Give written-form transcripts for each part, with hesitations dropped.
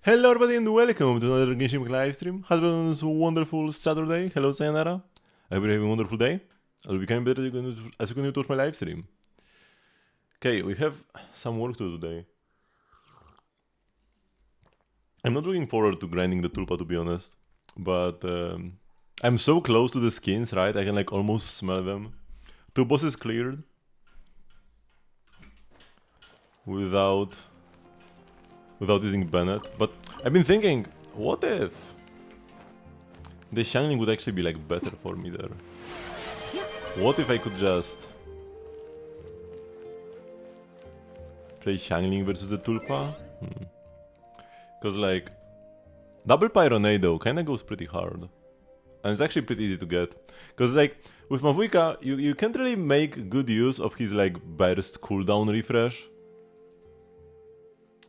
Hello everybody and welcome to another Genshin Impact live stream. How's it been on this wonderful Saturday? Hello Sayonara. I hope you're having a wonderful day. I'll become better as you continue to watch my live stream. Okay, we have some work to do today. I'm not looking forward to grinding the Tulpa, to be honest. But I'm so close to the skins, right? I can like almost smell them. 2 bosses cleared. Without using Bennett. But I've been thinking, what if the Shining would actually be like better for me there? What if I could just play Shining versus the Tulpa? Because like double Pyronado kinda goes pretty hard. And it's actually pretty easy to get. Because like with Mavuika, you can't really make good use of his like burst cooldown refresh.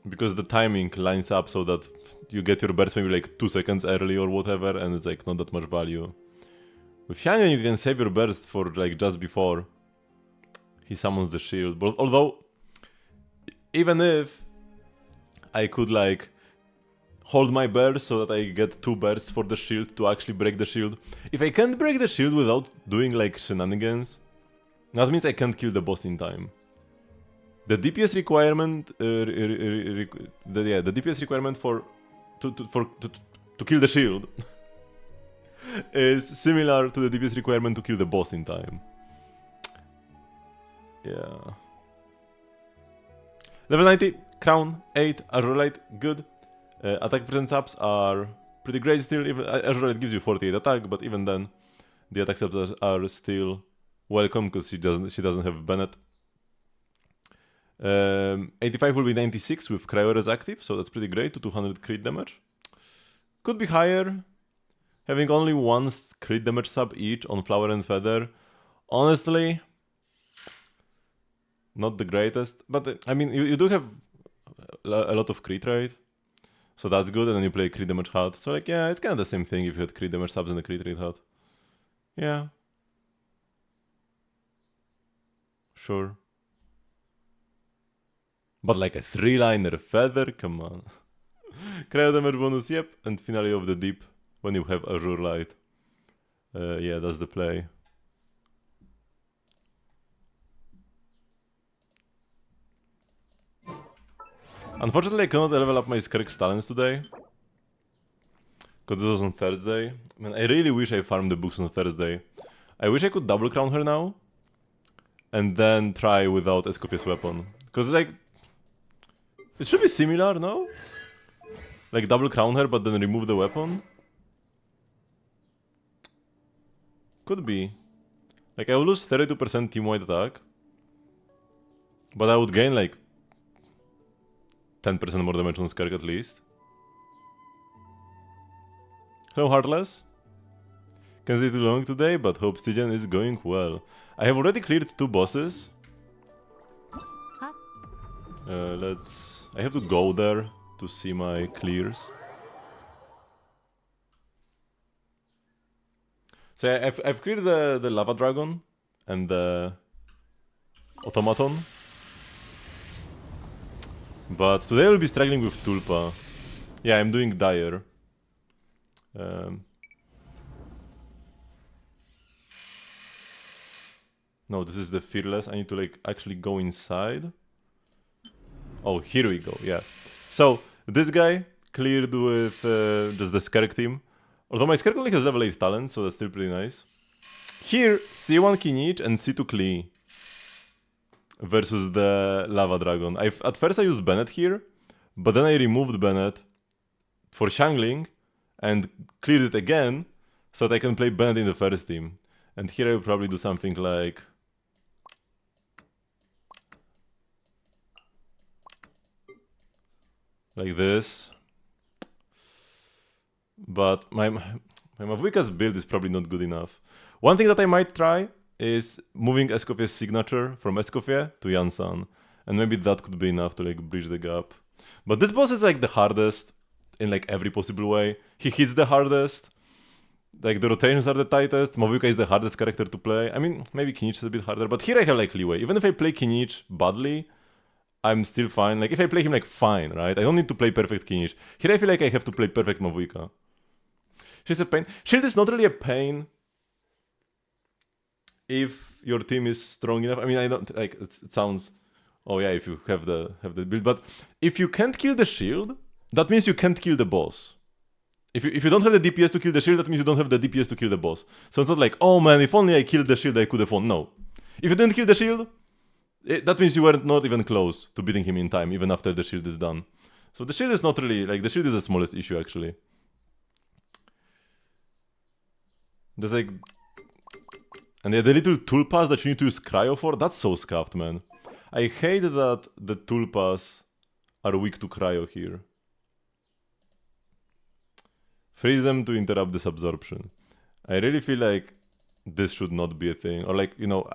Because the timing lines up so that you get your burst maybe like 2 seconds early or whatever, and it's like not that much value. With Xiangyang you can save your burst for like just before he summons the shield. But although, even if I could like hold my burst so that I get 2 bursts for the shield to actually break the shield. If I can't break the shield without doing like shenanigans, that means I can't kill the boss in time. The DPS requirement, the DPS requirement to kill the shield is similar to the DPS requirement to kill the boss in time. Yeah. Level 90, Crown, 8, Azure Light, good. Attack percent subs are pretty great still. Even Azure Light gives you 48 attack, but even then, the attack subs are still welcome because she doesn't have Bennett. 85 will be 96 with Cryo active, so that's pretty great, to 200 crit damage. Could be higher. Having only 1 crit damage sub each on Flower and Feather, honestly, not the greatest. But I mean, you do have a lot of crit rate, so that's good, and then you play crit damage hat. So like, yeah, it's kind of the same thing if you had crit damage subs and a crit rate hat. Yeah. Sure. But like a 3-liner Feather? Come on. Cryo damage bonus, yep. And finale of the deep when you have Azure Light. Yeah, that's the play. Unfortunately, I cannot level up my Skirk's talents today. Because it was on Thursday. Man, I really wish I farmed the books on Thursday. I wish I could double crown her now. And then try without Escopia's weapon. Because like, it should be similar, no? Like double crown her, but then remove the weapon? Could be. Like I will lose 32% team-wide attack. But I would gain like 10% more damage on Skirk at least. Hello Heartless. Can stay too long today, but hope Stygian is going well. I have already cleared 2 bosses. I have to go there to see my clears. So I've cleared the Lava Dragon and the Automaton. But today I'll be struggling with Tulpa. Yeah, I'm doing Dire. No, this is the Fearless. I need to like actually go inside. Oh, here we go, yeah. So, this guy cleared with just the Skirk team. Although my Skirk only has level 8 talent, so that's still pretty nice. Here, C1 Kinich and C2 Klee versus the Lava Dragon. At first I used Bennett here, but then I removed Bennett for Xiangling and cleared it again so that I can play Bennett in the first team. And here I will probably do something like... like this. But my Mavuika's build is probably not good enough. One thing that I might try is moving Escoffier's signature from Escoffier to Yansan. And maybe that could be enough to like bridge the gap. But this boss is like the hardest in like every possible way. He hits the hardest. Like the rotations are the tightest. Mavuika is the hardest character to play. I mean, maybe Kinich is a bit harder, but here I have like leeway. Even if I play Kinich badly, I'm still fine. Like, if I play him, like, fine, right? I don't need to play perfect Kinish. Here I feel like I have to play perfect Mavuika. She's a pain. Shield is not really a pain if your team is strong enough. I mean, I don't, like, it sounds... Oh yeah, if you have the build. But if you can't kill the shield, that means you can't kill the boss. If you don't have the DPS to kill the shield, that means you don't have the DPS to kill the boss. So it's not like, oh man, if only I killed the shield, I could have won. No. If you didn't kill the shield, that means you weren't not even close to beating him in time, even after the shield is done. So the shield is not really, like, the shield is the smallest issue, actually. There's like... And yeah, the little tulpas that you need to use cryo for, that's so scuffed, man. I hate that the tulpas are weak to cryo here. Freeze them to interrupt this absorption. I really feel like this should not be a thing. Or like, you know,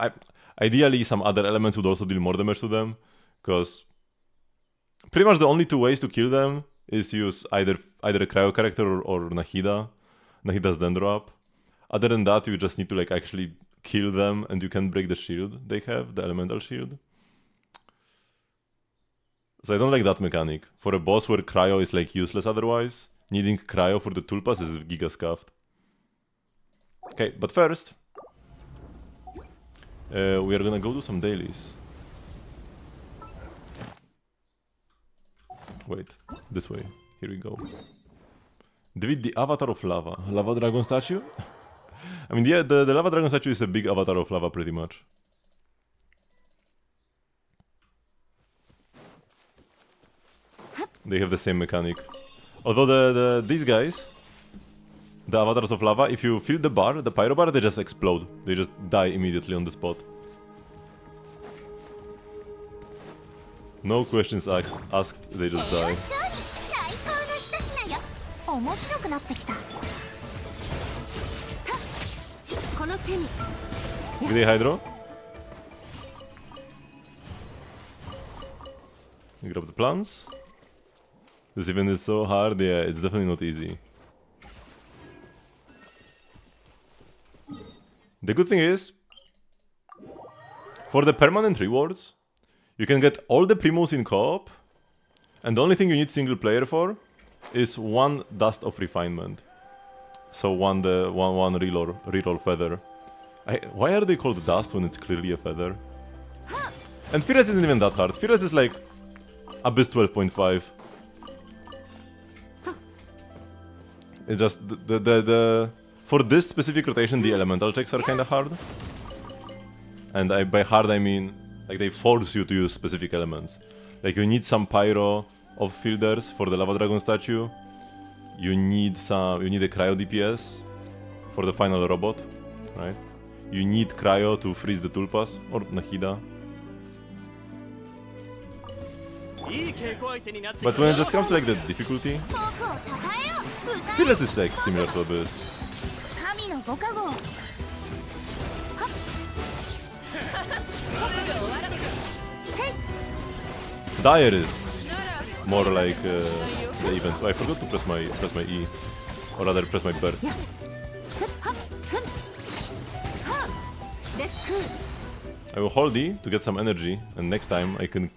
ideally some other elements would also deal more damage to them. Because pretty much the only two ways to kill them is use either a cryo character or Nahida's Dendro up. Other than that, you just need to like actually kill them and you can break the shield they have, the elemental shield. So I don't like that mechanic. For a boss where cryo is like useless otherwise, needing cryo for the tulpas is giga scuffed. Okay, but first, we are gonna go do some dailies. Wait, this way. Here we go. Defeat the Avatar of Lava. Lava Dragon statue? I mean, yeah, the Lava Dragon statue is a big Avatar of Lava pretty much. They have the same mechanic. Although these guys, the Avatars of Lava, if you fill the bar, the pyro bar, they just explode. They just die immediately on the spot. No questions asked, they just die. Give they Hydro? You grab the plants. This event is so hard, yeah, it's definitely not easy. The good thing is, for the permanent rewards, you can get all the primos in co-op, and the only thing you need single player for is one Dust of Refinement. So one reroll feather. Why are they called dust when it's clearly a feather? And Fearless isn't even that hard. Fearless is like Abyss 12.5. It's just for this specific rotation, the elemental checks are kind of hard. And by hard I mean like they force you to use specific elements. Like you need some pyro of fielders for the Lava Dragon statue. You need a cryo DPS for the final robot, right? You need cryo to freeze the tulpas or Nahida. But when it just comes to like the difficulty, Fearless is like similar to Abyss. Dire is more like the events. Oh, I forgot to press my E, or rather press my burst. I will hold E to get some energy, and next time I can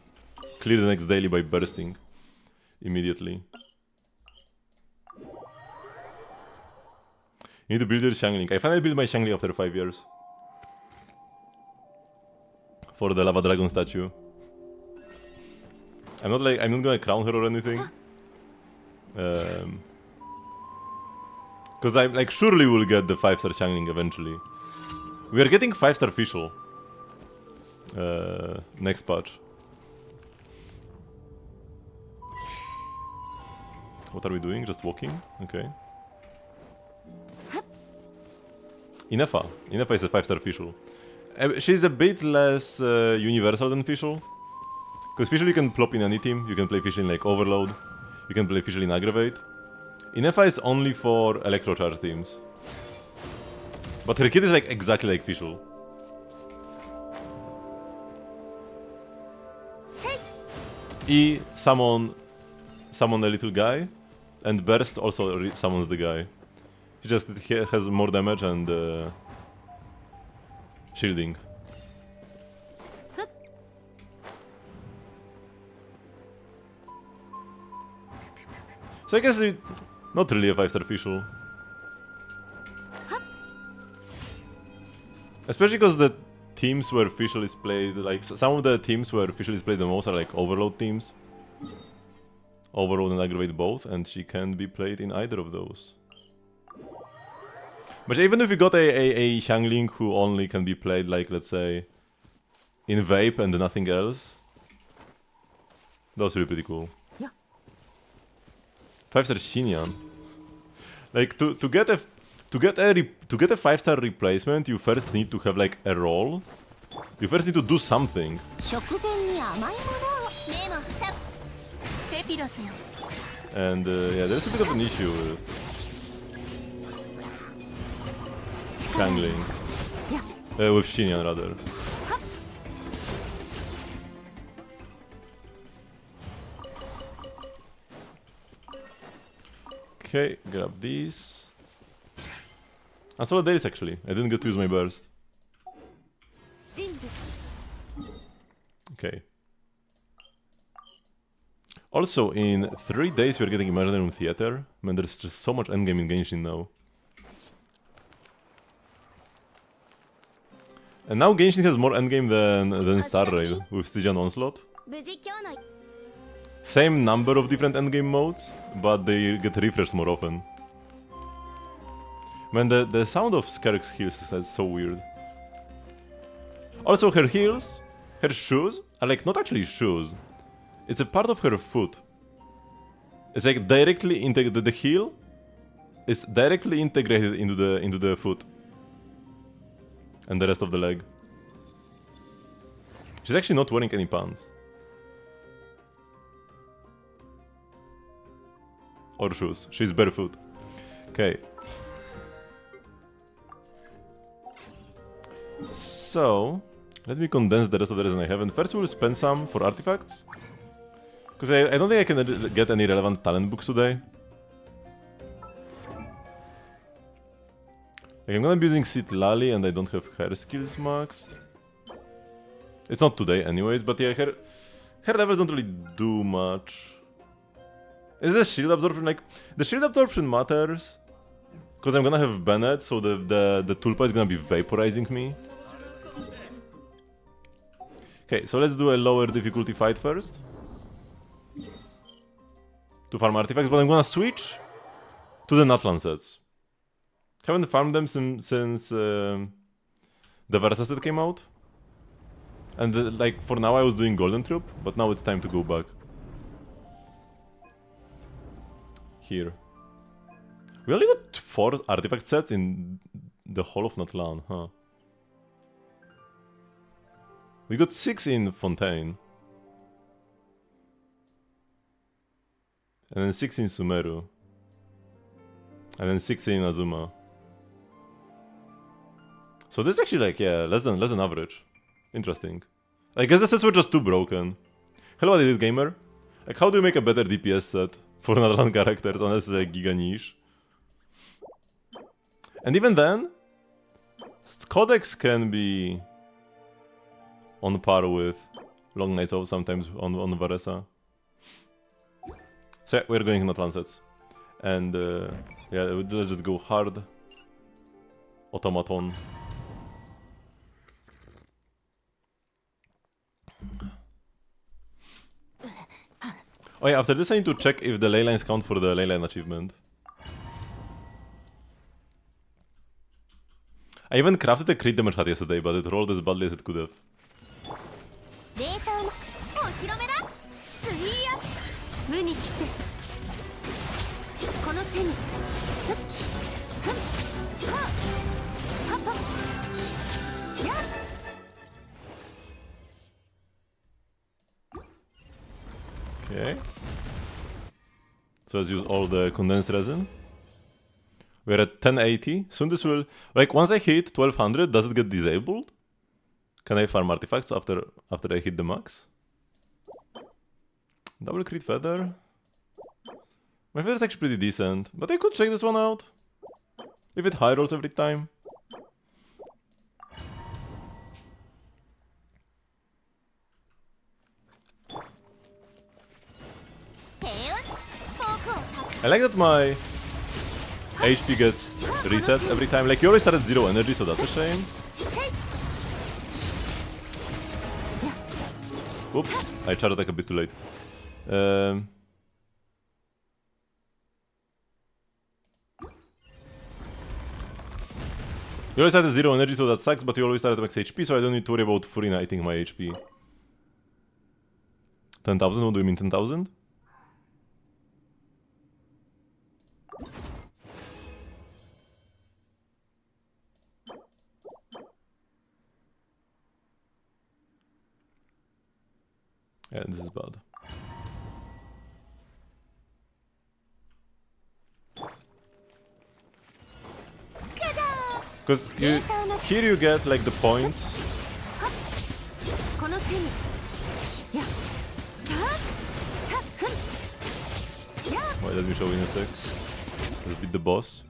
clear the next daily by bursting immediately. You need to build your Xiangling. I finally built my Xiangling after 5 years. For the Lava Dragon statue. I'm not gonna crown her or anything. Cause I'm like surely we'll get the 5-star Xiangling eventually. We are getting 5-star Fischl. Next patch. What are we doing? Just walking? Okay. Inefa. Inefa is a 5-star Fischl. She's a bit less universal than Fischl. Because Fischl you can plop in any team. You can play Fischl in like Overload. You can play Fischl in Aggravate. Inefa is only for Electrocharge teams. But her kit is like exactly like Fischl. E summon a little guy, and Burst also summons the guy. He just has more damage and shielding. So I guess not really a 5-star official. Especially because the teams where official is played, like some of the teams where official is played the most are like overload teams. Overload and aggravate both, and she can be played in either of those. But even if you got a Xiangling who only can be played, like, let's say, in Vape and nothing else, that's really pretty cool. Yeah. 5-star Xinyan. Like, to get a 5-star replacement, you first need to have, like, a role. You first need to do something. And, yeah, there's a bit of an issue with Xiangling. With Xinyan, rather. Okay, grab these. I saw the days actually. I didn't get to use my burst. Okay. Also, in 3 days we're getting Imaginary Room Theater. Man, there's just so much endgame in Genshin now. And now Genshin has more endgame than Star Rail with Stygian Onslaught. Same number of different endgame modes, but they get refreshed more often. Man, the sound of Skark's heels is so weird. Also, her heels, her shoes, are like not actually shoes. It's a part of her foot. It's like directly integrated. The heel is directly integrated into the foot and the rest of the leg. She's actually not wearing any pants. Or shoes. She's barefoot. Okay. So, let me condense the rest of the reason I have. And first we'll spend some for artifacts. Because I don't think I can get any relevant talent books today. Like, I'm gonna be using Citlali and I don't have her skills maxed. It's not today anyways, but yeah, her levels don't really do much. Is the shield absorption, like, the shield absorption matters. Because I'm gonna have Bennett, so the Tulpa is gonna be vaporizing me. Okay, so let's do a lower difficulty fight first. To farm artifacts, but I'm gonna switch to the Natlan sets. Haven't farmed them since the Versa set came out. And like, for now I was doing Golden Troop, but now it's time to go back. Here. We only got 4 artifact sets in the whole of Natlan, huh? We got 6 in Fontaine. And then 6 in Sumeru. And then 6 in Azuma. So this is actually like, yeah, less than average. Interesting. I guess the sets were just too broken. Hello, Edited Gamer. Like, how do you make a better DPS set for Natlan characters unless it's a giga niche? And even then, Codex can be on par with Long Nights Out sometimes on Varesa. So yeah, we're going Natlan sets. And yeah, let's just go hard. Automaton. Oh yeah, after this I need to check if the ley lines count for the ley line achievement. I even crafted a crit damage hat yesterday, but it rolled as badly as it could have. Okay. So let's use all the condensed resin. We're at 1080. Soon this will... Like, once I hit 1200, does it get disabled? Can I farm artifacts after I hit the max? Double crit feather. My feather is actually pretty decent, but I could check this one out. If it high rolls every time. I like that my HP gets reset every time. Like, you always start at 0 energy, so that's a shame. Oops, I charged attack a bit too late. You always start at 0 energy, so that sucks, but you always start at max HP, so I don't need to worry about free knighting my HP. 10,000? What do you mean 10,000? Yeah, this is bad. Because here you get like the points. Wait, let me show you in a sec. Let's beat the boss.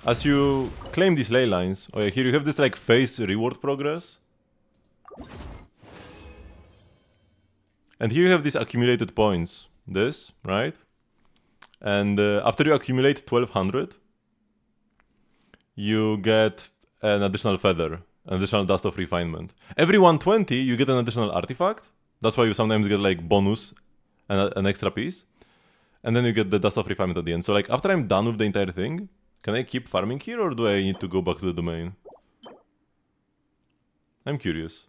As you claim these ley lines, oh yeah, here you have this like phase reward progress. And here you have these accumulated points. This, right? And after you accumulate 1200, you get an additional feather, an additional dust of refinement. Every 120, you get an additional artifact. That's why you sometimes get like bonus and an extra piece. And then you get the dust of refinement at the end. So like after I'm done with the entire thing, can I keep farming here or do I need to go back to the domain? I'm curious.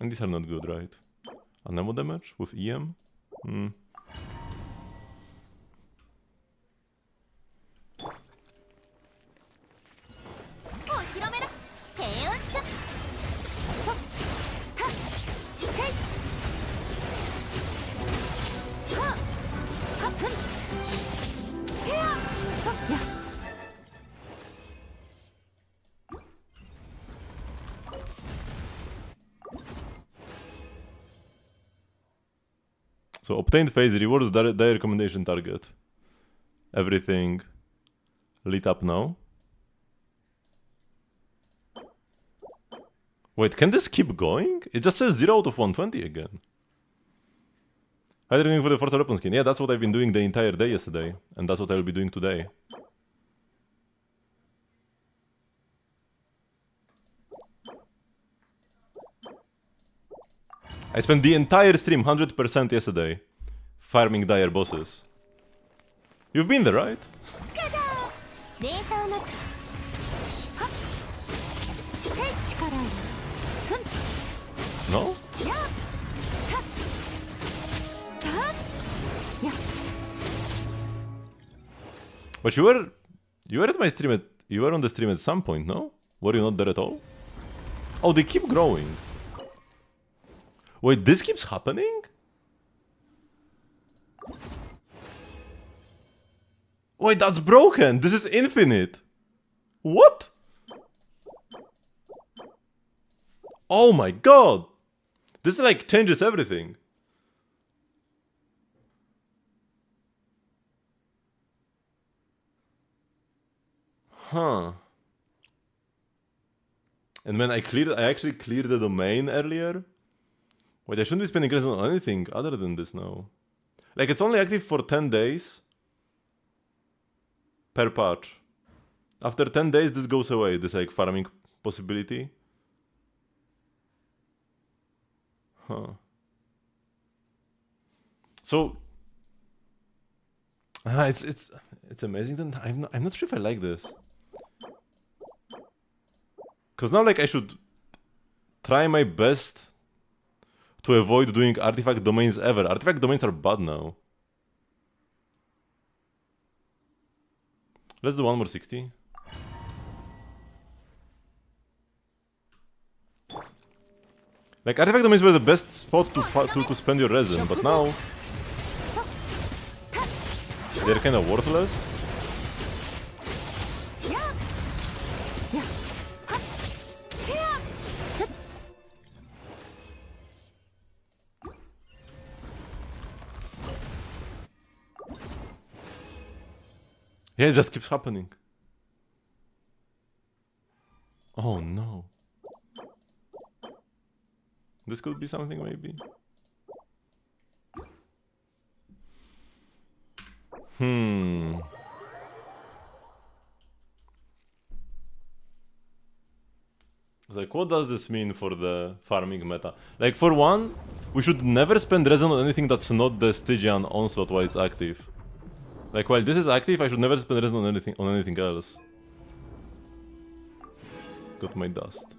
And these are not good, right? Anemo damage with EM? So obtained phase rewards dire recommendation target. Everything lit up now. Wait, can this keep going? It just says 0 out of 120 again. Hydrogen for the Forza Weapon skin. Yeah, that's what I've been doing the entire day yesterday. And that's what I'll be doing today. I spent the entire stream, 100% yesterday, farming dire bosses. You've been there, right? No? But you were at my stream you were on the stream at some point, no? Were you not there at all? Oh, they keep growing. Wait, this keeps happening? Wait, that's broken! This is infinite! What? Oh my god! This like changes everything. Huh. And when I actually cleared the domain earlier. Wait, I shouldn't be spending credits on anything other than this now. Like, it's only active for 10 days per patch. After 10 days, this goes away, this, like, farming possibility. Huh. So... it's amazing that I'm not sure if I like this. Because now, like, I should try my best to avoid doing artifact domains ever. Artifact domains are bad now. Let's do one more 60. Like, artifact domains were the best spot to spend your resin, but now they're kind of worthless. Yeah, it just keeps happening. Oh no. This could be something, maybe. Like, what does this mean for the farming meta? Like, for one, we should never spend resin on anything that's not the Stygian Onslaught while it's active. Like, while this is active, I should never spend resin on anything else. Got my dust.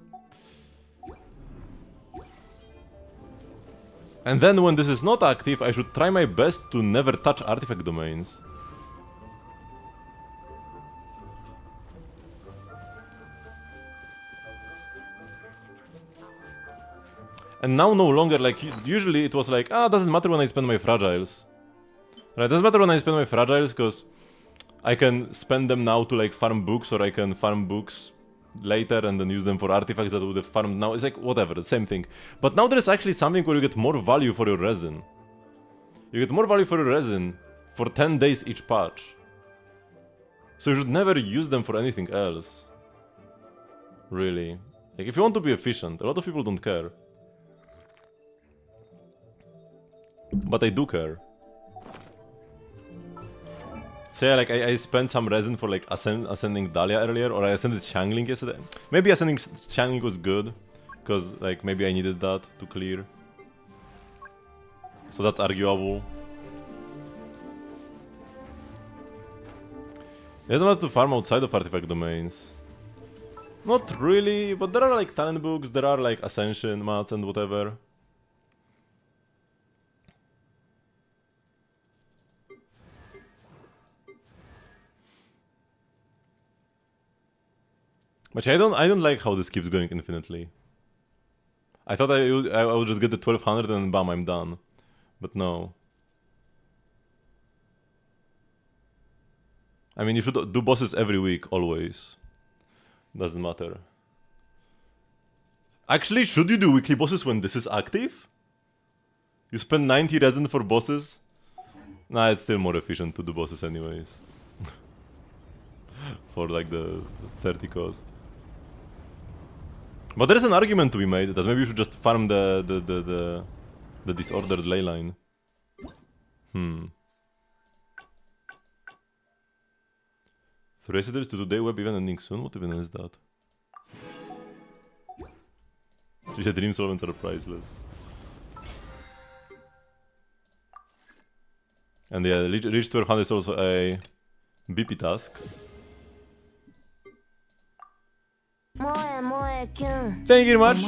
And then when this is not active, I should try my best to never touch artifact domains. And now no longer, like, usually it was like, doesn't matter when I spend my fragiles. Right, doesn't matter when I spend my fragiles, because I can spend them now to, like, farm books, or I can farm books later and then use them for artifacts that would have farmed now. It's like, whatever, the same thing. But now there's actually something where you get more value for your resin. You get more value for your resin for 10 days each patch. So you should never use them for anything else. Really. Like, if you want to be efficient, a lot of people don't care. But I do care. So yeah, like I spent some resin for like ascending Dahlia earlier, or I ascended Xiangling yesterday. Maybe ascending Xiangling was good, because like maybe I needed that to clear. So that's arguable. It doesn't matter to farm outside of artifact domains. Not really, but there are like talent books, there are like ascension mats and whatever. But I don't like how this keeps going infinitely. I thought I would just get the 1200 and bam, I'm done. But no. I mean, you should do bosses every week, always. Doesn't matter. Actually, should you do weekly bosses when this is active? You spend 90 resin for bosses? Nah, it's still more efficient to do bosses anyways. For like the 30 cost. But there is an argument to be made that maybe you should just farm the disordered ley line. Three to today, web event ending soon? What event is that? The dream solvents are priceless. And yeah, reach 1200 is also a BP task. Thank you very much,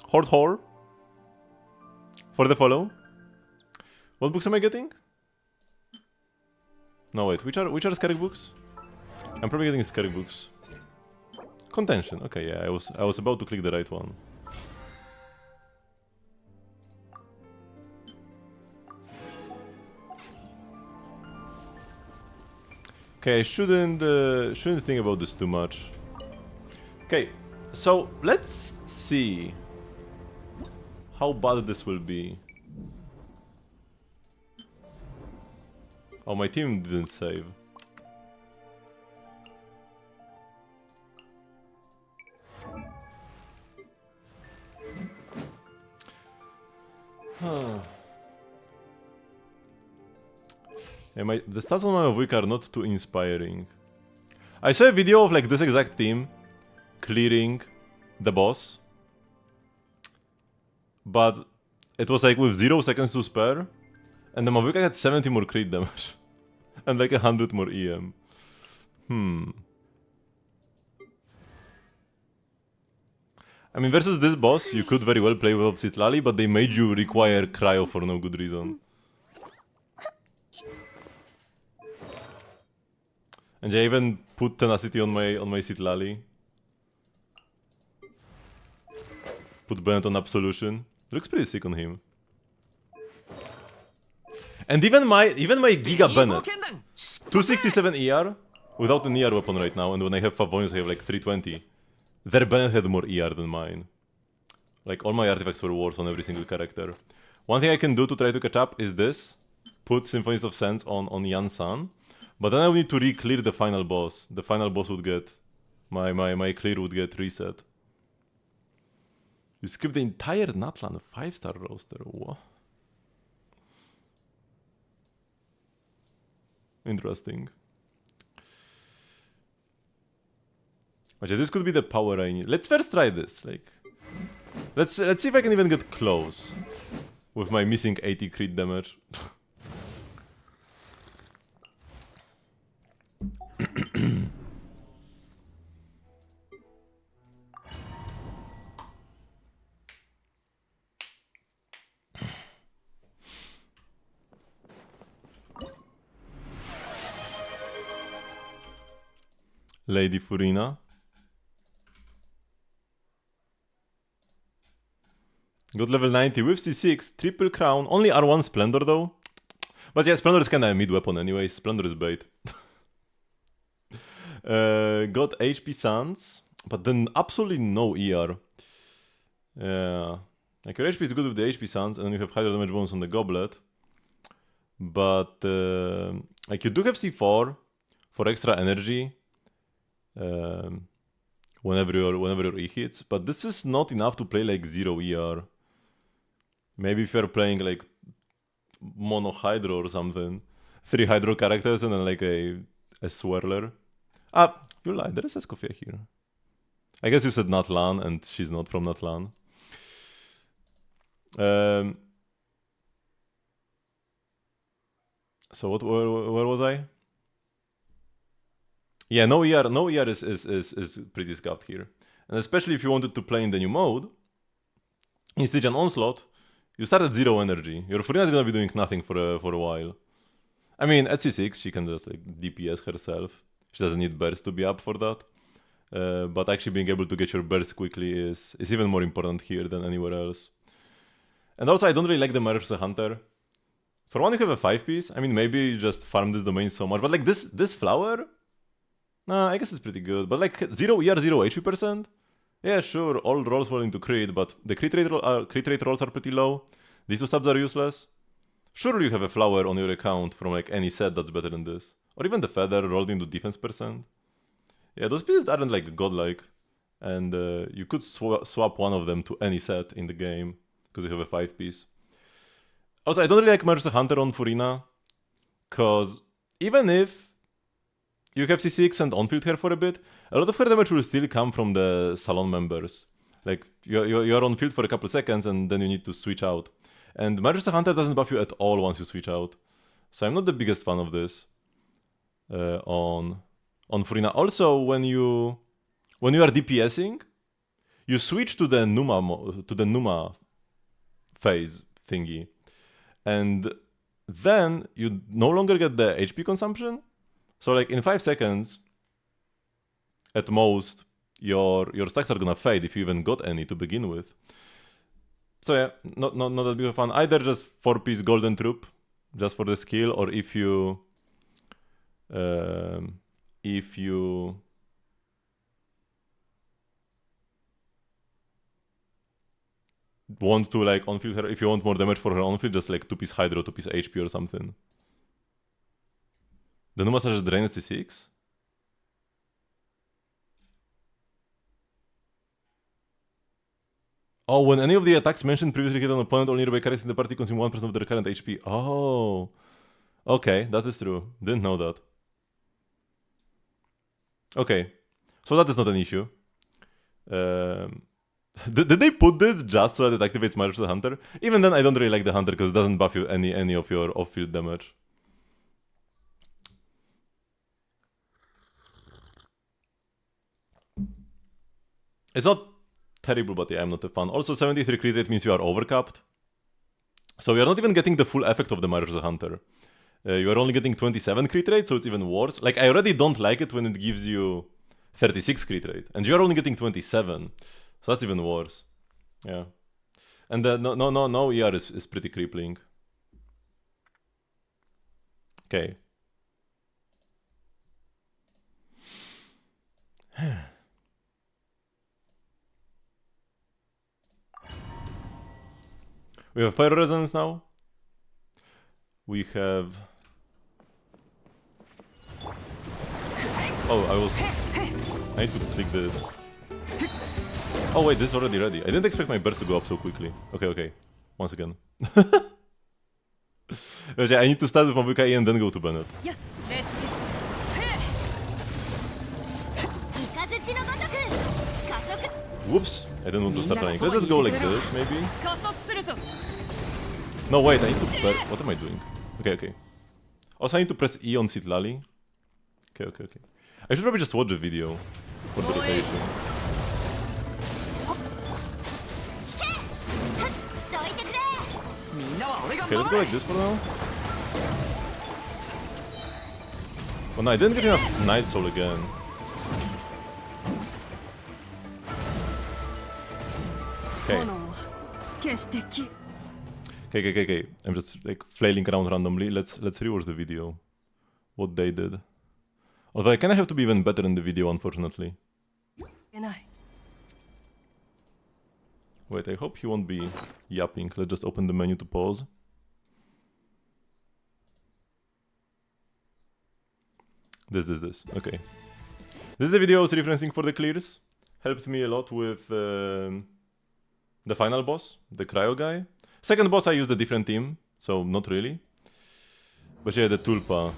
Horde, for the follow. What books am I getting? No wait, which are Scarik books? I'm probably getting Scarik books. Contention. Okay, yeah, I was about to click the right one. Okay, I shouldn't think about this too much. Okay, so let's see how bad this will be. Oh, my team didn't save. Yeah, the stats on my Mavuika are not too inspiring. I saw a video of like this exact team clearing the boss, but it was like with 0 seconds to spare, and the Mavuika had 70 more crit damage and like 100 more EM. I mean, versus this boss, you could very well play without Citlali, but they made you require Cryo for no good reason. And I even put Tenacity on my Citlali. Put Bennett on Absolution. Looks pretty sick on him. And even my Giga Bennett, 267 ER without an ER weapon right now, and when I have Favonius I have like 320. Their Bennett had more ER than mine. Like all my artifacts were worse on every single character. One thing I can do to try to catch up is this. Put Symphonies of Sense on Yan-san. But then I would need to re-clear the final boss. The final boss would get... My clear would get reset. You skip the entire Natlan 5-star roster. What? Interesting. Okay, this could be the power I need. Let's first try this. Like, let's see if I can even get close with my missing 80 crit damage. Lady Furina. Got level 90 with C6, triple crown, only R1 Splendor though. But yeah, Splendor is kinda a mid weapon anyway, Splendor is bait. Got HP Sans, but then absolutely no ER. Yeah. Like your HP is good with the HP Sans, and then you have higher damage bonus on the Goblet. But like you do have C4 for extra energy. Whenever your E hits, but this is not enough to play like 0 ER. Maybe if you're playing like mono Hydro or something. 3 Hydro characters and then like a Swirler. Ah, you lied, there is Escoffier here. I guess you said Natlan and she's not from Natlan. So where was I? Yeah, no ER is pretty scuffed here. And especially if you wanted to play in the new mode, in Stygian Onslaught, you start at 0 energy. Your Furina is gonna be doing nothing for a while. I mean, at C6, she can just like DPS herself. She doesn't need burst to be up for that. But actually being able to get your burst quickly is even more important here than anywhere else. And also, I don't really like the Marriage of the Hunter. For one, you have a 5-piece. I mean, maybe you just farm this domain so much. But like this flower, nah, I guess it's pretty good. But like 0 ER, 0 HP percent? Yeah, sure, all rolls roll into crit, but the crit rate rolls are pretty low. These 2 subs are useless. Surely you have a flower on your account from like any set that's better than this. Or even the feather rolled into defense percent. Yeah, those pieces aren't like godlike. And you could swap one of them to any set in the game, because you have a 5-piece. Also, I don't really like Merge the Hunter on Furina, because even if you have C6 and on-field her for a bit, a lot of her damage will still come from the Salon members. Like, you're on field for a couple seconds and then you need to switch out. And Majesty Hunter doesn't buff you at all once you switch out. So I'm not the biggest fan of this on Furina. Also, when you are DPSing, you switch to the Numa phase thingy. And then you no longer get the HP consumption. So like in 5 seconds, at most, your stacks are gonna fade if you even got any to begin with. So yeah, not that big of fun. Either just 4-piece golden troop, just for the skill, or if you want to like on-field her, if you want more damage for her on-field, just like 2-piece Hydro, 2-piece HP or something. The Numa Slash drain at C6? Oh, when any of the attacks mentioned previously hit an opponent or nearby characters in the party consume 1% of their current HP. Oh. Okay, that is true. Didn't know that. Okay. So that is not an issue. Did they put this just so that it activates Marriage to the Hunter? Even then, I don't really like the Hunter because it doesn't buff you any of your off-field damage. It's not terrible, but yeah, I'm not a fan. Also, 73 crit rate means you are overcapped. So you're not even getting the full effect of the Marriage of the Hunter. You are only getting 27 crit rate, so it's even worse. Like, I already don't like it when it gives you 36 crit rate. And you're only getting 27. So that's even worse. Yeah. And no ER is pretty crippling. Okay. We have Pyro Resonance now. We have... Oh, I need to click this. Oh wait, this is already ready. I didn't expect my burst to go up so quickly. Okay, okay. Once again. I need to start with Mavuika and then go to Bennett. Whoops, I didn't want to start running. Let's just go like this, maybe? No, wait, I need to press... What am I doing? Okay, okay. Also, I need to press E on Citlali. Okay, okay, okay. I should probably just watch the video for the rotation. Okay, let's go like this for now. Oh no, I didn't get enough Night Soul again. Okay. Okay. I'm just like flailing around randomly. Let's rewatch the video. What they did. Although I kinda have to be even better in the video, unfortunately. Wait, I hope he won't be yapping. Let's just open the menu to pause. This. Okay. This is the video I was referencing for the clears. Helped me a lot with the final boss, the cryo guy. Second boss I used a different team, so not really. But yeah, the Tulpa.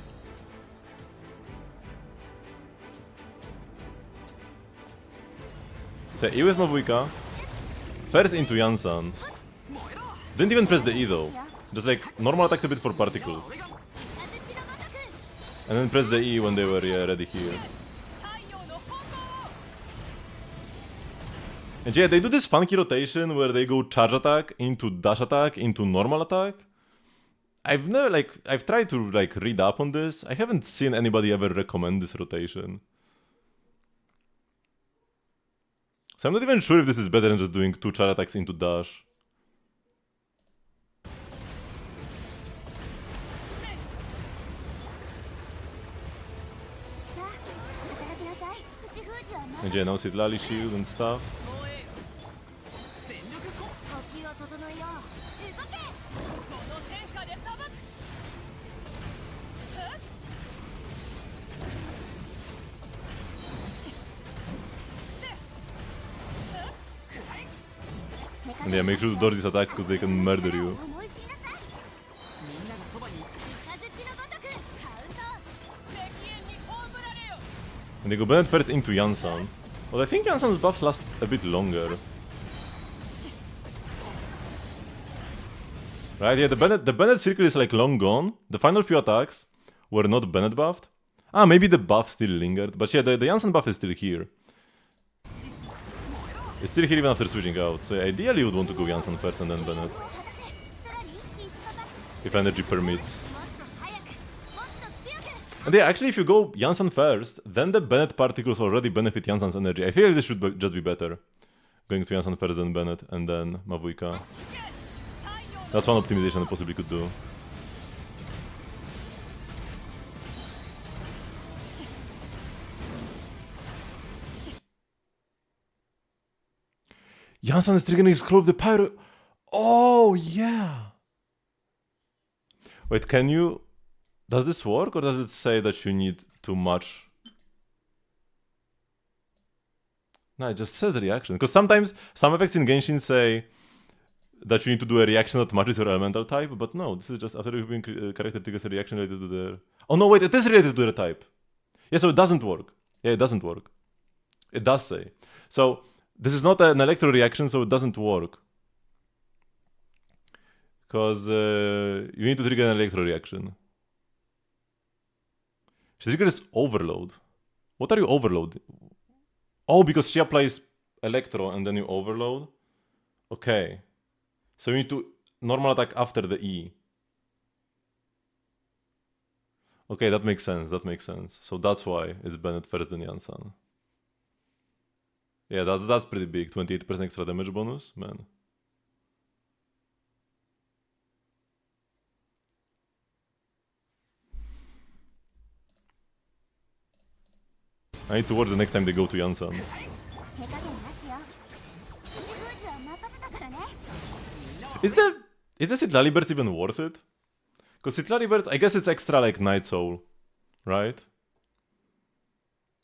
So E with Mavuika. First into Yansan. Didn't even press the E though. Just like normal attacked a bit for particles. And then press the E when they were ready here. And yeah, they do this funky rotation where they go charge attack into dash attack into normal attack. I've tried to like read up on this. I haven't seen anybody ever recommend this rotation. So I'm not even sure if this is better than just doing 2 charge attacks into dash. And yeah, now Citlali shield and stuff. And yeah, make sure to dodge these attacks because they can murder you. And they go Bennett first into Yansan. Well, I think Yansan's buffs last a bit longer. Right, yeah, the Bennett circle is like long gone. The final few attacks were not Bennett buffed. Ah, maybe the buff still lingered. But yeah, the Yansan buff is still here. It's still here even after switching out. So ideally you would want to go Yansan first and then Bennett. If energy permits. And yeah, actually if you go Yansan first, then the Bennett particles already benefit Yansan's energy. I feel like this should just be better. Going to Yansan first, then Bennett, and then Mavuika. That's one optimization I possibly could do. Yansan is triggering his Claw of the Pyro. Oh, yeah. Wait, can you... Does this work, or does it say that you need too much? No, it just says reaction. Because sometimes some effects in Genshin say that you need to do a reaction that matches your elemental type, but no, this is just after you've been character triggers a reaction related to their... Oh no, wait, it is related to their type. Yeah, so it doesn't work. Yeah, it doesn't work. It does say. So, this is not an electro reaction, so it doesn't work. Because you need to trigger an electro reaction. She triggers overload. What are you overload? Oh, because she applies electro and then you overload? Okay. So you need to normal attack after the E. Okay, that makes sense, that makes sense. So that's why it's Bennett first than Yansan. Yeah, that's pretty big. 28% extra damage bonus, man. I need to watch the next time they go to Yansan. Is the Citlali burst even worth it? Because Citlali burst, I guess it's extra like Night Soul, right?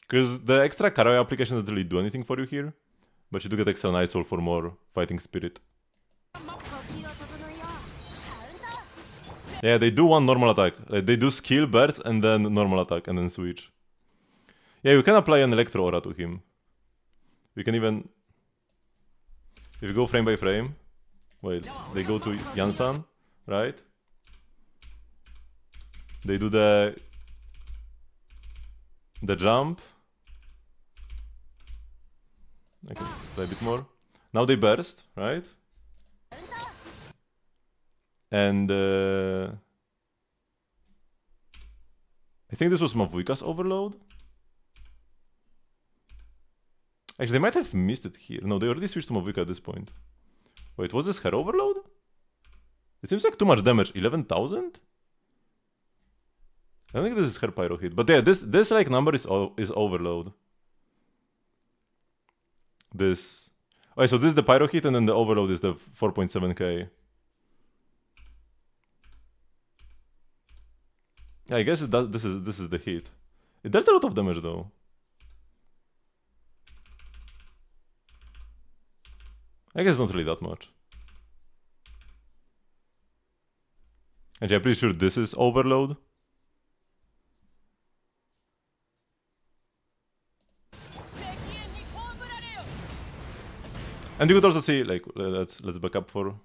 Because the extra Karoi application doesn't really do anything for you here. But you do get extra Night Soul for more fighting spirit. Yeah, they do one normal attack. Like, they do skill burst and then normal attack and then switch. Yeah, you can apply an Electro Aura to him. We can even... If you go frame by frame... Wait, they go to Yansan, right? They do the jump. I can play a bit more. Now they burst, right? And I think this was Mavuika's overload. Actually, they might have missed it here. No, they already switched to Mavuika at this point. Wait, was this her overload? It seems like too much damage. 11,000? I don't think this is her pyro hit. But yeah, this like number is overload. This. Okay, so this is the pyro hit and then the overload is the 4.7k. Yeah, I guess this is the hit. It dealt a lot of damage though. I guess not really that much. And I'm pretty sure this is overload. And you could also see, like, let's back up for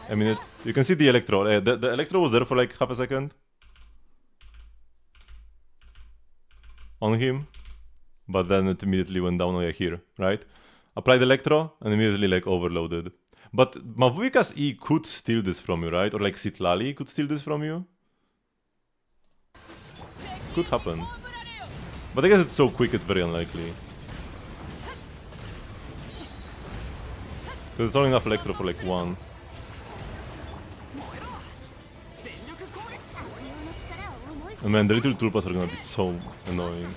a minute. You can see the Electro. The Electro was there for like half a second. On him. But then it immediately went down here, right? Applied Electro and immediately like overloaded. But Mavuika's E could steal this from you, right? Or like Citlali could steal this from you. Could happen. But I guess it's so quick it's very unlikely. Because it's only enough Electro for like one. And man, the little Tulpas are gonna be so annoying.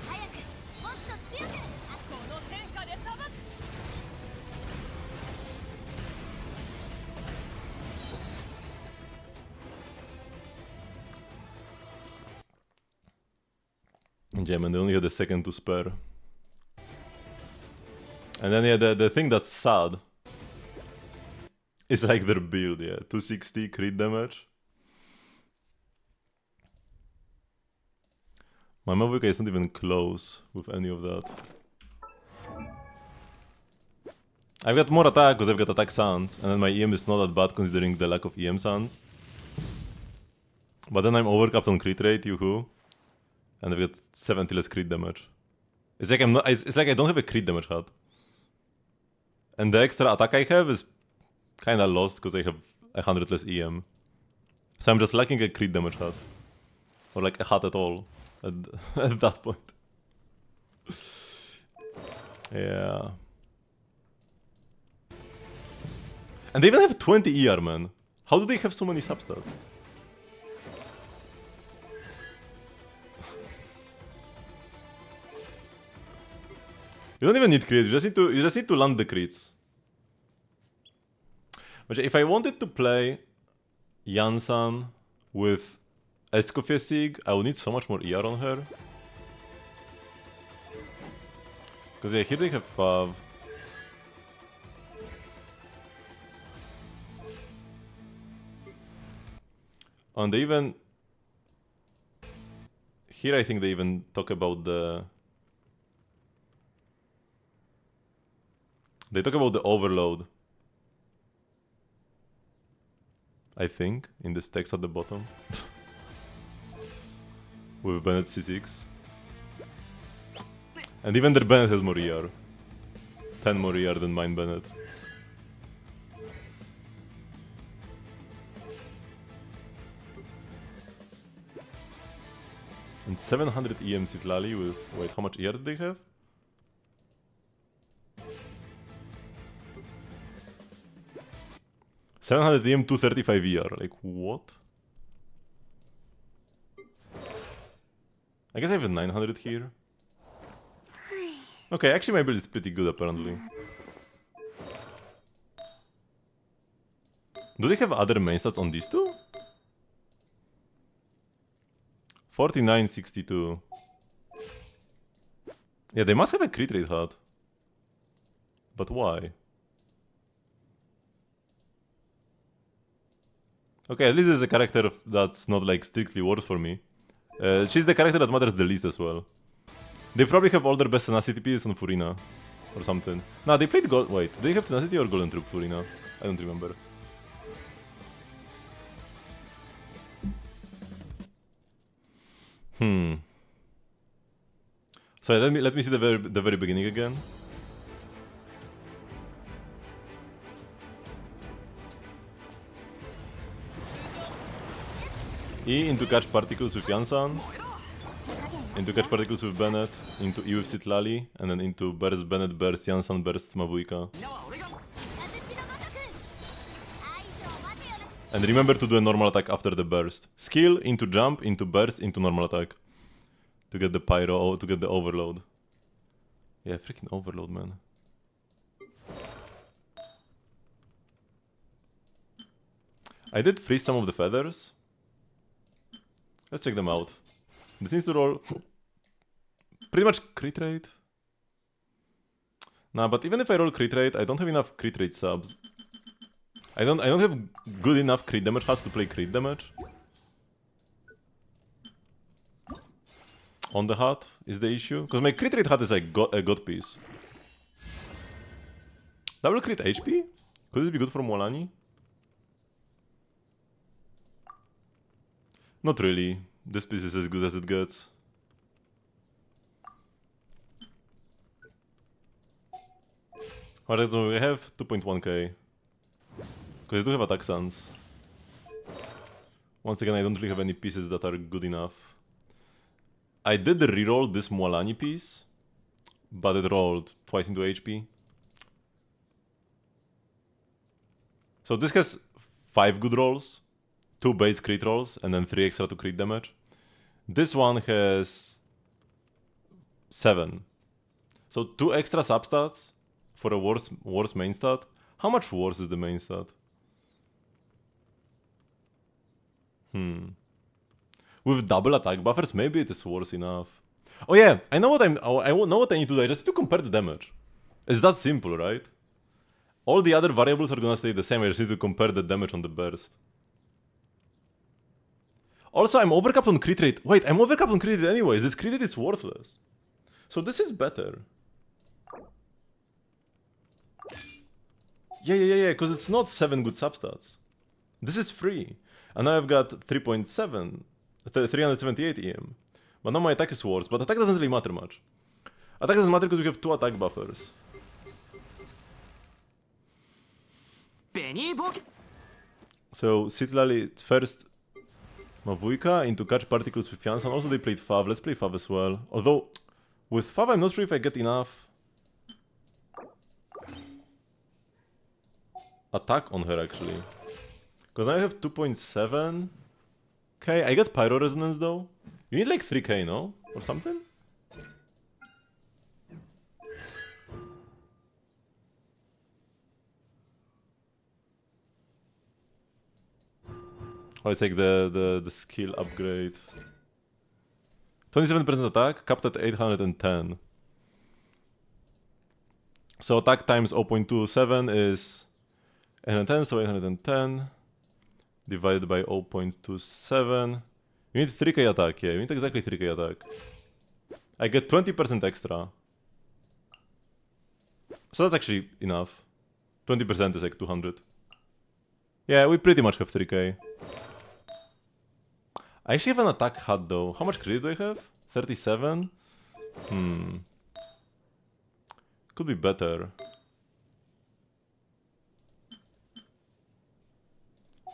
And yeah, man, they only had a second to spare. And then yeah, the thing that's sad is like their build, yeah. 260 crit damage. My Mavuika is not even close with any of that. I've got more attack because I've got attack sounds, and then my EM is not that bad considering the lack of EM sounds. But then I'm overcapped on crit rate, yoo-hoo. And I've got 70 less crit damage. It's like it's like I don't have a crit damage hat. And the extra attack I have is kinda lost because I have 100 less EM. So I'm just lacking a crit damage hat. Or like a hat at all. At that point. Yeah. And they even have 20 ER, man. How do they have so many substats? You don't even need crit, you just need to land the crits. But if I wanted to play Yansan with Escoffier Sig, I would need so much more ER on her. Because yeah, here they have Fav. And they even... Here I think they even talk about the... They talk about the overload. I think, in this text at the bottom. With Bennett C6. And even their Bennett has more ER. 10 more ER than mine Bennett. And 700 EM Citlali with... Wait, how much ER did they have? $700 EM, 235 ER. Like, what? I guess I have a 900 here. Okay, actually my build is pretty good apparently. Do they have other main stats on these two? 4962. Yeah, they must have a crit rate hat. But why? Okay, at least there's a character that's not like strictly worse for me. She's the character that matters the least as well. They probably have all their best tenacity pieces on Furina. Or something. Nah, they played gold. Wait, do they have tenacity or golden troop Furina? I don't remember. So let me see the very beginning again. E into catch particles with Yansan, into catch particles with Bennett, into E with Citlali, and then into burst Bennett, burst Yansan, burst Mavuika. And remember to do a normal attack after the burst. Skill into jump, into burst, into normal attack. To get the pyro, to get the overload. Yeah, freaking overload, man. I did freeze some of the feathers. Let's check them out. This needs to roll pretty much crit rate. Nah, but even if I roll crit rate, I don't have enough crit rate subs. I don't have good enough crit damage has to play crit damage. On the hat is the issue, because my crit rate hat is like a god piece. Double crit HP? Could this be good for Molani? Not really. This piece is as good as it gets. Alright, so we have 2.1k. Because I do have attack sans. Once again, I don't really have any pieces that are good enough. I did reroll this Mualani piece, but it rolled twice into HP. So this has 5 good rolls, 2 base crit rolls, and then 3 extra to crit damage. This one has 7. So 2 extra substats for a worse main stat. How much worse is the main stat? With double attack buffers, maybe it is worse enough. Oh yeah, I know what I know what I need to do. I just need to compare the damage. It's that simple, right? All the other variables are gonna stay the same. I just need to compare the damage on the burst. Also, I'm overcapped on crit rate. Wait, I'm overcapped on crit rate anyways. This crit rate is worthless. So this is better. Yeah, because it's not 7 good substats. This is free. And now I've got 3.7, 378 EM. But now my attack is worse, but attack doesn't really matter much. Attack doesn't matter because we have 2 attack buffers. So, Citlali first Mavuika into catch particles with Yansan. Also they played Fav. Let's play Fav as well. Although, with Fav I'm not sure if I get enough attack on her actually. Because now I have 2.7k. I get Pyro Resonance though. You need like 3k, no? Or something? Oh, it's like the skill upgrade. 27% attack, capped at 810. So attack times 0.27 is 810, so 810 divided by 0.27. You need 3k attack, yeah, you need exactly 3k attack. I get 20% extra. So that's actually enough. 20% is like 200. Yeah, we pretty much have 3k. I actually have an attack hat though. How much credit do I have? 37? Could be better.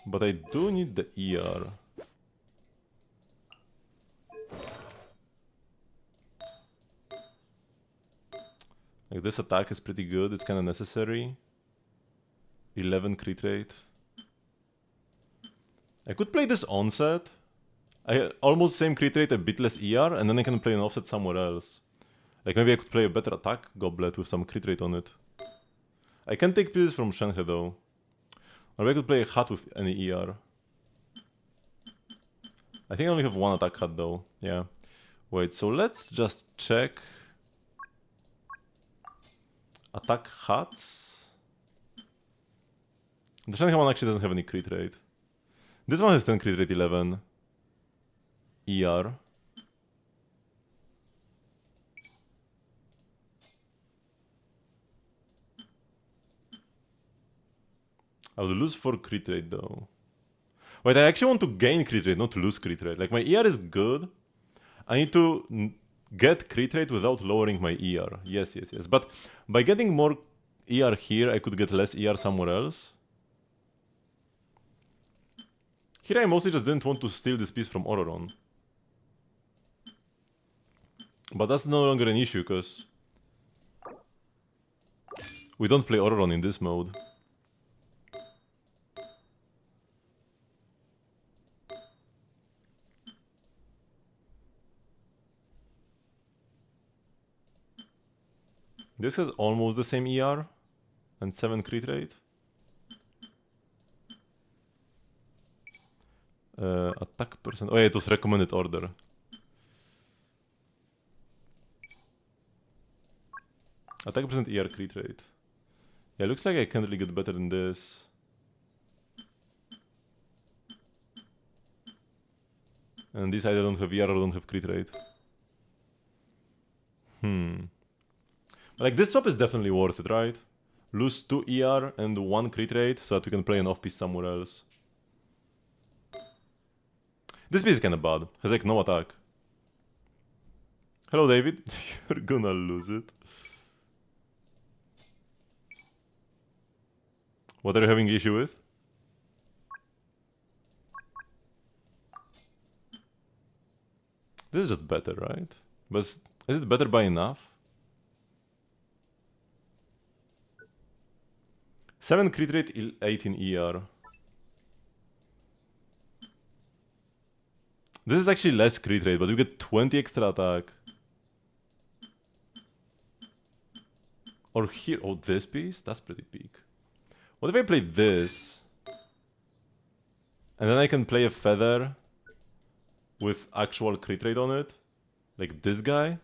But I do need the ER. Like this attack is pretty good, it's kinda necessary. 11 crit rate. I could play this onset. Almost same crit rate, a bit less ER, and then I can play an offset somewhere else. Like maybe I could play a better attack goblet with some crit rate on it. I can take pieces from Shenhe though. Or I could play a hat with any ER. I think I only have 1 attack hat though, yeah. Wait, so let's just check. Attack hats. The Shanghai one actually doesn't have any crit rate. This one has 10 crit rate, 11 ER. I would lose 4 crit rate though. Wait, I actually want to gain crit rate, not to lose crit rate. Like, my ER is good. I need to get crit rate without lowering my ER. Yes. But by getting more ER here, I could get less ER somewhere else. Here I mostly just didn't want to steal this piece from Ororon. But that's no longer an issue, because we don't play Ororon in this mode. This has almost the same ER and 7 crit rate. Attack percent. Oh yeah, it was recommended order. Attack percent ER crit rate. Yeah, looks like I can't really get better than this. And this either don't have ER or don't have crit rate. Like, this swap is definitely worth it, right? Lose 2 ER and 1 crit rate so that we can play an off piece somewhere else. This piece is kinda bad. Has like no attack. Hello, David. You're gonna lose it. What are you having issue with? This is just better, right? But is it better by enough? 7 crit rate, 18 ER. This is actually less crit rate, but we get 20 extra attack. Or here, oh, this piece? That's pretty big. What if I play this? And then I can play a feather with actual crit rate on it? Like this guy?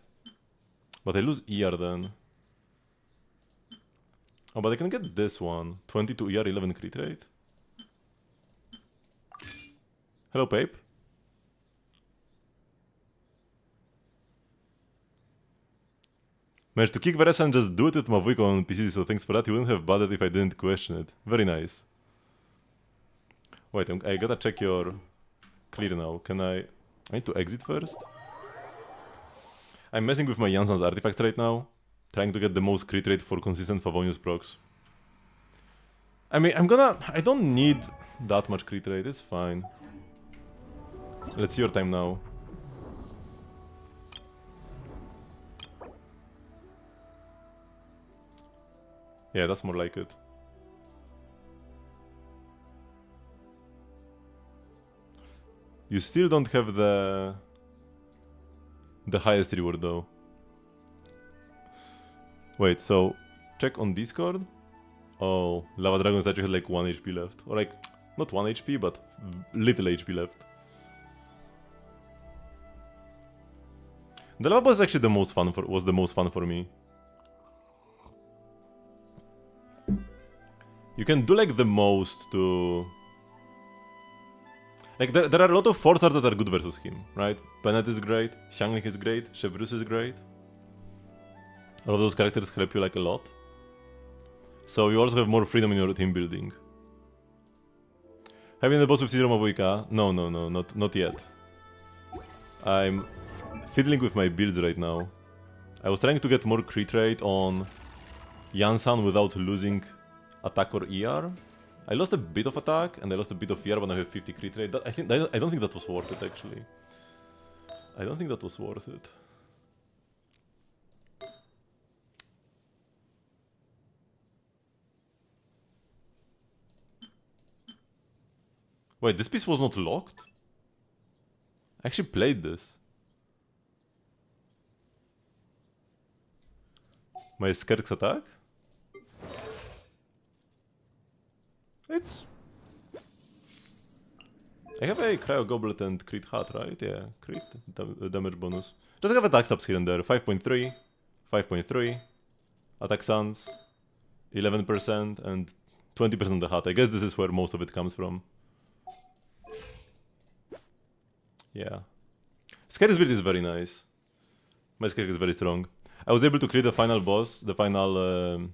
But I lose ER then. Oh, but I can get this one. 22 ER, 11 crit rate. Hello, Pape. Managed to kick Varesa and just do it with Mavuika on PC, so thanks for that. You wouldn't have bothered if I didn't question it. Very nice. Wait, I gotta check your clear now. I need to exit first? I'm messing with my Janssen's artifacts right now. Trying to get the most crit rate for consistent Favonius procs. I mean, I don't need that much crit rate, it's fine. Let's see your time now. Yeah, that's more like it. You still don't have the highest reward though. Wait, so check on Discord. Oh, Lava Dragon actually has like 1 HP left. Or like, not 1 HP, but little HP left. The Lava Boss is actually was the most fun for me. You can do like the most to... Like there are a lot of 4-stars that are good versus him, right? Bennett is great, Xiangling is great, Chevrus is great. All of those characters help you like a lot. So you also have more freedom in your team building. Having the boss with Zero Mavuika? No, not yet. I'm fiddling with my builds right now. I was trying to get more crit rate on Janssen without losing attack or ER. I lost a bit of attack and I lost a bit of ER when I have 50 crit rate. I don't think that was worth it actually. I don't think that was worth it. Wait, this piece was not locked? I actually played this. My Skirk's attack? It's... I have a Cryo Goblet and Crit Hat, right? Yeah, crit damage bonus. Just have attack stabs here and there. 5.3, 5.3, Attack Sans, 11% and 20% the hat. I guess this is where most of it comes from. Yeah. Scary Spirit is very nice. My Scary is very strong. I was able to clear the final boss, the final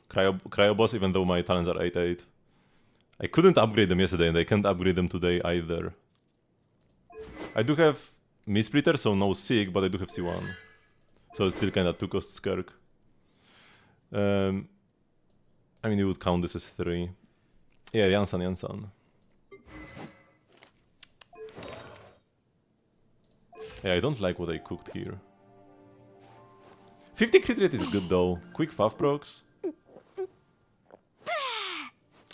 cryo boss, even though my talents are 8-8. I couldn't upgrade them yesterday and I can't upgrade them today either. I do have Missplitter, so no Sig, but I do have C1. So it's still kinda 2-cost Skirk. I mean, you would count this as 3. Yeah, Yansan. Yeah, I don't like what I cooked here. 50 crit rate is good though. Quick Fav procs.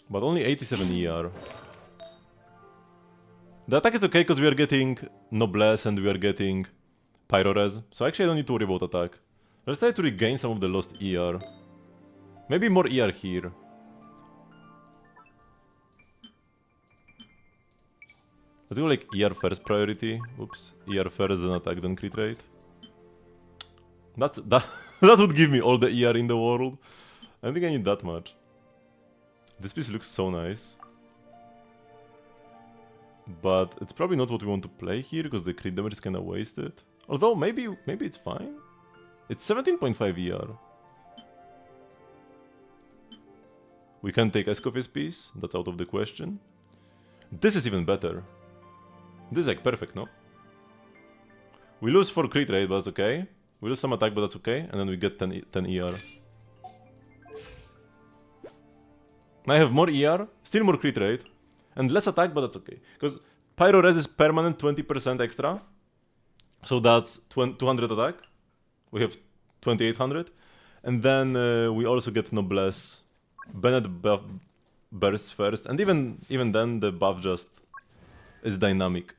But only 87 ER. The attack is okay because we are getting Noblesse and we are getting Pyro-Res. So actually I don't need to worry about attack. Let's try to regain some of the lost ER. Maybe more ER here. Let's go like ER first priority. Oops. ER first, then attack, then crit rate. That would give me all the ER in the world. I don't think I need that much. This piece looks so nice. But it's probably not what we want to play here, because the crit damage is kinda wasted. Although maybe it's fine. It's 17.5 ER. We can take Escoffice piece, that's out of the question. This is even better. This is like perfect, no? We lose 4 crit rate, but that's okay. We lose some attack, but that's okay. And then we get 10 ER. I have more ER, still more crit rate, and less attack, but that's okay. Because Pyro-Res is permanent 20% extra. So that's 200 attack. We have 2800. And then we also get Noblesse. Bennett buff bursts first, and even then the buff just is dynamic.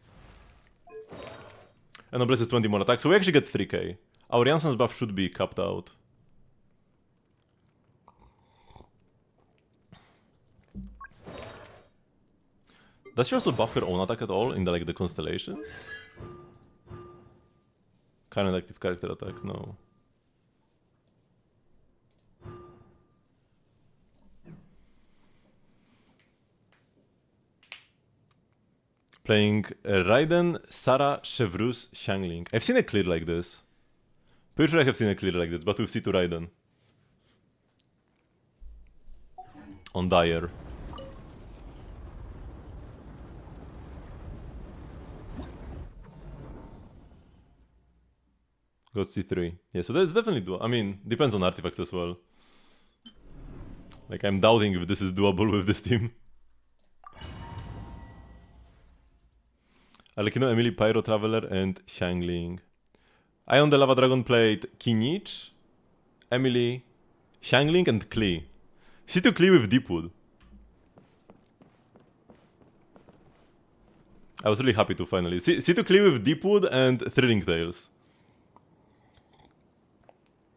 And Noblesse is 20 more attack, so we actually get 3k. Our Janssen's buff should be capped out. Does she also buff her own attack at all in the constellations? Current active character attack, no. Playing Raiden, Sarah, Chevreuse, Xiangling. I've seen a clear like this. Pretty sure I have seen a clear like this, but with C2 Raiden. On Dire. Got C3. Yeah, so that's definitely doable. I mean, depends on artifacts as well. Like, I'm doubting if this is doable with this team. Alekino, Emily, Pyro Traveler, and Xiangling. I on the Lava Dragon played Kinich, Emily, Xiangling, and Klee. C2 Klee with Deepwood. I was really happy to finally... C2 Klee with Deepwood and Thrilling Tales.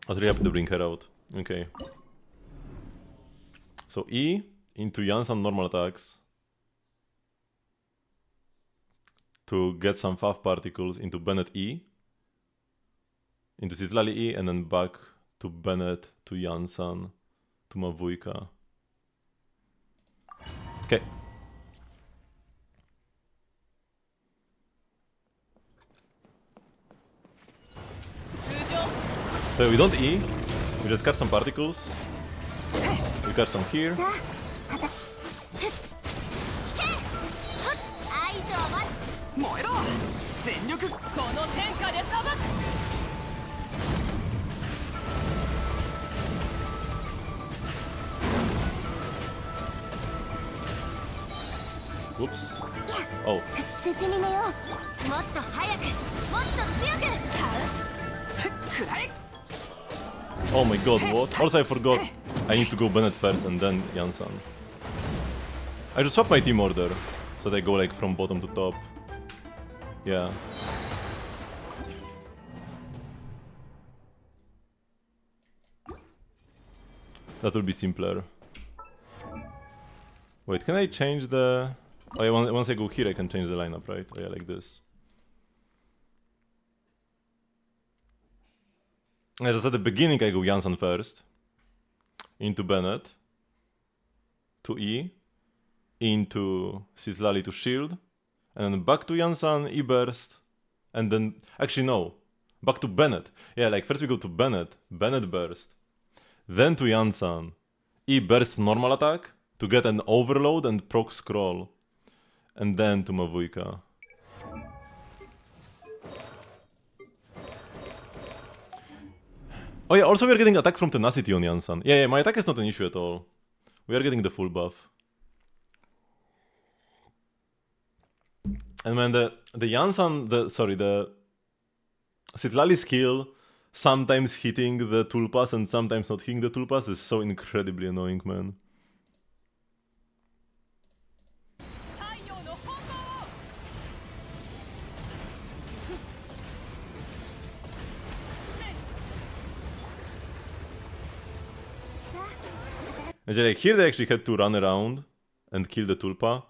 I was really happy to bring her out. Okay. So E into Janssen normal attacks. To get some Fav particles into Bennett E. Into Citlali E, and then back to Bennett, to Janssen, to Mavuika. Okay. So we don't E, we just cut some particles. We cut some here. Whoops. Oh. Oh my god, what? Also I forgot. I need to go Bennett first and then Janssen. I should swap my team order. So they go like from bottom to top. Yeah. That will be simpler. Wait, can I change the... Oh yeah, once I go here I can change the lineup, right? Oh yeah, like this. As I said at the beginning, I go Janssen first. Into Bennett. To E. Into Citlali to shield. And then back to Janssen, E burst. And then... Actually, no. Back to Bennett. Yeah, like first we go to Bennett. Bennett burst. Then to Janssen. E burst normal attack. To get an overload and proc scroll. And then to Mavuika. Oh yeah, also we are getting attack from Tenacity on Janssen. Yeah, my attack is not an issue at all. We are getting the full buff. And man, the Janssen, the Citlali skill sometimes hitting the Tulpas and sometimes not hitting the Tulpas is so incredibly annoying, man. And like here they actually had to run around and kill the Tulpa.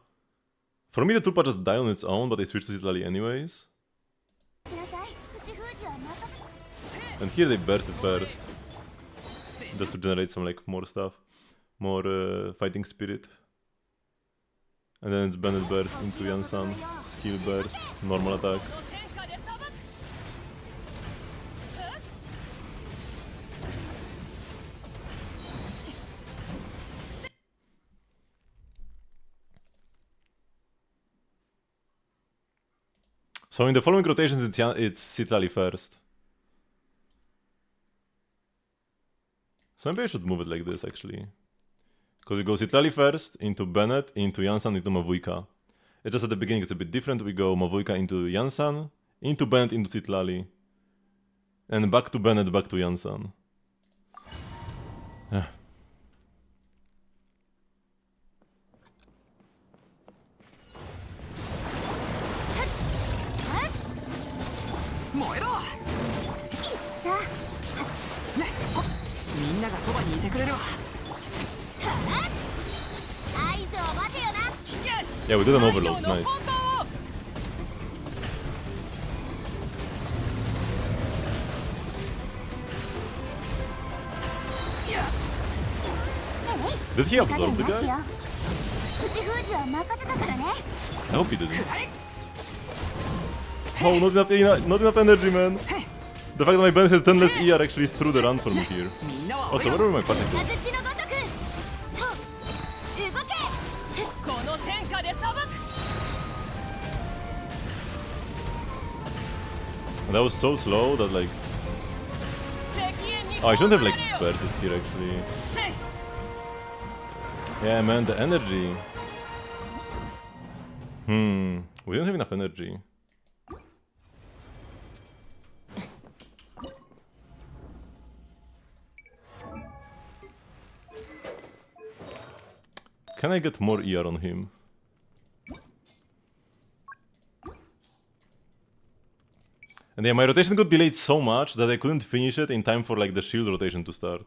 For me the Tulpa just died on its own, but I switched to Citlali anyways. And here they burst it first. Just to generate some like more stuff. More fighting spirit. And then it's Bennett burst into Janssen. Skill burst, normal attack. So in the following rotations, it's Citlali first. So maybe I should move it like this, actually. Because we go Citlali first, into Bennett, into Janssen, into Mavuika. It's just at the beginning it's a bit different. We go Mavuika into Janssen, into Bennett, into Citlali. And back to Bennett, back to Janssen. Yeah, we did an overload, nice. Did he absorb the guy? I hope he didn't. Oh, not enough energy, man. The fact that my band has 10 less ER actually threw the run for me here. Also, where were my particles? That was so slow that like... Oh, I shouldn't have like burst it here actually. Yeah man, the energy. We don't have enough energy. Can I get more ER on him? And yeah, my rotation got delayed so much that I couldn't finish it in time for like the shield rotation to start.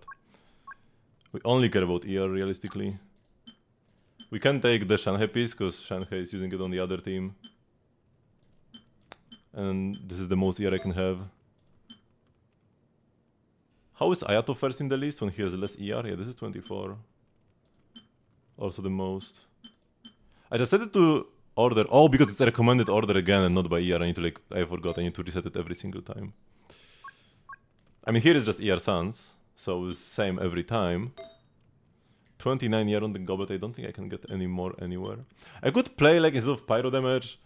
We only care about ER realistically. We can take the Shanghai piece because Shanghai is using it on the other team. And this is the most ER I can have. How is Ayato first in the list when he has less ER? Yeah, this is 24. Also the most. I just set it to order. Oh, because it's a recommended order again and not by ER. I need to like, I forgot, I need to reset it every single time. I mean, here is just ER Sans, so it's same every time. 29 ER on the goblet, I don't think I can get any more anywhere. I could play like instead of pyro damage,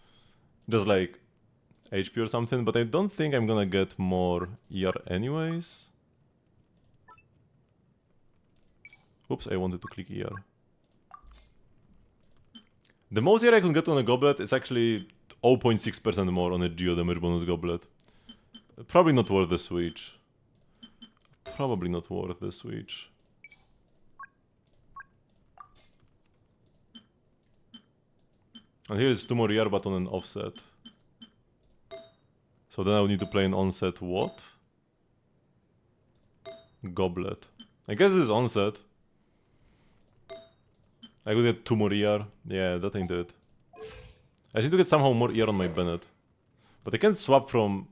just like HP or something, but I don't think I'm gonna get more ER anyways. Oops, I wanted to click ER. The most ER I can get on a goblet is actually 0.6% more on a geo damage bonus goblet. Probably not worth the switch. Probably not worth the switch. And here is 2 more ER but on an offset. So then I would need to play an onset what? Goblet. I guess this is onset. I could get 2 more ER. Yeah, that ain't it. I need to get somehow more ER on my Bennett. But I can't swap from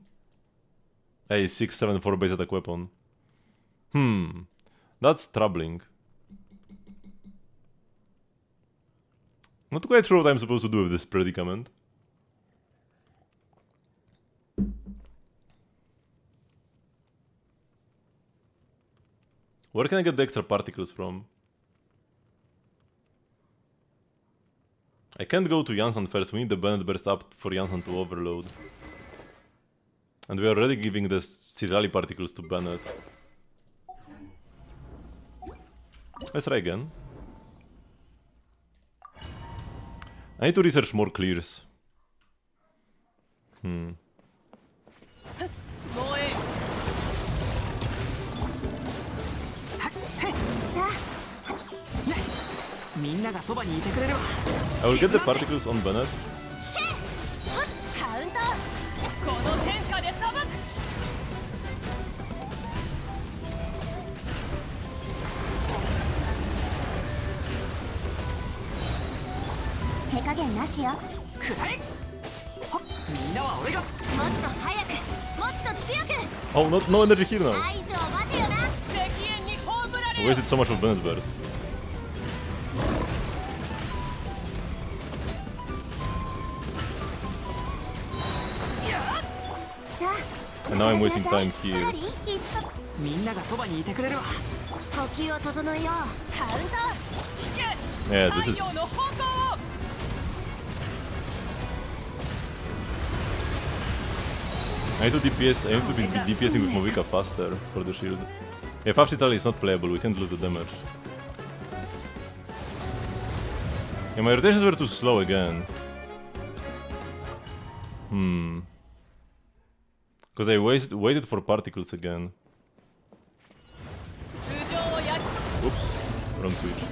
a 6-7-4 base attack weapon. That's troubling. Not quite sure what I'm supposed to do with this predicament. Where can I get the extra particles from? I can't go to Janssen first, we need the Bennett burst up for Janssen to overload. And we are already giving the Cirali particles to Bennett. Let's try again. I need to research more clears. みんながそばにいてくれるわ。 I will get the particles on Bennett. カウントこの天下で裁く。手加減なしよ。くらえ。はっ、みんなは俺が。もっと早く、もっと強く。 Oh, no energy here now. 合図を待てよな。石煙に葬られ I よ。 wasted so much of Bennett's burst. さあ。 And now I'm wasting time here. みんながそばにいてくれるわ。呼吸を整えよう。カウント。引け。 Yeah, this is... 太陽の方向を。 I need to DPS, I need to be DPSing with Mavuika faster for the shield. Yeah, 5 Citali is not playable, we can't lose the damage. Yeah, my rotations were too slow again. Because I waited for particles again. Oops, wrong switch.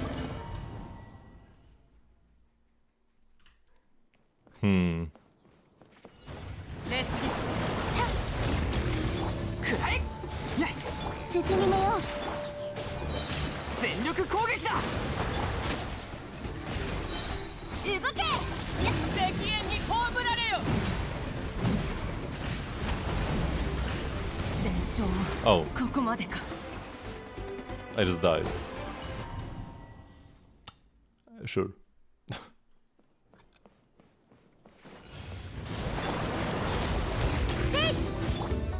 Let's くらえ。包み目よ。全力攻撃だ。動け。石煙に葬られよ。伝承 Oh, ここまでか。 I just died. Sure.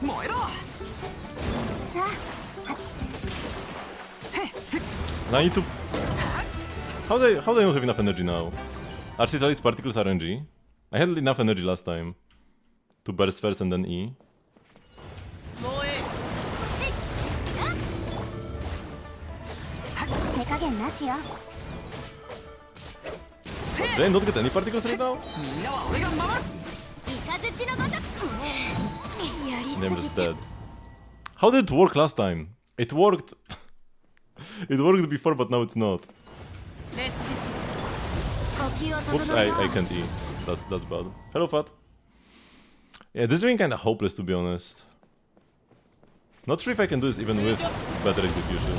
燃えろ。さあ。 And I need to... How do I not have enough energy now? Are Citali's particles RNG? I had enough energy last time. To burst first and then E. 燃え。手加減なしよ。 Did I not get any particles right now? みんなは俺が守る。雷のごとく。やりす I'm ぎ just ちゃ dead. How did it work last time? It worked... it worked before, but now it's not. 烈日。呼吸を Oops, 整えよう。 I can't E. That's bad. Hello, Fat. Yeah, this is being kinda hopeless, to be honest. Not sure if I can do this even with better execution.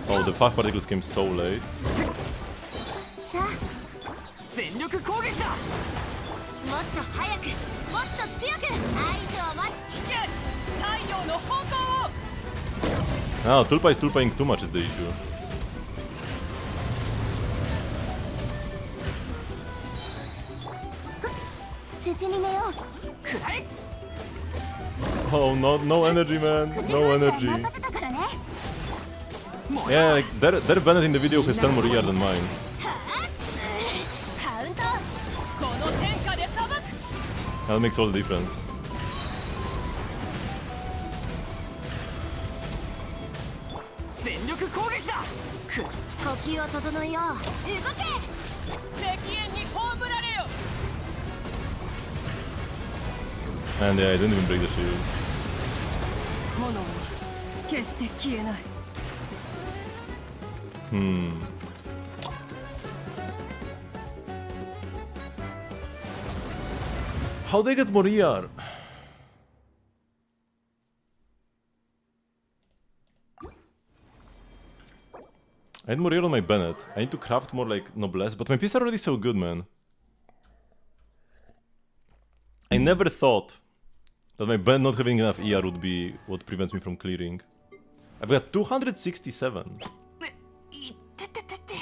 Oh, the 5 particles came so late. さあ。全力攻撃だ。もっと早く、もっと強く。合図を待ち。引け。太陽の方向を。 Ah, Tulpa is Tulpaing too much is the issue. 包み目よ。くらえ。 Oh, no energy, man. 口 No 封じは energy. 任せたからね。 Yeah, like, their Bennett in the video has 10 more ER than mine. カウント。この天下で裁く。 That makes all the difference. 全力攻撃だ。く。呼吸を整えよう。動け。石煙に葬られよ。 And yeah, I didn't even break the shield. 炎は決して消えない。 How they get more ER? I had more ER on my Bennett. I need to craft more like Noblesse, but my pieces are already so good, man. I never thought that my Bennett not having enough ER would be what prevents me from clearing. I've got 267. いってってってって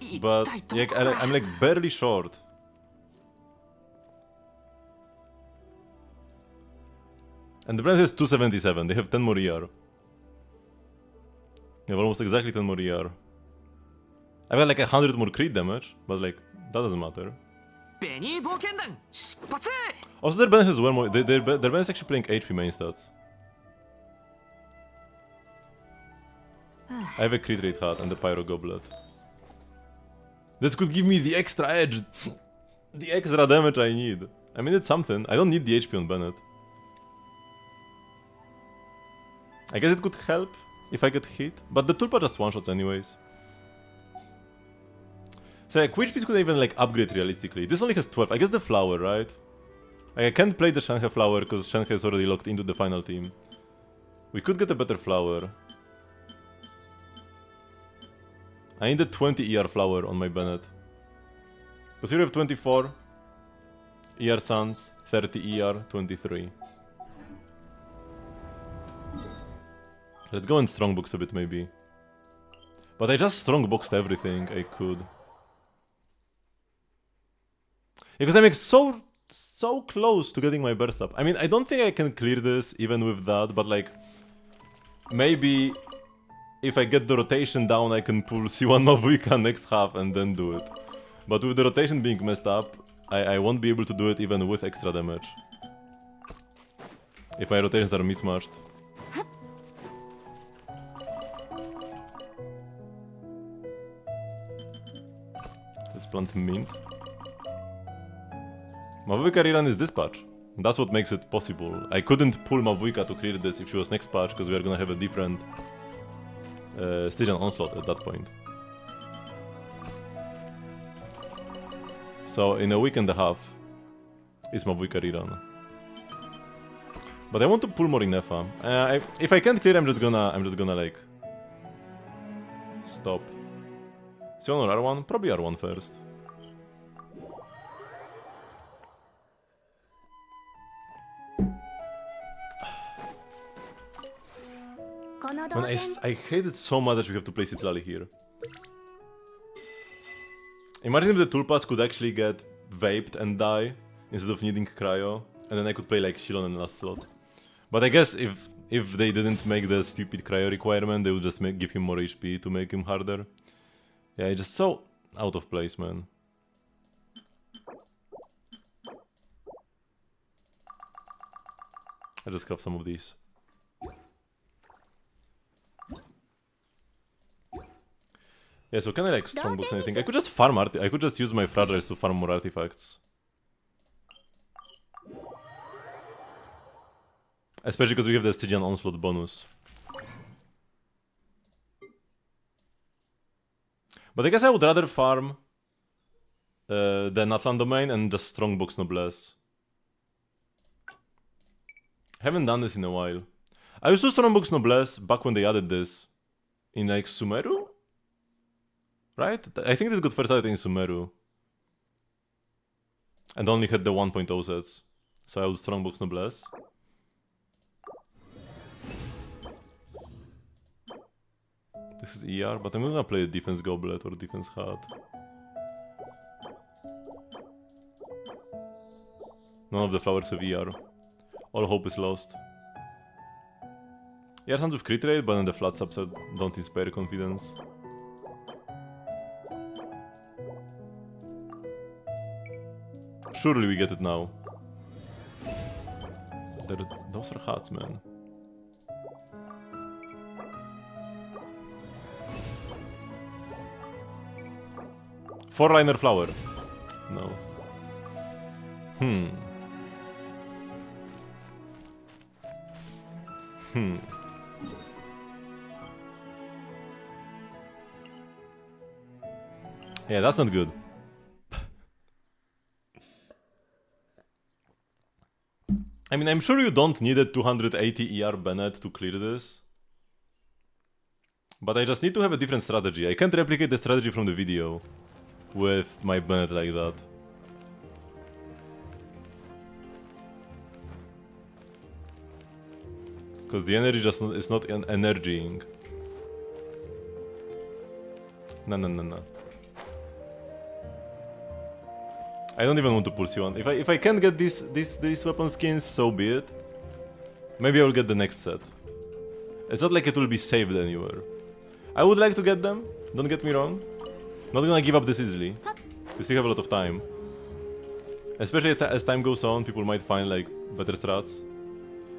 一 But 体ど like, こから I'm like barely short. And the brand has 277. They have 10 more ER. They have almost exactly 10 more ER. I've got like 100 more crit damage, but like that doesn't matter. ベニー冒険団出発 Also, their band has one more. Their band is actually playing HP main stats. I have a crit rate hat and the pyro goblet. This could give me the extra edge, the extra damage I need. I mean, it's something. I don't need the HP on Bennett. I guess it could help if I get hit, but the Tulpa just one-shots anyways. So like, which piece could I even like upgrade realistically? This only has 12. I guess the flower, right? I can't play the Shenhe flower because Shenhe is already locked into the final team. We could get a better flower. I need a 20 ER flower on my Bennett. Because here we have 24 ER Suns, 30 ER, 23. Let's go and strongbox a bit maybe. But I just strongboxed everything I could. Because I'm like so close to getting my burst up. I mean, I don't think I can clear this even with that, but like maybe if I get the rotation down I can pull C1 Mavuika next half and then do it. But with the rotation being messed up, I won't be able to do it even with extra damage. If my rotations are mismatched. Let's plant mint. Mavuika rerun is this patch. That's what makes it possible. I couldn't pull Mavuika to clear this if she was next patch because we are gonna have a different Stygian Onslaught at that point. So in a week and a half is Mavuika rerun. But I want to pull more Inefa. If I can't clear, I'm just gonna like stop. Sion or R1? Probably R1 first. Man, I hate it so much that we have to play Citlali here. Imagine if the Tulpas could actually get vaped and die instead of needing cryo, and then I could play like Shilon in the last slot. But I guess if they didn't make the stupid cryo requirement, they would just give him more HP to make him harder. Yeah, it's just so out of place, man. I just have some of these. Yeah, so can I like strongbox anything? I could just farm I could just use my fragiles to farm more artifacts. Especially because we have the Stygian Onslaught bonus. But I guess I would rather farm the Natlan domain and just strongbox Noblesse. Haven't done this in a while. I used to strongbox Noblesse back when they added this in like Sumeru? Right? I think this got first added in Sumeru. And only had the 1.0 sets. So I would strongbox Noblesse. This is ER, but I'm gonna play a defense goblet or defense hat. None of the flowers have ER. All hope is lost. ER sounds with crit rate, but then the flat subset don't inspire confidence. Surely we get it now. Those are hats, man. Four-liner flower. No. Yeah, that's not good. I mean, I'm sure you don't need a 280 ER Bennett to clear this. But I just need to have a different strategy. I can't replicate the strategy from the video with my Bennett like that. Because the energy just is not an energying. No. I don't even want to pull C1. If I can't get these weapon skins, so be it. Maybe I will get the next set. It's not like it will be saved anywhere. I would like to get them, don't get me wrong. Not gonna give up this easily. We still have a lot of time. Especially as time goes on, people might find like better strats.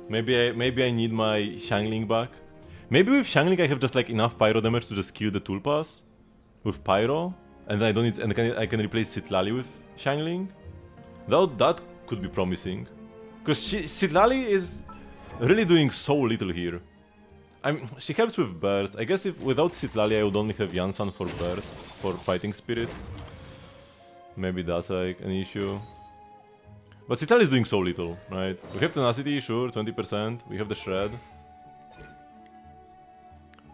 Maybe I need my Xiangling back. Maybe with Xiangling I have just like enough pyro damage to just kill the Tulpas with pyro, and I don't need, and I can replace Citlali with Xiangling. That could be promising, because Citlali is really doing so little here. She helps with burst. I guess if without Citlali I would only have Yansan for burst, for fighting spirit. Maybe that's like an issue. But Citlali is doing so little, right? We have tenacity, sure, 20%. We have the shred.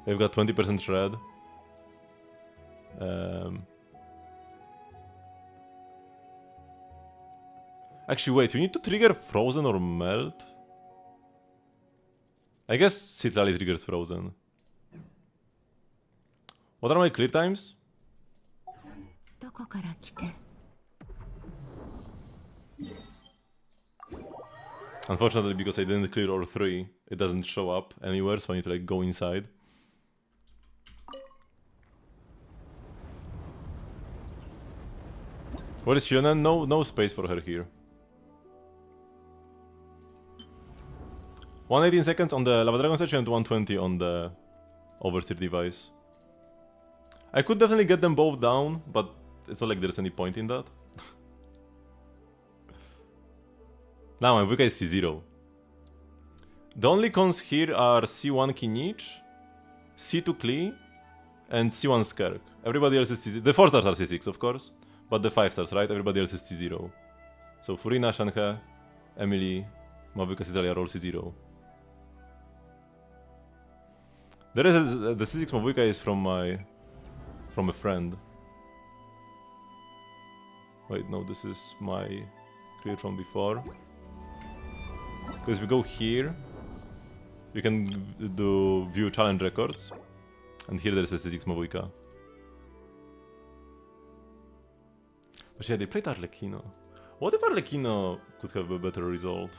We've got 20% shred. Actually, wait, you need to trigger frozen or melt? I guess Citlali triggers frozen. What are my clear times? Unfortunately, because I didn't clear all three, it doesn't show up anywhere, so I need to like go inside. Where is Fiona? No space for her here. 118 seconds on the Lava Dragon statue and 120 on the Overseer device. I could definitely get them both down, but it's not like there's any point in that. Now Mavuika is C0. The only cons here are C1 Kinich, C2 Klee, and C1 Skirk. Everybody else is C0. The 4 stars are C6, of course, but the 5 stars, right? Everybody else is C0. So Furina, Shanhe, Emily, Mavuika, Citlali are all C0. There is the C6 Mavuika is from a friend. Wait, no, this is my clear from before. Because if we go here, you can do view challenge records, and here there is a C6 Mavuika. But yeah, they played Arlecchino. What if Arlecchino could have a better result?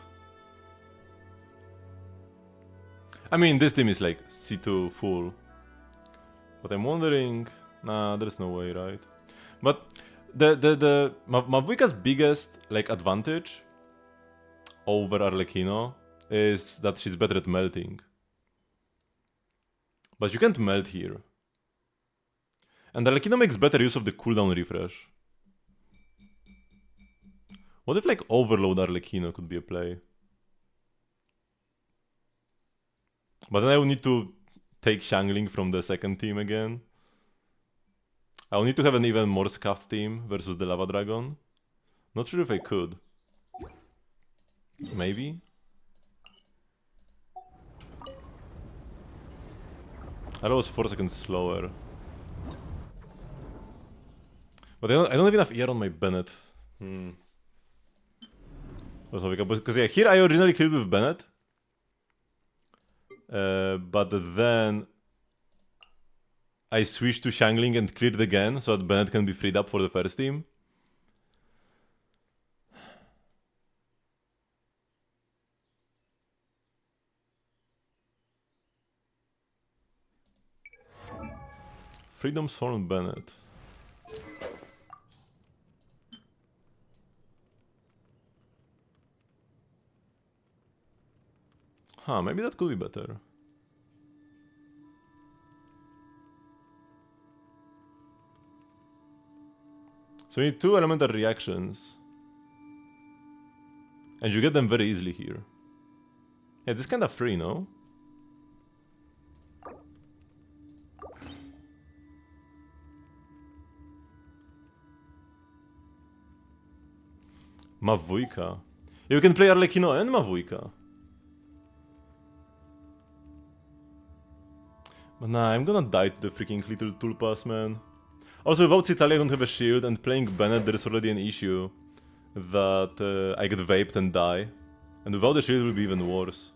I mean, this team is like C2 full. But I'm wondering... Nah, there's no way, right? But Mavuika's biggest like advantage over Arlecchino is that she's better at melting. But you can't melt here. And Arlecchino makes better use of the cooldown refresh. What if like Overload Arlecchino could be a play? But then I will need to take Xiangling from the second team again. I will need to have an even more scuffed team versus the Lava Dragon. Not sure if I could. Maybe? I was 4 seconds slower. But I don't have enough ER on my Bennett. Because yeah, here I originally killed with Bennett. But then I switched to Xiangling and cleared again so that Bennett can be freed up for the first team. Freedom Thorn Bennett. Huh, maybe that could be better. So you need 2 elemental reactions. And you get them very easily here. Yeah, this is kinda free, no? Mavuika. Yeah, you can play Arlecchino and Mavuika. But nah, I'm gonna die to the freaking little Tulpas, man. Also, without Citlali I don't have a shield, and playing Bennett there is already an issue that I get vaped and die. And without the shield it will be even worse.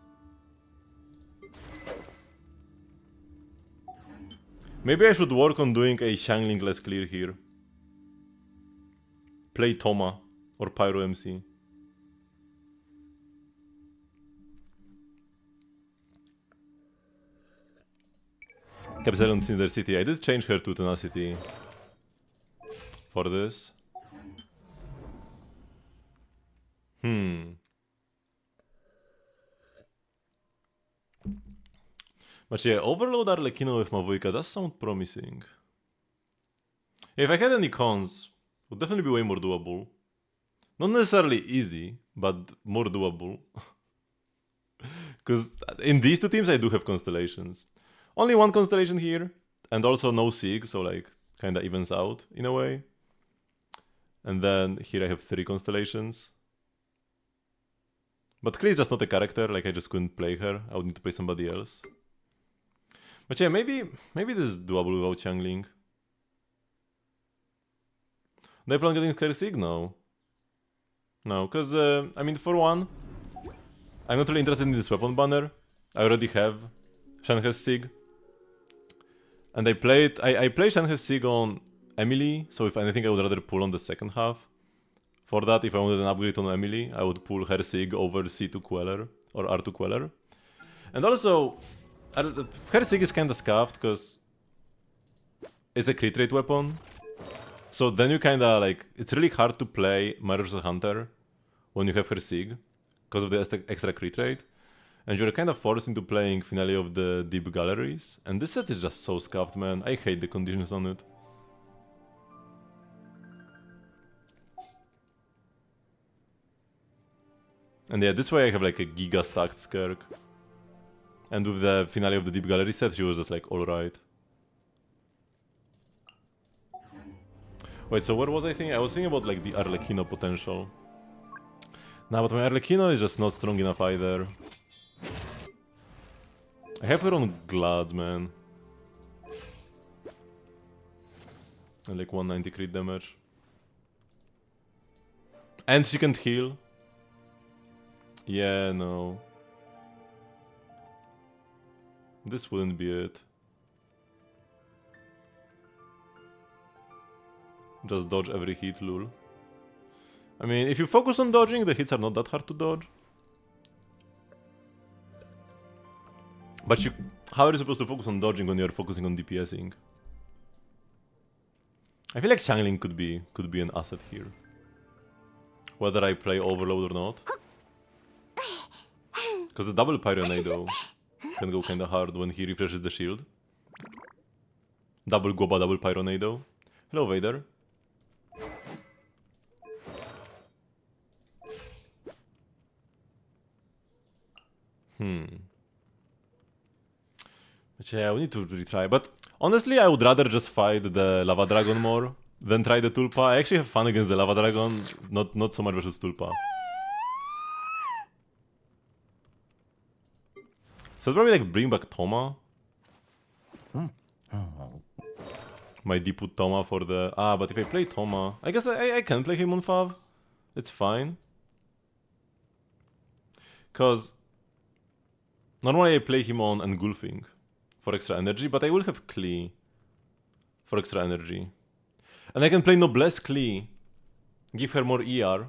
Maybe I should work on doing a Xiangling less clear here. Play Toma or Pyro MC. Capsule on Cinder City. I did change her to Tenacity for this. But yeah, Overload Arlecchino with Mavuika does sound promising. If I had any cons, it would definitely be way more doable. Not necessarily easy, but more doable. Because in these two teams I do have constellations. Only one constellation here, and also no Sig, so like kinda evens out in a way. And then here I have 3 constellations. But Klee is just not a character, like I just couldn't play her. I would need to play somebody else. But yeah, maybe this is doable without Xiangling. Do I plan on getting Clear Sig? No. No, because, I mean, for one, I'm not really interested in this weapon banner. I already have Shenhe's Sig. And I play Shenhe's Sig on Emily, so if anything I would rather pull on the second half. For that, if I wanted an upgrade on Emily, I would pull her Sig over C2 Queller, or R2 Queller. And also, her Sig is kinda scuffed, because it's a crit rate weapon. So then you kinda like, it's really hard to play Mirror's Hunter when you have her Sig, because of the extra crit rate. And you're kinda forced into playing Finale of the Deep Galleries. And this set is just so scuffed, man. I hate the conditions on it. And yeah, this way I have like a giga stacked Skirk. And with the Finale of the Deep Gallery set, she was just like alright. Wait, so what was I thinking? I was thinking about like the Arlecchino potential. Nah, but my Arlecchino is just not strong enough either. I have her on Glads, man. And like 190 crit damage. And she can't heal. Yeah, no. This wouldn't be it. Just dodge every hit, lul. I mean, if you focus on dodging, the hits are not that hard to dodge. But how are you supposed to focus on dodging when you're focusing on DPSing? I feel like Xiangling could be an asset here. Whether I play Overload or not. Because the double Pyronado can go kinda hard when he refreshes the shield. Double Goba, double Pyronado. Hello, Vader. But yeah, we need to retry. But honestly, I would rather just fight the Lava Dragon more than try the Tulpa. I actually have fun against the Lava Dragon, not so much versus Tulpa. So I'd probably like bring back Toma. My Deepwood Toma for the... but if I play Toma... I guess I can play him on Fav. It's fine. Cause... normally I play him on Engulfing for extra energy, but I will have Klee for extra energy. And I can play Noblesse Klee, give her more ER,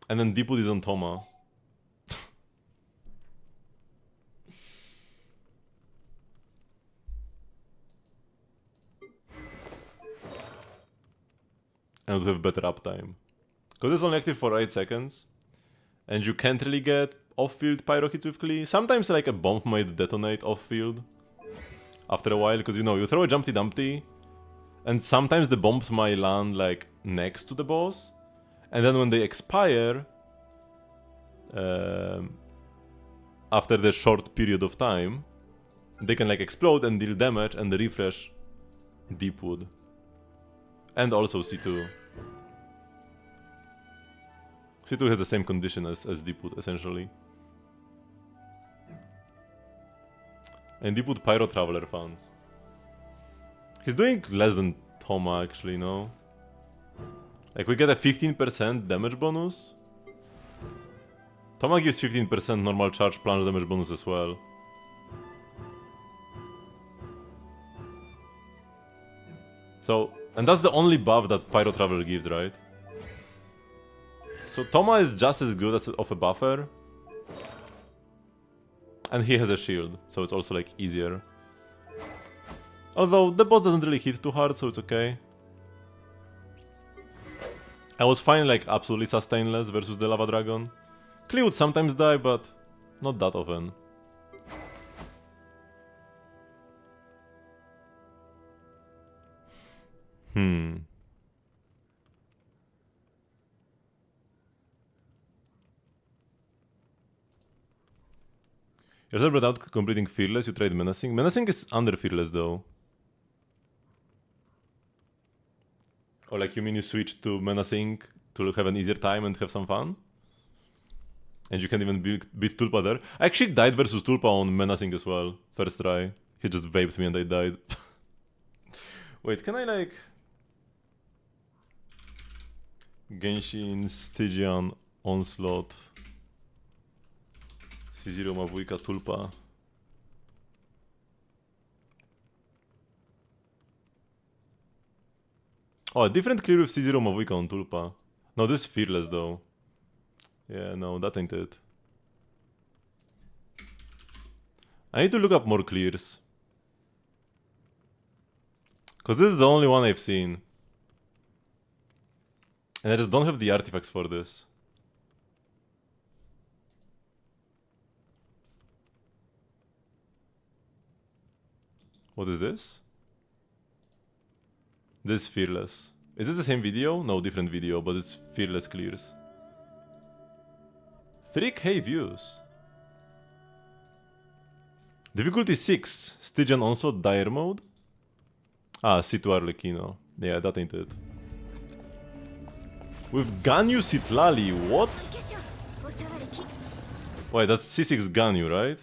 and then Deepwood is on Toma. And would have better uptime. Because it's only active for 8 seconds. And you can't really get off-field pyro hits with Klee. Sometimes like a bomb might detonate off-field after a while, because you know, you throw a Jumpty Dumpty, and sometimes the bombs might land like next to the boss, and then when they expire, after the short period of time, they can like explode and deal damage and refresh Deepwood. And also C2. C2 has the same condition as Deepwood, essentially. And Deepwood Pyro Traveler fans. He's doing less than Toma, actually, no? Like, we get a 15% damage bonus. Toma gives 15% normal charge plunge damage bonus as well. So, and that's the only buff that Pyro Traveler gives, right? So Toma is just as good as of a buffer. And he has a shield, so it's also like easier. Although the boss doesn't really hit too hard, so it's okay. I was fine like absolutely sustainless versus the Lava Dragon. Klee would sometimes die, but not that often. You're still without completing Fearless, you tried Menacing. Menacing is under Fearless though. Or like you mean you switch to Menacing to have an easier time and have some fun? And you can even beat Tulpa there. I actually died versus Tulpa on Menacing as well. First try. He just vaped me and I died. Wait, can I like... Genshin, Stygian, Onslaught... C0, Mavuika, Tulpa. Oh, a different clear with C0, Mavuika on Tulpa. No, this is Fearless though. Yeah, no, that ain't it. I need to look up more clears. Cause this is the only one I've seen. And I just don't have the artifacts for this. What is this? This is Fearless. Is this the same video? No, different video, but it's Fearless clears. 3k views. Difficulty 6. Stygian Onslaught Dire mode? Ah, C2 Arlecchino. Yeah, that ain't it. With Ganyu Citlali, what? Wait, that's C6 Ganyu, right?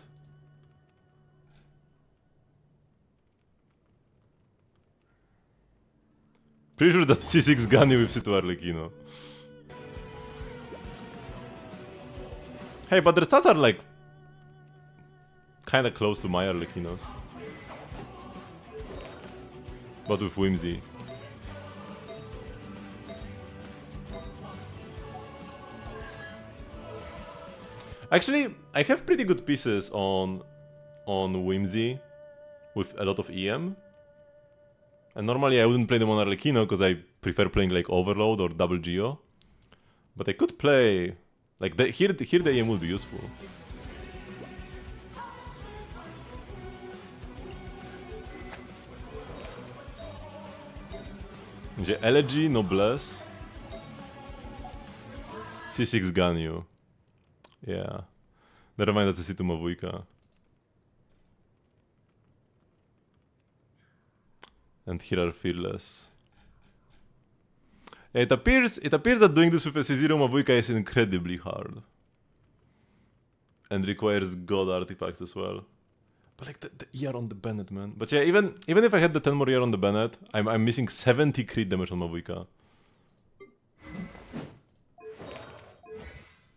Pretty sure that's C6 Ganyu with C2 Arlecchino. Hey, but their stats are like... kinda close to my Arlecchinos. But with Whimsy. Actually, I have pretty good pieces on Whimsy with a lot of EM. And normally I wouldn't play them on Arlecchino because I prefer playing like Overload or Double Geo. But I could play... like, here the EM would be useful. Elegy, Noblesse. C6 Ganyu. Yeah. Never mind, that's a C2 Mavuika. And here are Fearless. It appears that doing this with a C0 Mavuika is incredibly hard. And requires god artifacts as well. But like the ER on the Bennett, man. But yeah, even if I had the 10 more ER on the Bennett, I'm missing 70 crit damage on Mavuika.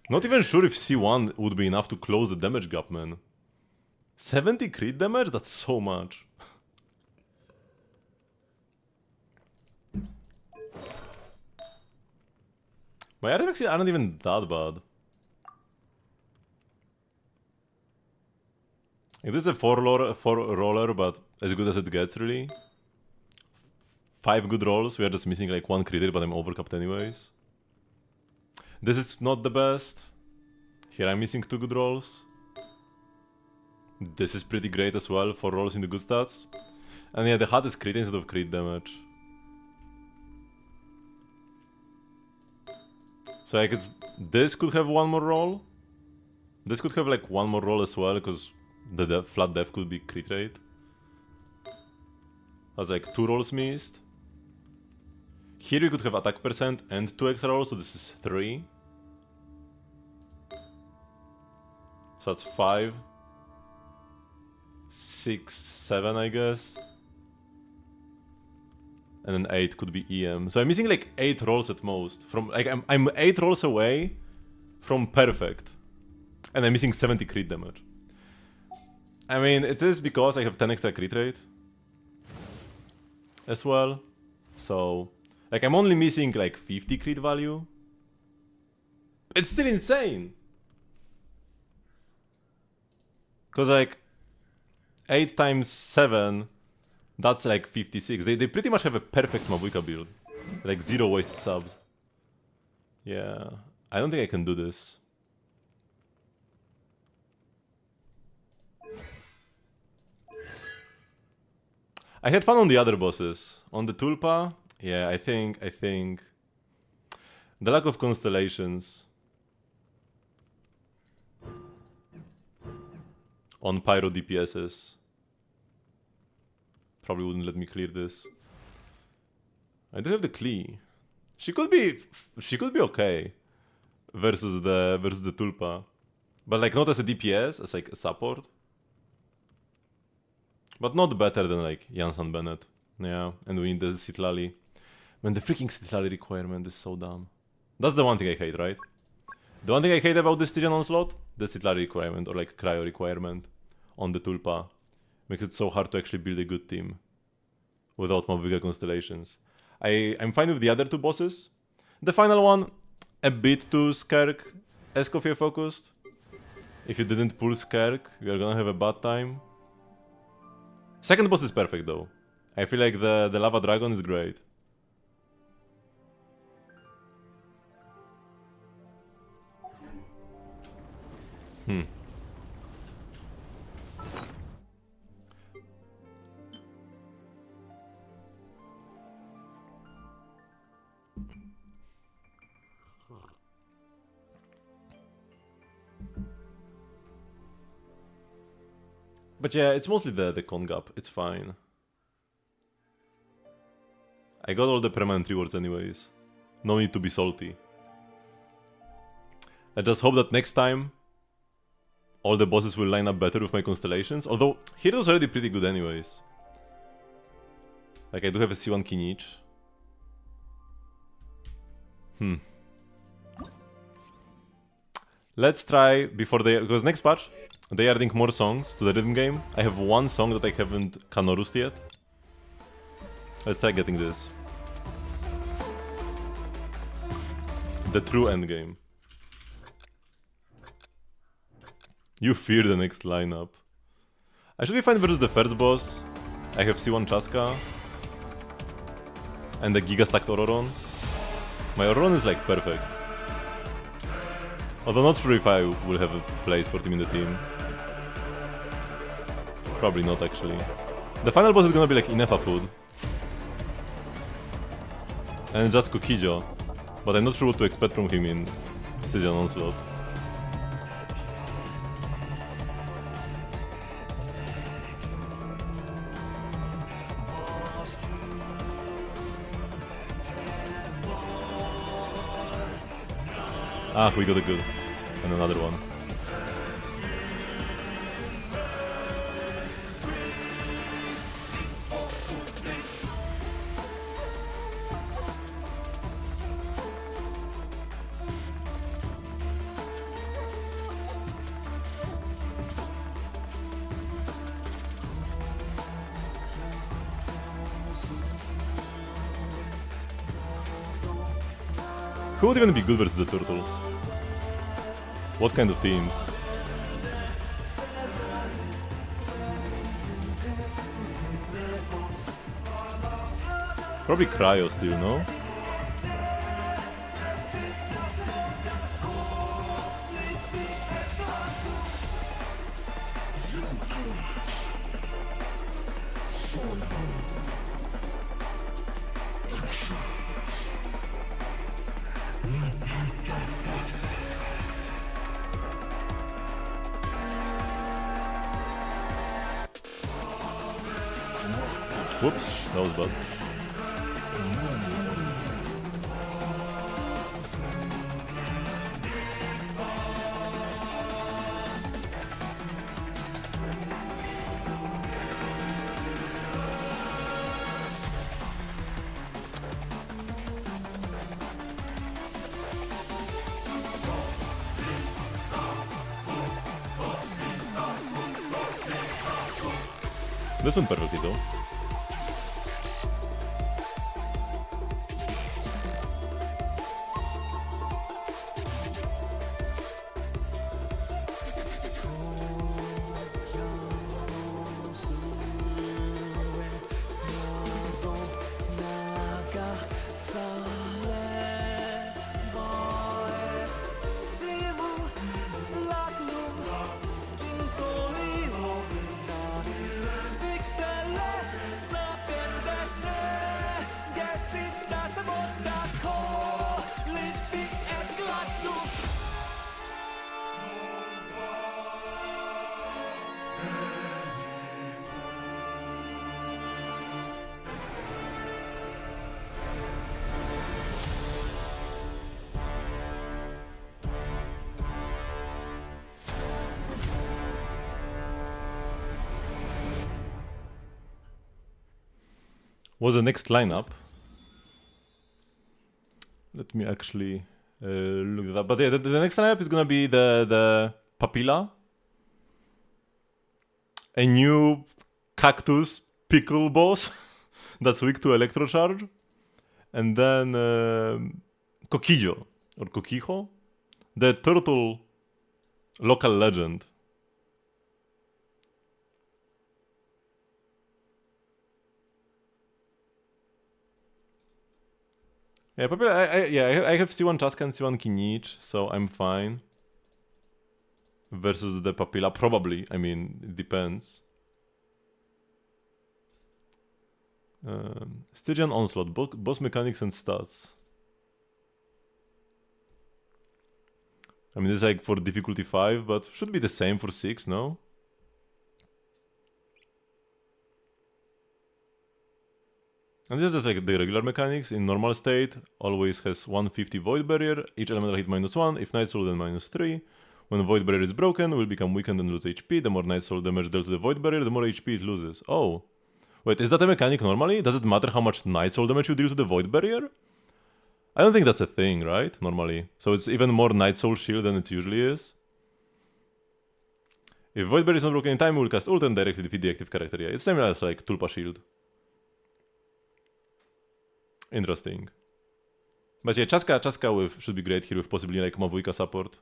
Not even sure if C1 would be enough to close the damage gap, man. 70 crit damage? That's so much. My artifacts aren't even that bad. It is a 4-roller, but as good as it gets, really. 5 good rolls, we are just missing like 1 crit, but I'm overcapped anyways. This is not the best. Here I'm missing 2 good rolls. This is pretty great as well, 4 rolls into good stats. And yeah, the hat is crit instead of crit damage. So like this could have 1 more roll. This could have like 1 more roll as well, because the flat def could be crit rate. That's like 2 rolls missed. Here you could have attack percent and 2 extra rolls, so this is 3. So that's 5. 6, 7, I guess. And then 8 could be EM. So I'm missing like 8 rolls at most. From like I'm 8 rolls away from perfect. And I'm missing 70 crit damage. I mean, it is because I have 10 extra crit rate as well. So, like, I'm only missing like 50 crit value. It's still insane! Cause like 8 times 7, that's like 56. They pretty much have a perfect Mavuika build. Like 0 wasted subs. Yeah, I don't think I can do this. I had fun on the other bosses. On the Tulpa, yeah, I think the lack of constellations on Pyro DPSs probably wouldn't let me clear this. I do have the Klee. She could be okay versus the Tulpa, but like not as a DPS, as like a support. But not better than like Jansan Bennett. Yeah, and we need the Citlali. Man, the freaking Citlali requirement is so dumb. That's the one thing I hate, right? The one thing I hate about this Stygian Onslaught? The Citlali requirement, or like Cryo requirement on the Tulpa. Makes it so hard to actually build a good team without Mavuika constellations. I'm fine with the other two bosses. The final one, a bit too Skerk Escoffier focused. If you didn't pull Skerk, you're gonna have a bad time. Second boss is perfect though. I feel like the Lava Dragon is great. But yeah, it's mostly the con gap. It's fine. I got all the permanent rewards anyways. No need to be salty. I just hope that next time all the bosses will line up better with my constellations. Although Hero's already pretty good anyways. Like I do have a C1 Kinich. Let's try before because next patch they are adding more songs to the rhythm game. I have one song that I haven't Canorused yet. Let's try getting this. The true endgame. You fear the next lineup. I should be fine versus the first boss. I have C1 Chaska. And the Giga stacked Ororon. My Ororon is like perfect. Although not sure if I will have a place for him in the team. Probably not actually. The final boss is gonna be like Inefa food. And just Kokijo. But I'm not sure what to expect from him in Stygian Onslaught. Ah, we got a good. And another one. Who would even be good versus the turtle? What kind of teams? Probably Cryo still, no? Whoops, that was bad. This went perfectly though. What's the next lineup? Let me actually look it up. But yeah, the next lineup is gonna be the Papilla, a new cactus pickle boss that's weak to electrocharge, and then Coquillo or Coquijo, the turtle local legend. Yeah, probably. I have C1 Chaska and C1 Kinich, so I'm fine. Versus the Papilla, probably. I mean, it depends. Stygian Onslaught, boss mechanics and stats. I mean, this is like for difficulty 5, but should be the same for 6, no? And this is just like the regular mechanics. In normal state, always has 150 Void Barrier, each elemental hit -1, if Night Soul then -3. When Void Barrier is broken, will become weakened and lose HP. The more Night Soul damage dealt to the Void Barrier, the more HP it loses. Oh. Wait, is that a mechanic normally? Does it matter how much Night Soul damage you deal to the Void Barrier? I don't think that's a thing, right? Normally. So it's even more Night Soul shield than it usually is. If Void Barrier is not broken in time, we will cast ult and directly defeat the active character. Yeah, it's same as like Tulpa shield. Interesting. But yeah, Chaska should be great here with possibly like Mavuika support.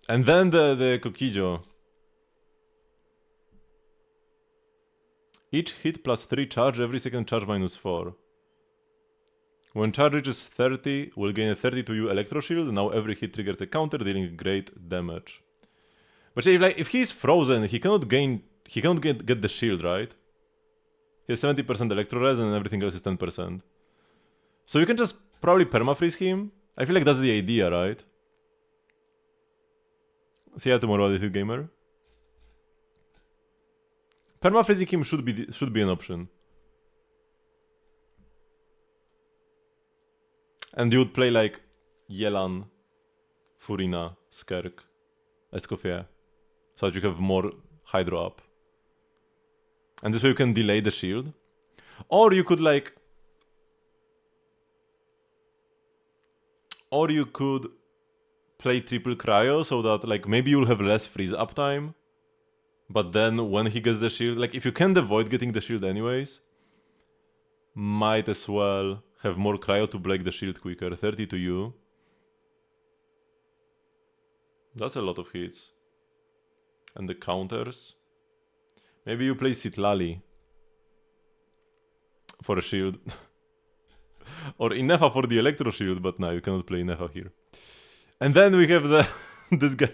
And then the Coquillo. Each hit plus 3 charge, every second charge -4. When charge reaches 30, we'll gain a 30 to you Electro Shield. Now every hit triggers a counter, dealing great damage. But yeah, if he's frozen, he cannot get the shield, right? He has 70% Electro Res and everything else is 10%. So you can just probably permafreeze him. I feel like that's the idea, right? See you tomorrow, Addicted Gamer. Permafreezing him should be an option. And you would play like Yelan, Furina, Skerk, Escoffier, so that you have more Hydro up. And this way you can delay the shield. Or you could like... Or you could play triple cryo so that like maybe you'll have less freeze up time. But then when he gets the shield, like if you can avoid getting the shield anyways, might as well have more cryo to break the shield quicker. 30 to you. That's a lot of hits. And the counters. Maybe you play Citlali for a shield. Or Inefa for the Electro Shield, but no, you cannot play Inefa here. And then we have the this guy.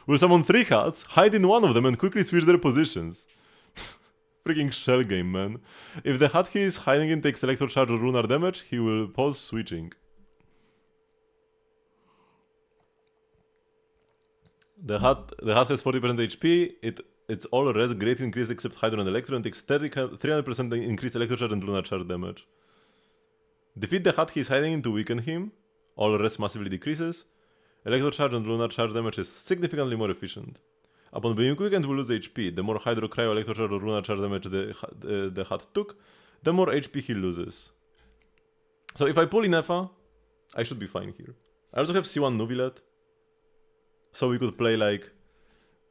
We'll summon 3 hats, hide in one of them and quickly switch their positions. Freaking shell game, man. If the hat he is hiding in takes Electro Charge or Lunar damage, he will pause switching. The hat has 40% HP, it's all res, great increase except Hydro and Electro, and takes 300% increased Electro Charge and Lunar Charge damage. Defeat the hat he is hiding in to weaken him, all res massively decreases. Electro Charge and Lunar Charge damage is significantly more efficient. Upon being weakened, we lose HP. The more Hydro, Cryo, Electro Charge or Lunar Charge damage the hat took, the more HP he loses. So if I pull Inefa, I should be fine here. I also have C1 Nuvilet. So we could play like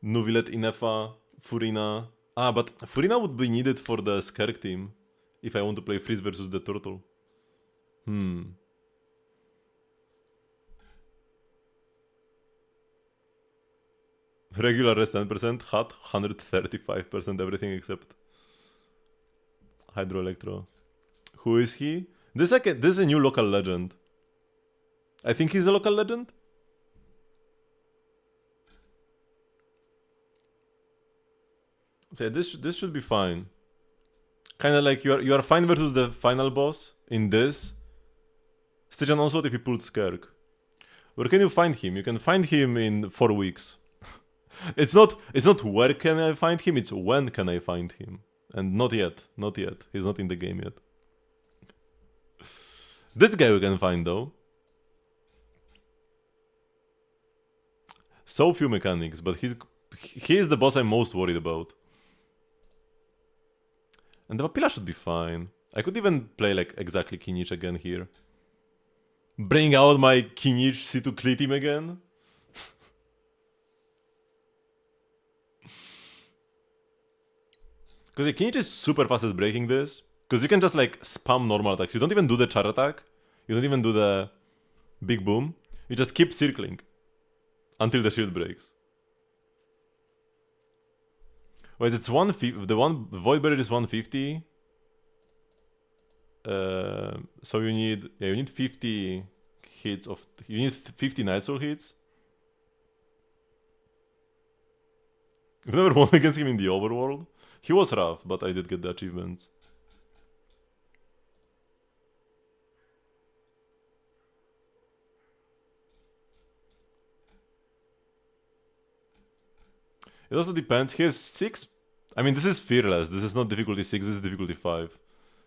Nuvilet, Inefa, Furina. Ah, but Furina would be needed for the Skerk team if I want to play Freeze versus the Turtle. Regular rest 10%, hat 135%, everything except Hydro Electro. Who is he? This is a new local legend. I think he's a local legend. So yeah, this should be fine. Kind of like you are fine versus the final boss in this. Stygian Onslaught if you pulled Skerk. Where can you find him? You can find him in 4 weeks. It's not where can I find him, it's when can I find him. And not yet. He's not in the game yet. This guy we can find though. So few mechanics, but he is the boss I'm most worried about. And the Papilla should be fine. I could even play like exactly Kinich again here. Bring out my Kinich C2 Klitim again. Because Kinich is super fast at breaking this. Because you can just like spam normal attacks. You don't even do the char attack. You don't even do the big boom. You just keep circling until the shield breaks. Wait, it's 150. The Void Barrier is 150. So you need 50 hits of. You need 50 Night Soul hits. I've never won against him in the overworld. He was rough, but I did get the achievements. It also depends. He has 6. I mean, this is fearless. This is not difficulty 6, this is difficulty 5.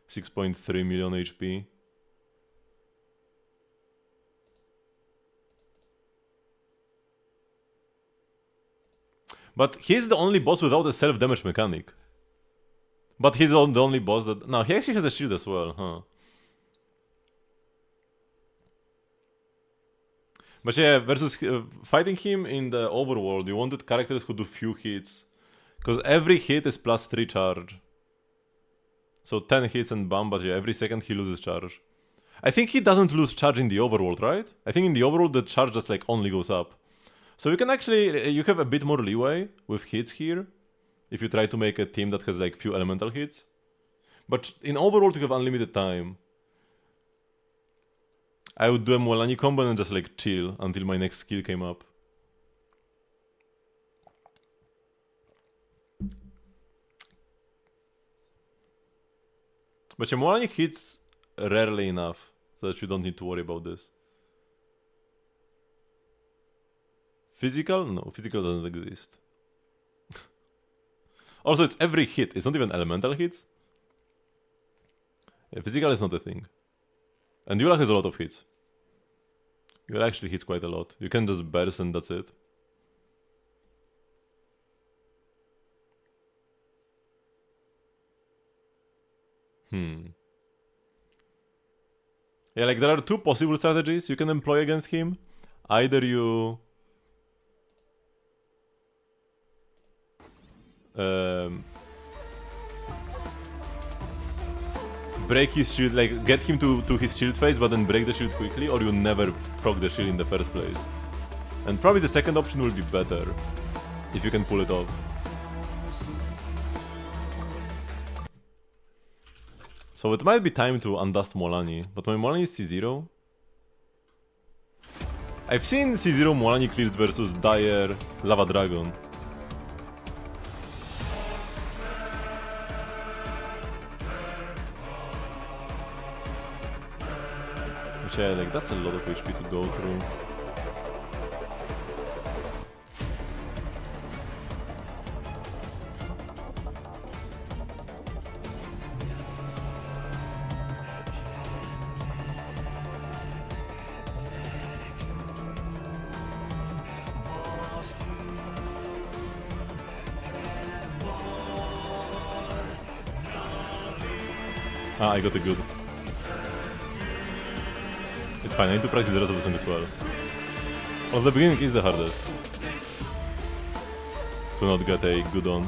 6.3 million HP. But he's the only boss without a self-damage mechanic. But he's the only boss that... No, he actually has a shield as well, huh? But yeah, versus fighting him in the overworld, you wanted characters who do few hits. Because every hit is plus 3 charge. So 10 hits and bam, but yeah, every second he loses charge. I think he doesn't lose charge in the overworld, right? I think in the overworld the charge just like only goes up. So you can actually, you have a bit more leeway with hits here. If you try to make a team that has like few elemental hits. But in overworld you have unlimited time. I would do a Mualani combo and just like chill until my next skill came up. But your Mualani hits rarely enough so that you don't need to worry about this. Physical? No, physical doesn't exist. Also, it's every hit. It's not even elemental hits. Yeah, physical is not a thing. And Eula has a lot of hits. Eula actually hits quite a lot. You can just burst and that's it. Yeah, like there are two possible strategies you can employ against him. Either you... break his shield, like get him to his shield phase, but then break the shield quickly, or you never proc the shield in the first place. And probably the second option will be better, if you can pull it off. So it might be time to undust Mualani, but my Mualani is C0. I've seen C0 Mualani clears versus Dire Lava Dragon. Which yeah, like that's a lot of HP to go through. Ah, I got a good. It's fine, I need to practice the rest of the song as well. Well, the beginning is the hardest. To not get a good on.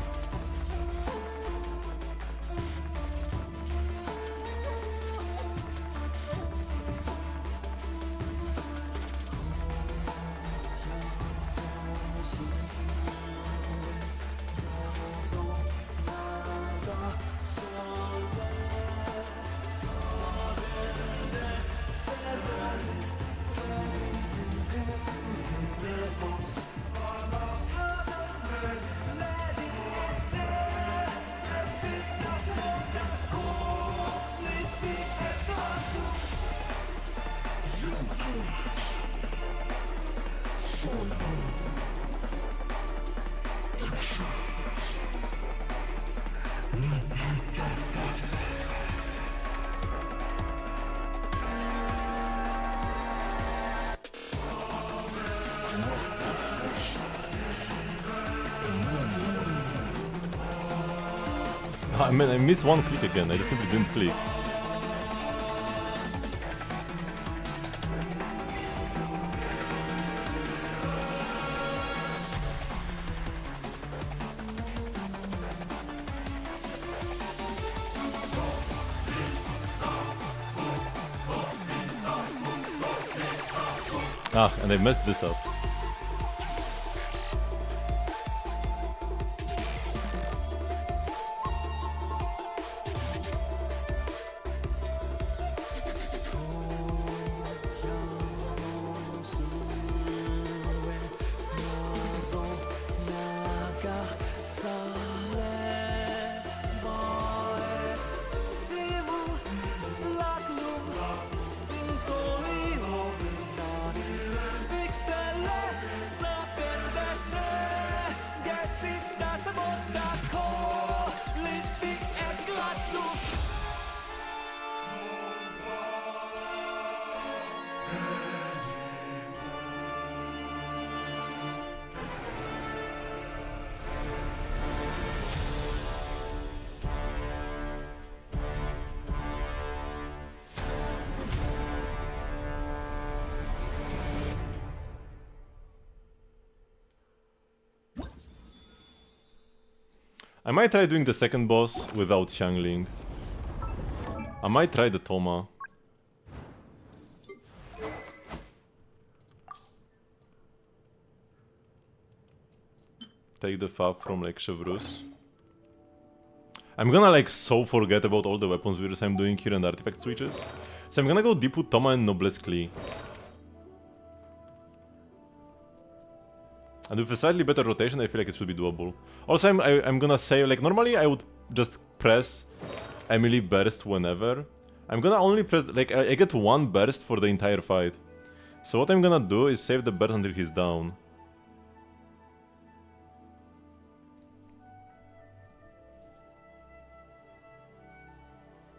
I mean, I missed one click again. I just simply didn't click. Ah, and I messed this up. I might try doing the second boss without Xiangling. I might try the Toma. Take the Fab from like Chevrus. I'm gonna like so forget about all the weapons videos I'm doing here and artifact switches. So I'm gonna go deep with Toma and Noblesse Klee. And with a slightly better rotation, I feel like it should be doable. Also, I'm gonna say, like, normally I would just press Emily burst whenever. I'm gonna only press, like, I get one burst for the entire fight. So what I'm gonna do is save the burst until he's down.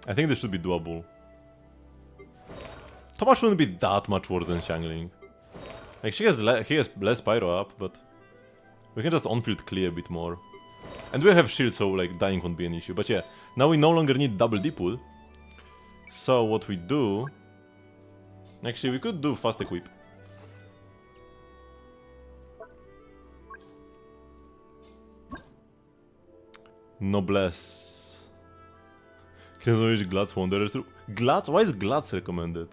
I think this should be doable. Toma shouldn't be that much worse than Xiangling. Like, he has less pyro up, but we can just on-field clear a bit more. And we have shield, so like dying won't be an issue. But yeah, now we no longer need double D-pull. So what we do... Actually, we could do fast equip. Noblesse. Can you use Glad's Wanderers? Glad's? Why is Glad's recommended?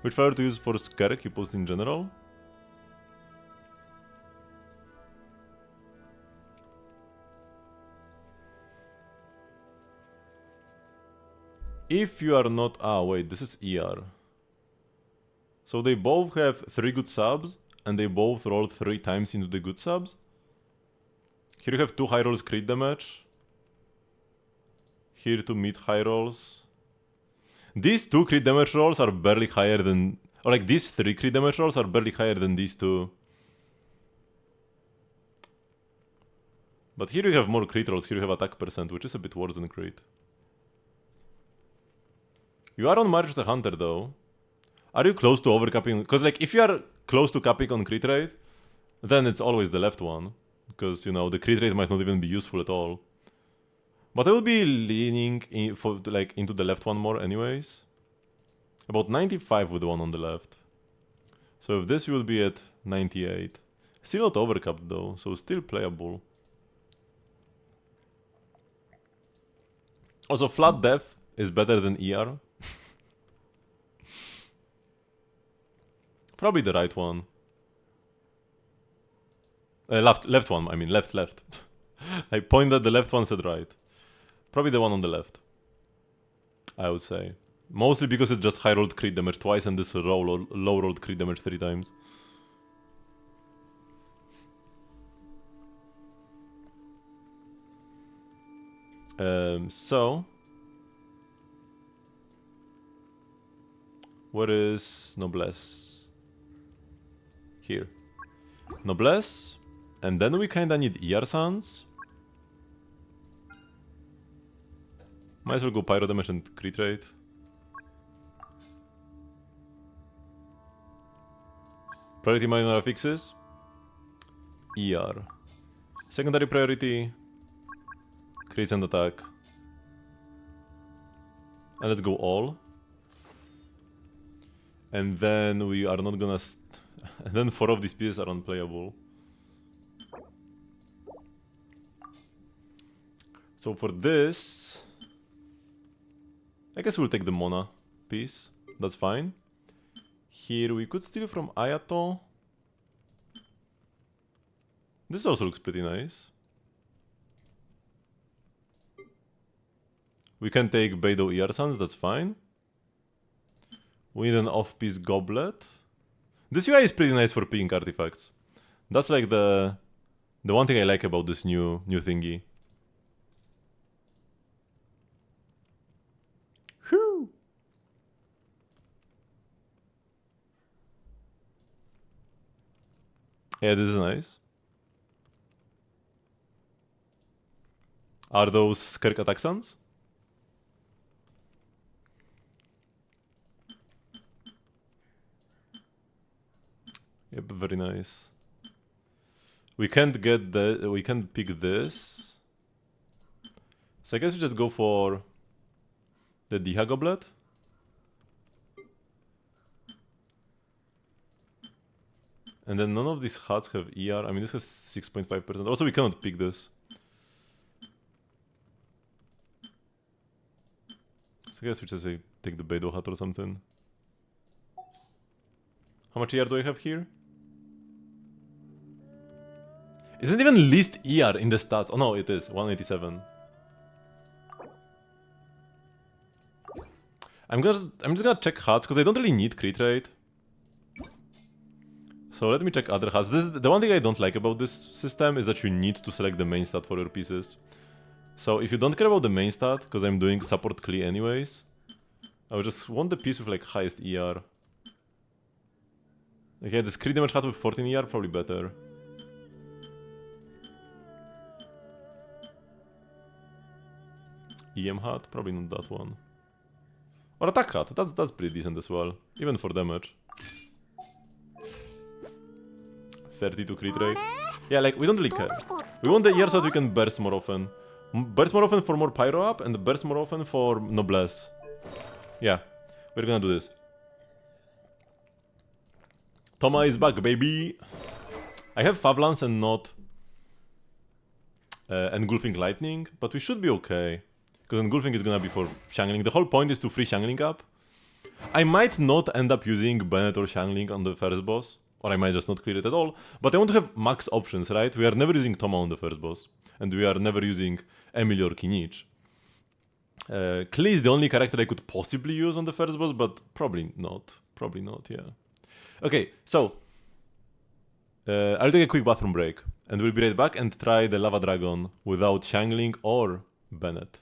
Which fire to use for Skerk you post in general? If you are not... Ah, wait, this is ER. So they both have 3 good subs, and they both rolled 3 times into the good subs. Here you have 2 high rolls crit damage. Here 2 mid high rolls. These 2 crit damage rolls are barely higher than... Or like these 3 crit damage rolls are barely higher than these 2. But here you have more crit rolls, here you have attack percent, which is a bit worse than crit. You are on March the Hunter though. Are you close to overcapping? Because like if you are close to capping on crit rate, then it's always the left one. Because, you know, the crit rate might not even be useful at all. But I will be leaning into the left one more anyways. About 95 with the one on the left. So if this will be at 98. Still not overcapped though, so still playable. Also, flat def is better than ER. Probably the right one. Left one, I mean left. I pointed at the left one, said right. Probably the one on the left, I would say. Mostly because it just high rolled crit damage twice and this low rolled crit damage 3 times. So... Where is Noblesse? Here. Noblesse. And then we kinda need ER Sans. Might as well go pyro damage and crit rate. Priority minor affixes. ER. Secondary priority. Creates an attack. And let's go all. And then we are not gonna... and then 4 of these pieces are unplayable. So for this... I guess we'll take the Mona piece. That's fine. Here we could steal from Ayato. This also looks pretty nice. We can take Beidou Earsons, that's fine. We need an off-piece goblet. This UI is pretty nice for picking artifacts. That's like the one thing I like about this new thingy. Whew. Yeah, this is nice. Are those Kirk attack suns? Yep, very nice. We can't get the... we can't pick this. So I guess we just go for the Diha Goblet. And then none of these hats have ER. I mean, this has 6.5%. Also, we cannot pick this. So I guess we just take the Beidou hat or something. How much ER do I have here? Isn't even least ER in the stats. Oh no, it is 187. I'm just gonna check hats because I don't really need crit rate. So let me check other hats. This is the one thing I don't like about this system is that you need to select the main stat for your pieces. So if you don't care about the main stat, because I'm doing support Klee anyways, I would just want the piece with like highest ER. Okay, this crit damage hat with 14 ER probably better. EM hat? Probably not that one. Or attack hat, that's pretty decent as well, even for damage. 32 crit rate. Yeah, like, we don't really care. We want the ER so that we can burst more often. Burst more often for more pyro up, and burst more often for noblesse. Yeah, we're gonna do this. Toma is back, baby! I have Favlance and not Engulfing Lightning, but we should be okay. Because Engulfing is gonna be for Xiangling. The whole point is to free Xiangling up. I might not end up using Bennett or Xiangling on the first boss. Or I might just not clear it at all. But I want to have max options, right? We are never using Toma on the first boss. And we are never using Emily or Kinich. Klee is the only character I could possibly use on the first boss, but probably not. Probably not, yeah. Okay, so... I'll take a quick bathroom break. And we'll be right back and try the Lava Dragon without Xiangling or Bennett.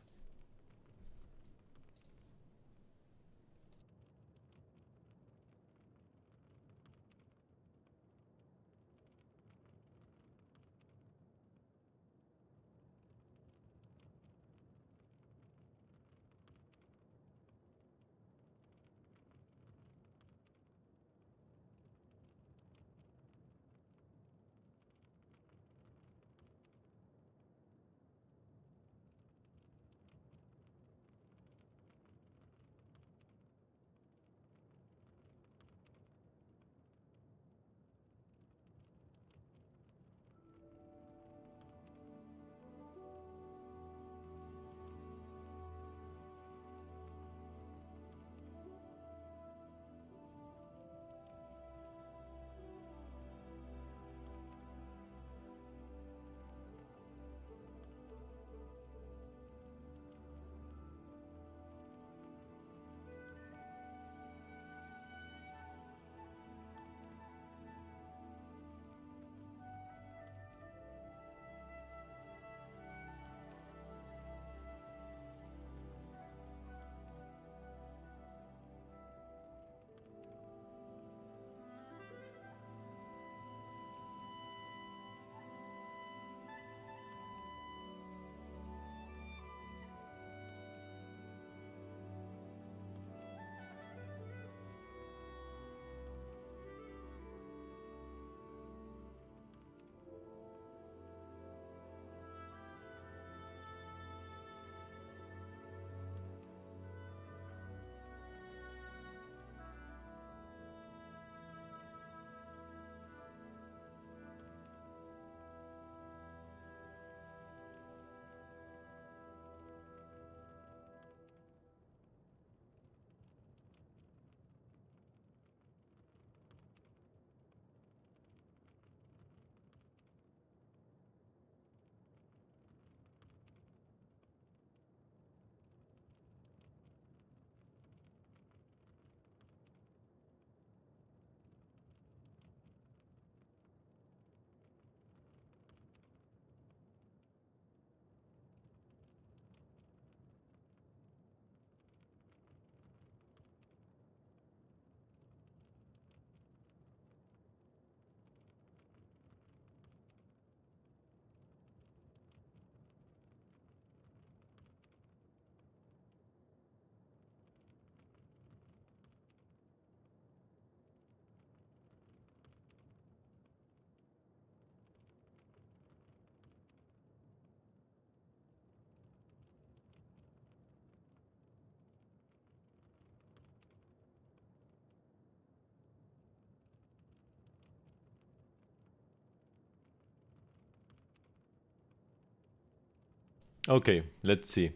Okay, let's see.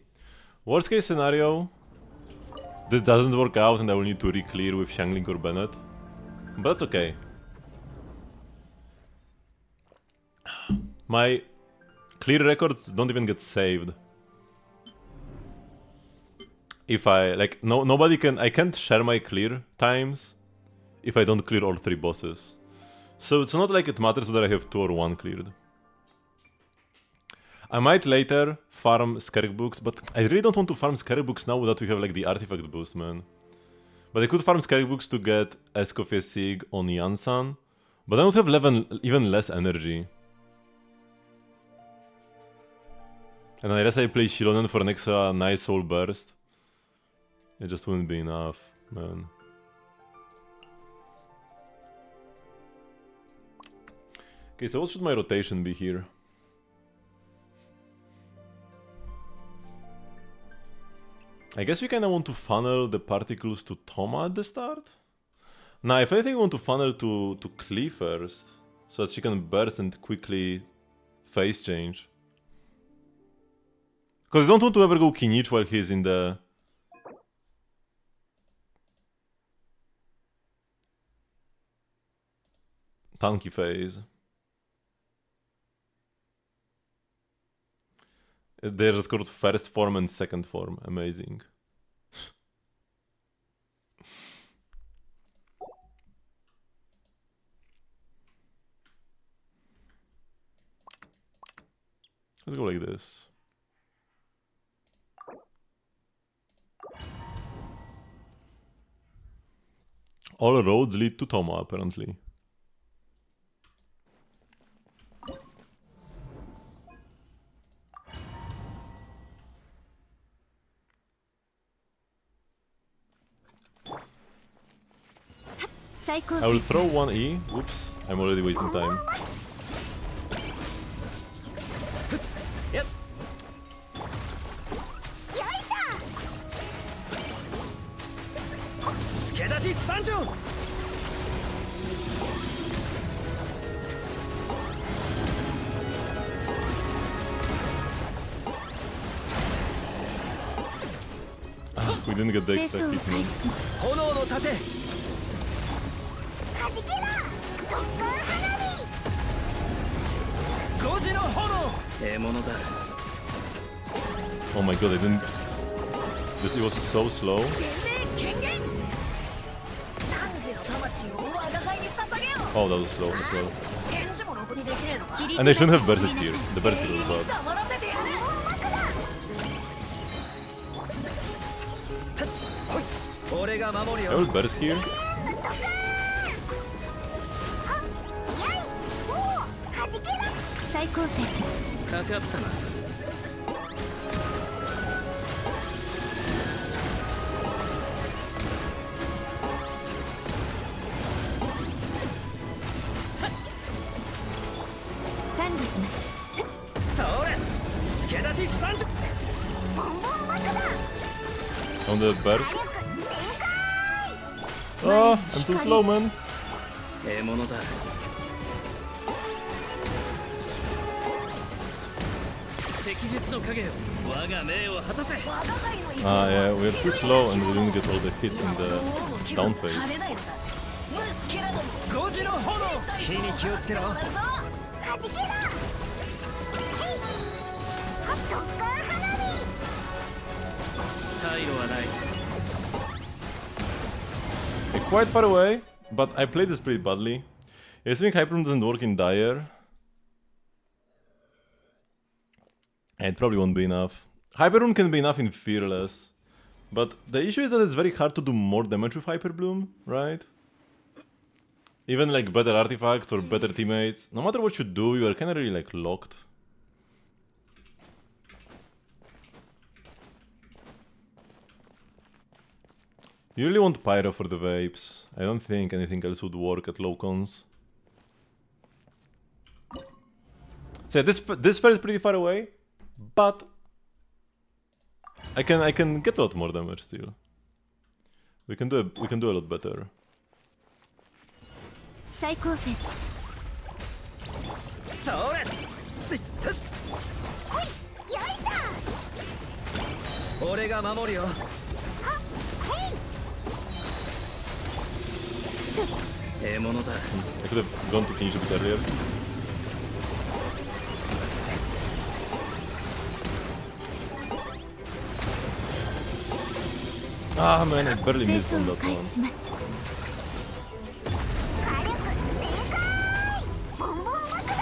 Worst case scenario, this doesn't work out and I will need to re-clear with Xiangling or Bennett. But that's okay. My clear records don't even get saved. If I, like, nobody can, I can't share my clear times if I don't clear all 3 bosses. So it's not like it matters whether I have 2 or 1 cleared. I might later farm Skerk books, but I really don't want to farm Skerk books now that we have like the artifact boost, man. But I could farm Skerk books to get Escoffier Sig on Yansan, but I would have even less energy. And unless I play Shilonen for an extra nice soul burst, it just wouldn't be enough, man. Okay, so what should my rotation be here? I guess we kinda want to funnel the particles to Toma at the start? Nah, if anything, we want to funnel to Klee first, so that she can burst and quickly phase change. Because I don't want to ever go Kinich while he's in the... tanky phase. They just got first form and second form. Amazing. Let's go like this. All roads lead to Toma, apparently. I will throw 1E. Whoops, I'm already wasting time. Yep. Skedachi Sanjo! We didn't get the extra hit, man. 炎の盾 Oh my god, I didn't... This was so slow. Oh, that was slow as well. And I shouldn't have bursted here. The burst hit was bad. I will burst here. On the burst. Oh, I'm so slow, man. Ah, yeah, we're too slow and we didn't get all the hits in the down phase. They're quite far away, but I played this pretty badly. I think Hyperroom doesn't work in Dire. And it probably won't be enough. Hyperroom can be enough in Fearless. But the issue is that it's very hard to do more damage with Hyperbloom, right? Even like better artifacts or better teammates, no matter what you do, you are kinda really like locked. You really want Pyro for the Vapes. I don't think anything else would work at low cons. So yeah, this felt pretty far away, but I can get a lot more damage still. We can do a lot better. 俺が守るよ。獲物だ。 I could have gone to finish a bit earlier. Ah man, I barely 清 missed 掃 on を that 開 one. 始します。火力全開。ボンボン爆弾。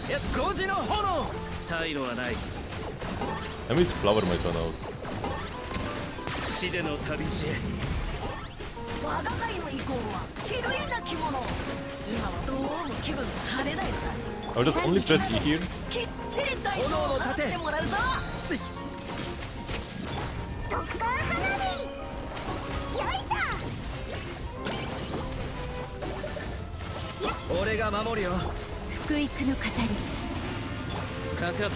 いや、5時の炎。退路はない。 I mean, his flower might run out. 死での旅路へ。我が輩の意向は奇麗な着物。今はどうも気分が晴れないのだ。 I'll just only press E here. きっちり代償を払ってもらうぞ。すい。特攻花火。よいしょ。俺が守るよ。福育の語り。かかったな。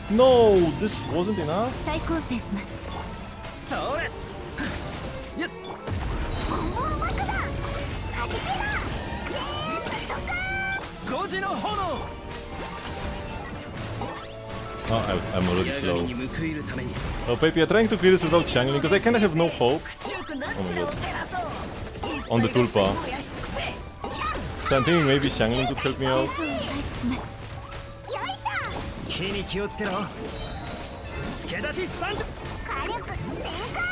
No, this wasn't enough. 再構成します。それ。やっ。ボンボン爆弾。はじけろ。全部特攻。5時の炎。 Oh, I'm already 矢神 slow. に報いるために。 Oh, Pepe, you're trying to clear this without Xiangling because I kind of have no hope. 強くなっ Oh ち my ゃう god. テラソー。 On the Tulpa. 燃やし尽くせ。 So I'm thinking maybe Xiangling could help me 清 out. 掃を開始します。よいしょ。火に気をつけろ。助立ち30。火力全開。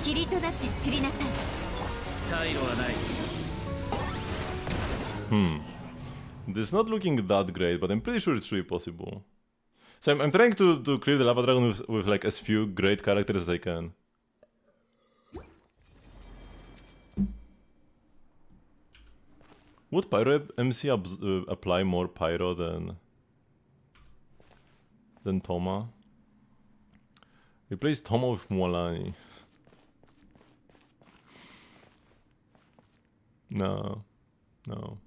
霧となって散りなさい。退路はない。 This is not looking that great, but I'm pretty sure it's really possible. So I'm trying to clear the Lava Dragon with like as few great characters as I can. Would Pyro MC apply more Pyro than Toma? Replace Toma with Mualani. No. No.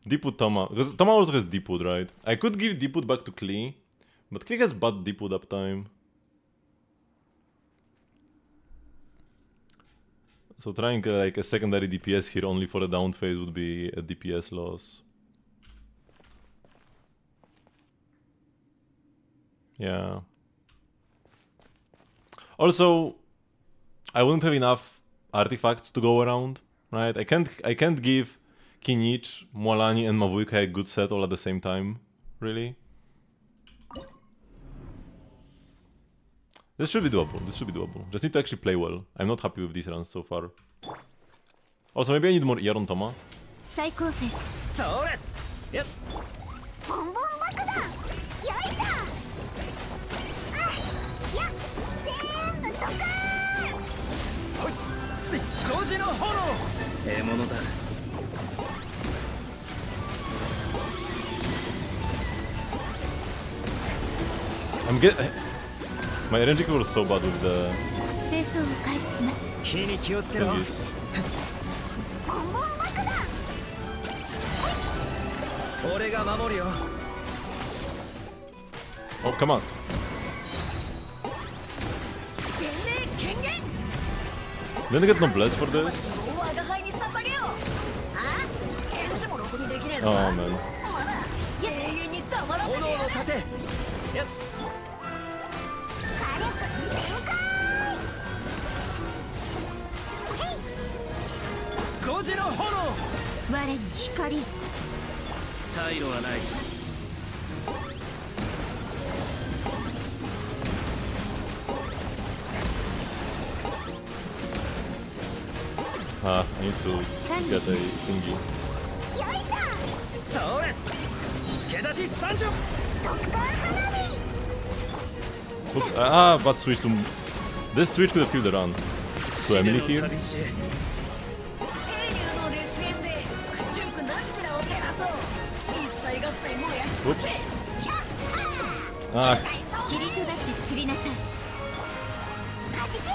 Deepwood Toma. Because Toma also has Deepwood, right? I could give Deepwood back to Klee, but Klee has bad Deepwood uptime. So trying like a secondary DPS here only for a down phase would be a DPS loss. Yeah. Also, I wouldn't have enough artifacts to go around, right? I can't give Kinich, Mualani, and Mavuika a good set all at the same time, really. This should be doable. This should be doable. Just need to actually play well. I'm not happy with these runs so far. Also, maybe I need more ER on Toma. 再構成し。それ。やっ。ボンボン爆弾。よいしょ。あ、や、全部特攻。ほい。すい。5時の炎。獲物だ。 I'm get. My RNG was so bad with the 清掃を開始します。火に気をつけろ。 thingies. ボンボン爆弾。俺が守るよ。 Oh, come on. 全霊権限。 Didn't I get no bless for this? 我が輩に捧げよう。あ？返事もろくにできねえ Oh のか。 man. ほら、永遠に黙らせて炎やる。の盾。やっ。火力全開。 5時の炎。我に光。退路はない。 Ah, I need to get a thingy. よいしょ。それ。助立ち30。特攻花火。 Oops. But switch to. This switch could have killed the run. To Emily 死 here. での旅路へ。清流の烈焰で口よくなんちらを照らそう。一切合切燃やし尽くせ。 Ah, 霧となって散りなさい。はじけろ。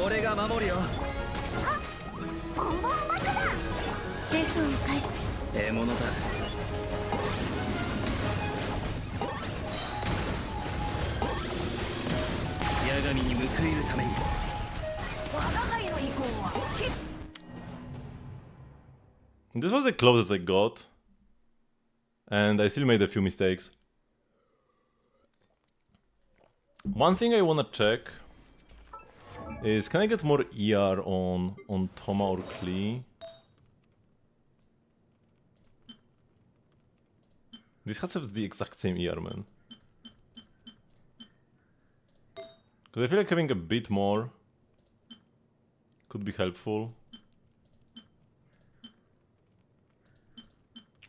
俺が守るよ。ボンボン爆弾。清掃を開始。獲物だ。 火神に報いるために。我が輩の意向は This was the closest I got. And I still made a few mistakes. One thing I wanna check is, can I get more ER on Toma or Klee? This has the exact same ER, man. Because I feel like having a bit more could be helpful.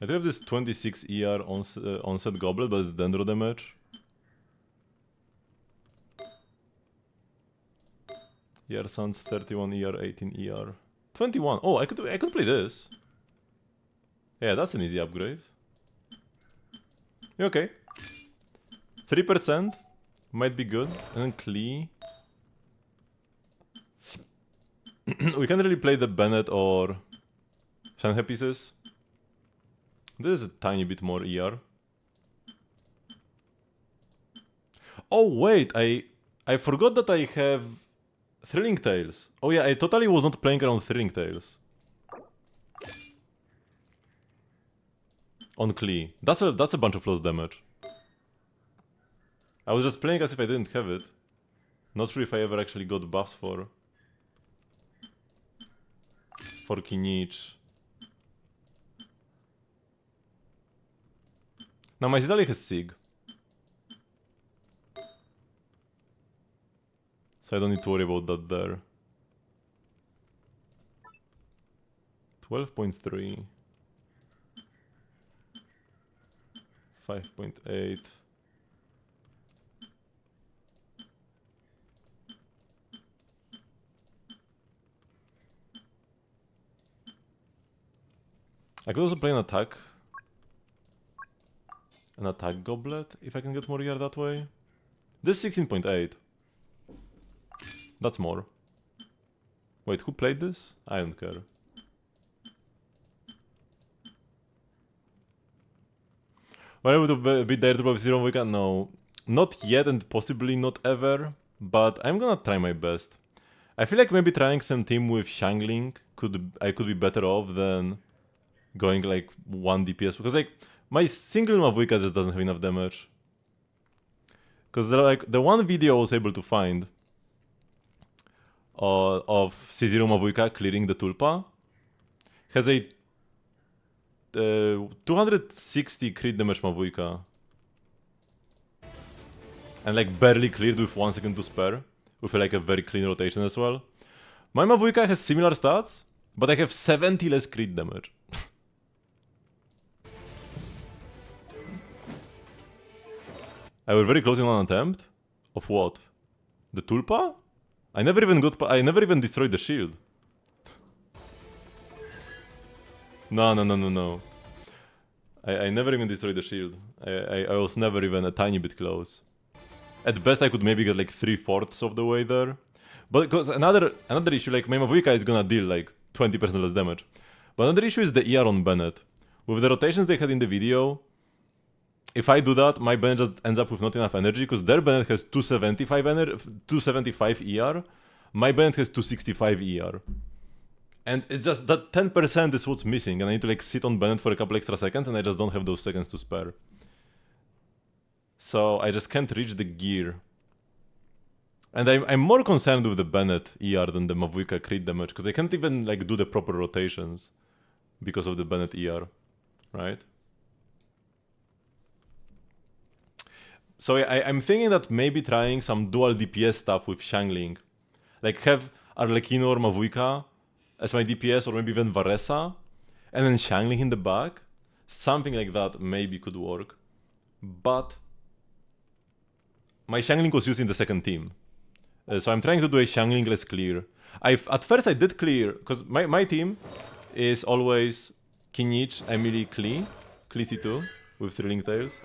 I do have this 26 ER onset goblet, but it's dendro damage. ER Suns 31 ER, 18 ER. 21. Oh, I could play this. Yeah, that's an easy upgrade. Okay. 3% might be good. And then Klee. We can't really play the Bennett or Shanghai pieces. This is a tiny bit more ER. Oh wait, I forgot that I have Thrilling Tales. Oh yeah, I totally was not playing around Thrilling Tales. On Klee. That's a bunch of lost damage. I was just playing as if I didn't have it. Not sure if I ever actually got buffs for Kinich. Now my Zidali has Sig. So I don't need to worry about that there. 12.3. 5.8. I could also play an attack. An attack goblet, if I can get more ER that way. This is 16.8. That's more. Wait, who played this? I don't care. Were able to beat Dire Tulpa Zero Mavuika? No. Not yet and possibly not ever, but I'm gonna try my best. I feel like maybe trying some team with Xiangling I could be better off than going like 1 DPS, because like my single Mavuika just doesn't have enough damage. Because like the one video I was able to find of C0 Mavuika clearing the Tulpa has a 260 crit damage Mavuika. And like barely cleared with 1 second to spare, with like a very clean rotation as well. My Mavuika has similar stats, but I have 70 less crit damage. I was very close in one attempt. Of what? The Tulpa? I never even destroyed the shield. No. I never even destroyed the shield. I was never even a tiny bit close. At best I could maybe get like 3/4 of the way there. But because another issue, like my Mavuika is gonna deal like 20% less damage. But another issue is the ER on Bennett. With the rotations they had in the video, if I do that, my Bennett just ends up with not enough energy, because their Bennett has 275 ER, my Bennett has 265 ER. And it's just that 10% is what's missing, and I need to like sit on Bennett for a couple extra seconds, and I just don't have those seconds to spare. So I just can't reach the gear. And I'm more concerned with the Bennett ER than the Mavuika crit damage, because I can't even like do the proper rotations because of the Bennett ER, right? So I'm thinking that maybe trying some dual DPS stuff with Xiangling. Like have Arlecchino or Mavuika as my DPS, or maybe even Varesa, and then Xiangling in the back. Something like that maybe could work. But my Xiangling was used in the second team. So I'm trying to do a Xiangling-less clear. At first I did clear, because my team is always Kinich, Emily, Klee C2 with Thrilling Tales.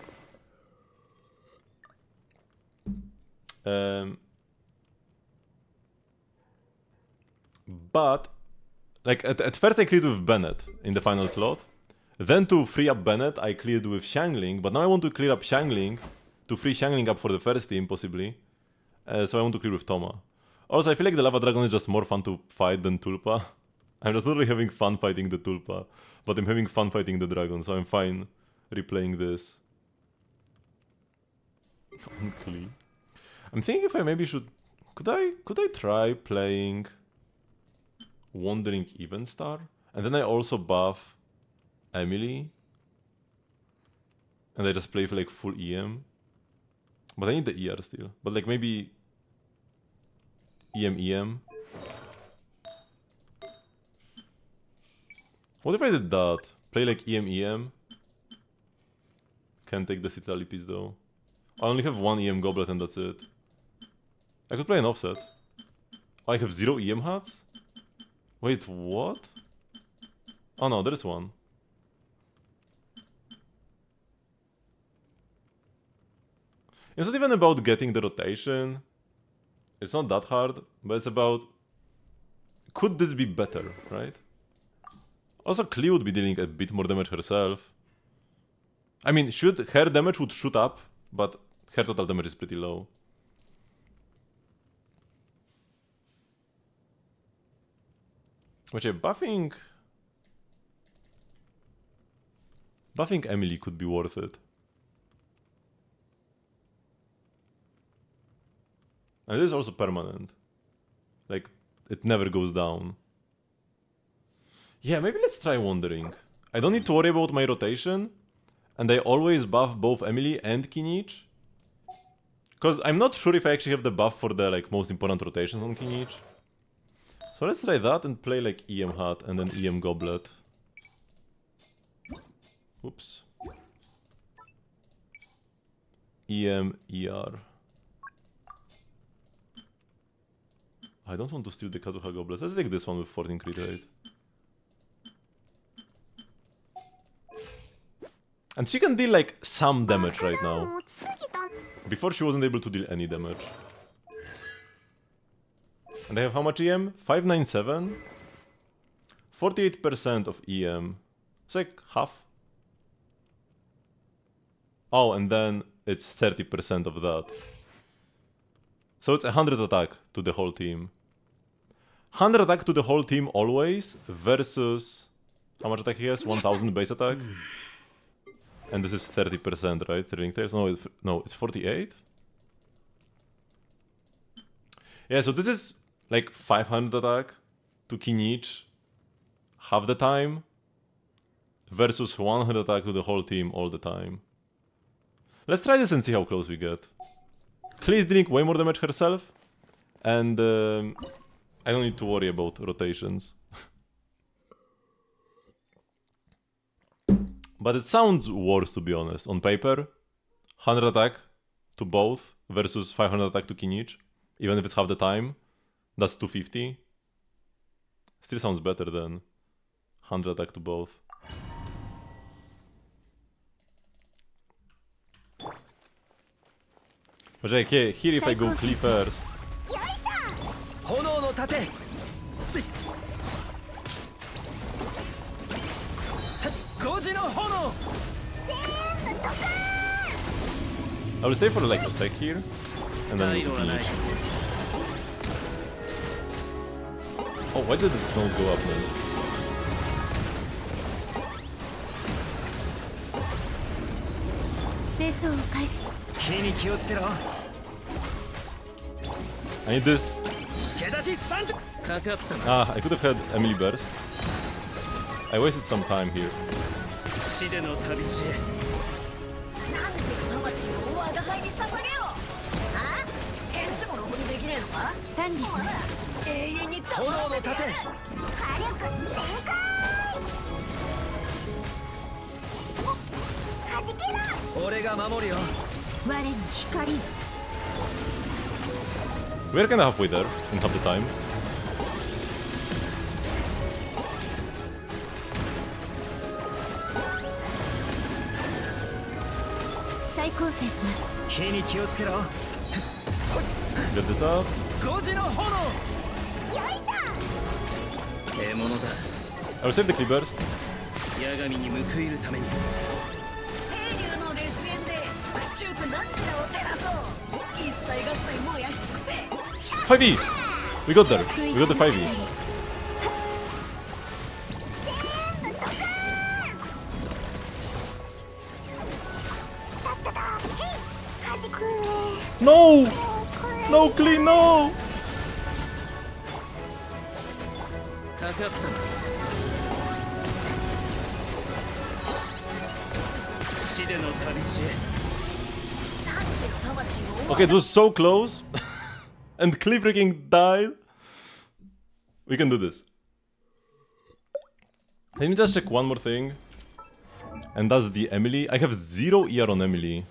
But like at first I cleared with Bennett in the final slot. Then to free up Bennett I cleared with Xiangling, but now I want to clear up Xiangling to free Xiangling up for the first team possibly. So I want to clear with Toma. Also, I feel like the Lava Dragon is just more fun to fight than Tulpa. I'm just not really having fun fighting the Tulpa, but I'm having fun fighting the dragon, so I'm fine replaying this. Unclean. I'm thinking if I maybe should... Could I try playing Wandering Event Star? And then I also buff Emily. And I just play for like full EM. But I need the ER still. But like maybe EM. What if I did that? Play like EM. Can't take the Citrali piece though. I only have one EM goblet and that's it. I could play an offset. Oh, I have 0 EM hats? Wait, what? Oh no, there is one. It's not even about getting the rotation. It's not that hard, but it's about... Could this be better, right? Also, Klee would be dealing a bit more damage herself. I mean, her damage would shoot up, but her total damage is pretty low. Which buffing Emily could be worth it. And it is also permanent. Like, it never goes down. Yeah, maybe let's try Wandering. I don't need to worry about my rotation. And I always buff both Emily and Kinich. Because I'm not sure if I actually have the buff for the like most important rotations on Kinich. So let's try that and play like EM Hat and then EM Goblet. Oops. EM ER. I don't want to steal the Kazuha Goblet. Let's take this one with 14 crit rate. And she can deal like some damage right now. Before she wasn't able to deal any damage. And I have how much EM? 597? 48% of EM. It's like half. Oh, and then it's 30% of that. So it's 100 attack to the whole team. 100 attack to the whole team always versus... How much attack he has? 1000 base attack. And this is 30%, right? Thrilling Tales? No, it's 48? Yeah, so this is like 500 attack to Kinich half the time versus 100 attack to the whole team all the time. Let's try this and see how close we get. Klee is dealing way more damage herself, and I don't need to worry about rotations. But it sounds worse, to be honest. On paper, 100 attack to both versus 500 attack to Kinich, even if it's half the time, that's 250. Still sounds better than 100 attack to both. But like, yeah, here if I go Klee first. I will stay for like a sec here, and then Kinich. Oh, why did it not go up then? I need this. Ah, I could have had Emily Burst. I wasted some time here. We're kinda halfway there in half the time. Get this up. I will save the Klee Burst. 5e! We got there. We got the 5e. No! No, clean, no! かかったな死での旅路へ Okay, it was so close. And Cliff freaking died. We can do this. Let me just check one more thing. And that's the Emily. I have 0 ER on Emily.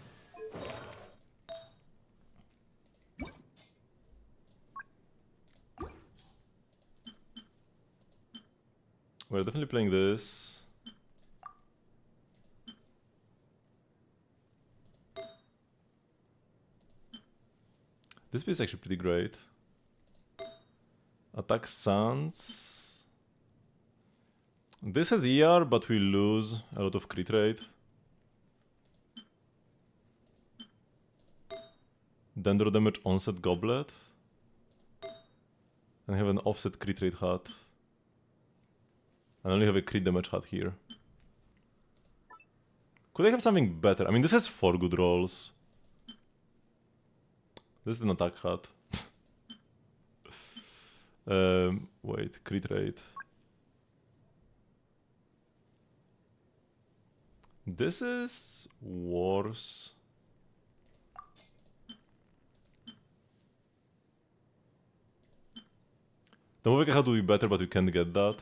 We're definitely playing this. This piece is actually pretty great. Attack Sans. This has ER, but we lose a lot of crit rate. Dendro damage onset goblet. And I have an offset crit rate hat. I only have a crit damage hat here. Could I have something better? I mean, this has 4 good rolls. This is an attack hat. Wait, crit rate. This is worse. The Mavuika hat would be better, but we can't get that.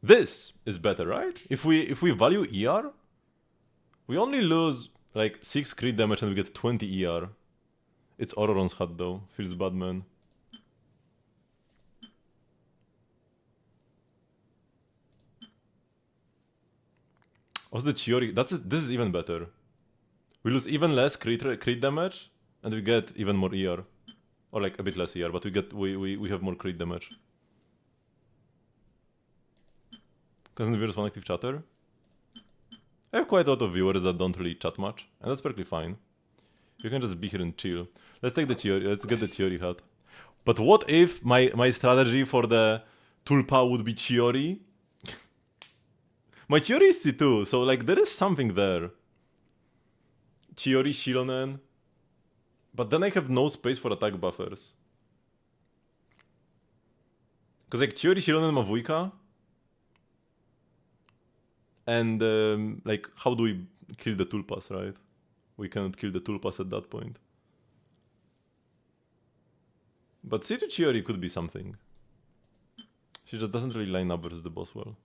This is better, right? If we value ER, we only lose like 6 crit damage and we get 20 ER. It's Auroron's hat though. Feels bad, man. Also the Chiori, this is even better. We lose even less crit damage and we get even more ER. Or like a bit less ER, but we have more crit damage. Because in the viewers one active chatter. I have quite a lot of viewers that don't really chat much, and that's perfectly fine. You can just be here and chill. Let's take the Chiori, let's get the Chiori hat. But what if my strategy for the Tulpa would be Chiori? My Chiori is C2, so like there is something there. Chiori, Shilonen. But then I have no space for attack buffers. Because like Chiori, Shilonen, Mavuika. And like, how do we kill the Tulpas, right? We cannot kill the Tulpas at that point. But C2 Chiori could be something. She just doesn't really line up versus the boss well.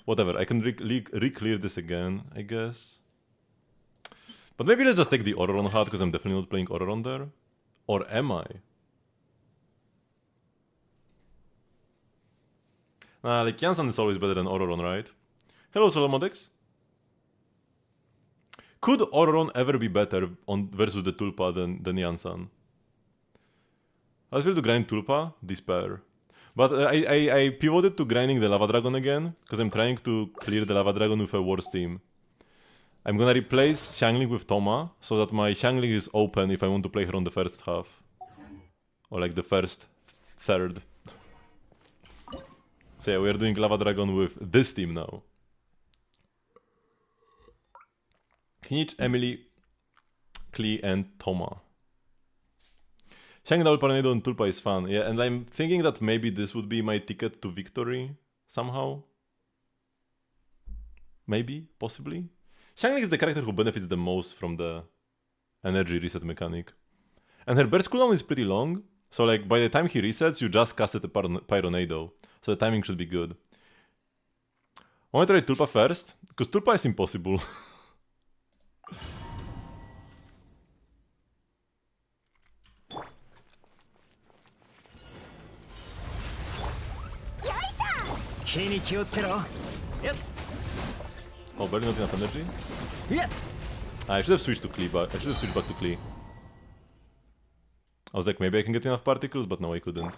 Whatever, I can re-clear this again, I guess. But maybe let's just take the Auroron hat, because I'm definitely not playing Auroron there. Or am I? Nah, like Jansan is always better than Auroron, right? Hello, Solomodex. Could Auroron ever be better versus the Tulpa than Jansan? I feel to grind Tulpa, despair. But I pivoted to grinding the Lava Dragon again, because I'm trying to clear the Lava Dragon with a worse team. I'm gonna replace Xiangling with Thoma, so that my Xiangling is open if I want to play her on the first half. Or like the first third. So yeah, we are doing Lava Dragon with this team now. Knich, Emily, Klee, and Thoma. Xiangling double Tornado and Tulpa is fun, yeah, and I'm thinking that maybe this would be my ticket to victory, somehow. Maybe, possibly. Xiangling is the character who benefits the most from the energy reset mechanic. And her burst cooldown is pretty long, so like by the time he resets, you just casted a Pyronado, so the timing should be good. I want to try Tulpa first, because Tulpa is impossible. Oh, barely not enough energy? Yeah. I should have switched to Klee, but I should have switched back to Klee. I was like, maybe I can get enough particles, but no, I couldn't.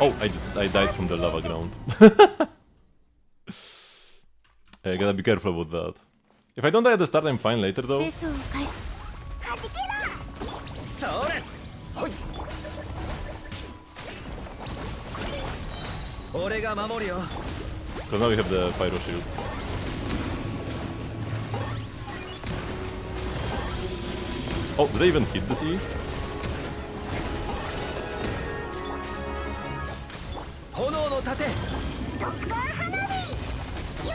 Oh, I died from the lava ground. I gotta be careful about that. If I don't die at the start, I'm fine later though. 清掃を開始。はじけろ。それほい俺が守るよ Because now we have the pyro shield. Oh, did I even hit the sea? 炎の盾特攻花火。よい。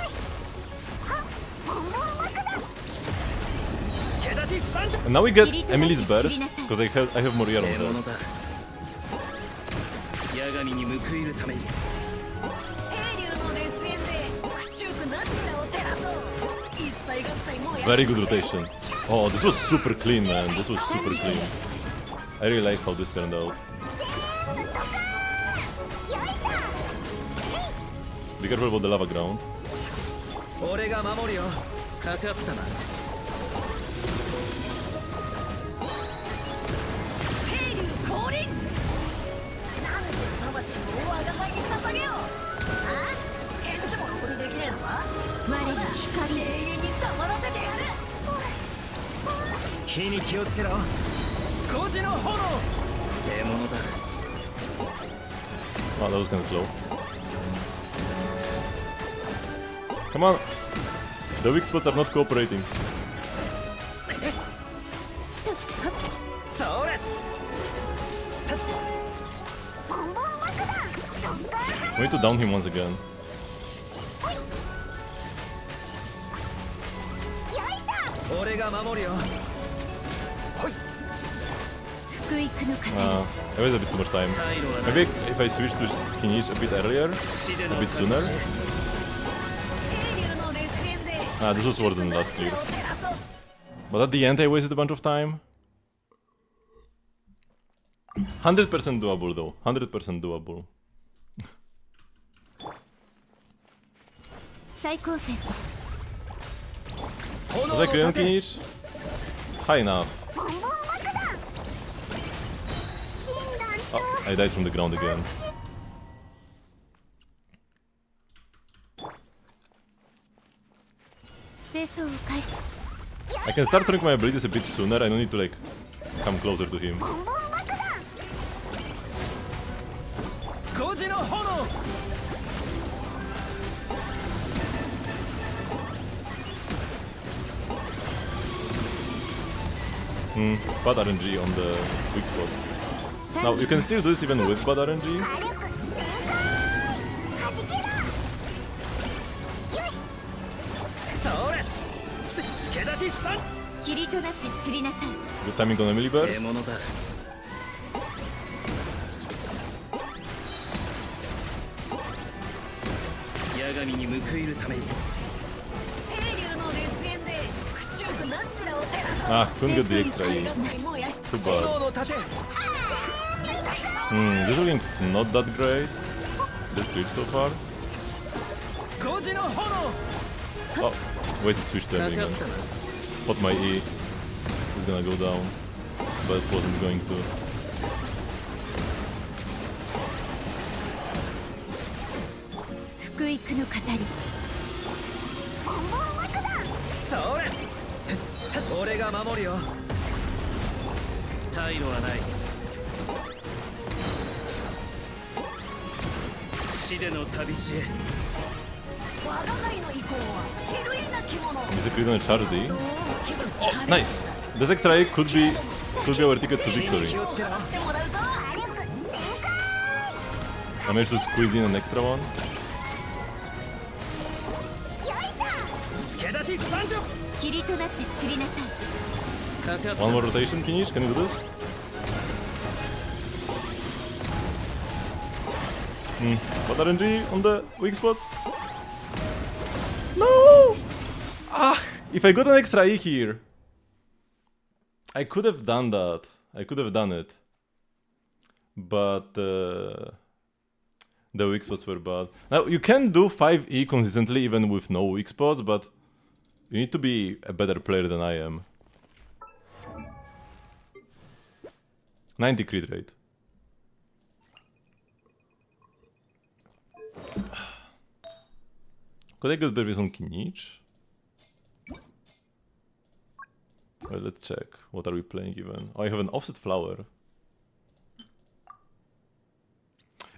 はっ。ボンボン爆弾。助立ち三十 And now we get Emily's burst, because I have Moria on 獲物 her. だ八神に報いるために清流の熱源で苦中苦難地を照らそう。一切合切もやし Very good rotation. Oh, this was super clean, man. This was super clean. I really like how this turned out. 全部ドカーン。よいしょ。 Be careful about the lava ground. 俺が守るよかかったな清流降臨。何時魂を我が輩に捧げよう。あ？返事もろくにできねえのか？我が光永遠に黙らせてやる。火に気をつけろ孤児の炎獲物だ Oh, that was kind of slow. Come on! The weak spots are not cooperating. それ ボンボン爆弾。特攻花火。 We need to down him once again. よいしょ。俺が守るよほい福育の語り。 I wasted a bit too much time. Maybe if I switch to Kinich a bit earlier, a bit sooner. 清流の熱源で This was worse than last clear. 苦難地を照らそう。 But at the end I wasted a bunch of time. 100% doable though. 100% doable. 最高選手。 Was I clear on Kinich? High enough. ボンボン爆弾。診断 Oh, I died from the ground again. I can start throwing my abilities a bit sooner. I don't need to like come closer to him. ボンボン爆弾。孤児の炎 Bad RNG on the weak spots. Now you can still do this even with bad RNG. 火力全開。はじけろ。よい。それ助立ち三霧となって散りなさい。 Good timing on Emily burst. 獲物だ八神に報いるために清流の熱源で苦中苦難地を照らそう。 Ah, couldn't get the extra E. 燃やし尽 Too くせ。 bad. 炎の盾 This is looking not that great. This clip so far. 孤児の炎 Oh, wait to switch to か Emily か man. ったな Thought my E was gonna go down, but it wasn't going to. 福育の語り。ボンボン爆弾。それ俺が守るよ退路はない死での旅路へ我が輩の意向は比類なきもの。 Is it clear on Charity? どう気分 Oh, nice! This extra E could be our ticket to 火に victory. 気をつけろってもらうぞ。火力全開。 I managed to squeeze in an extra one. よいしょ。助立ち三十霧となって散りなさい。かかった One more rotation, Kinich, can you do this? What RNG on the weak spots? No! Ah! If I got an extra E here, I could have done that. I could have done it. But the weak spots were bad. Now, you can do 5E consistently even with no weak spots, but you need to be a better player than I am. 90 crit rate. Could I get maybe some Kinich? Well, let's check. What are we playing even? Oh, I have an offset flower.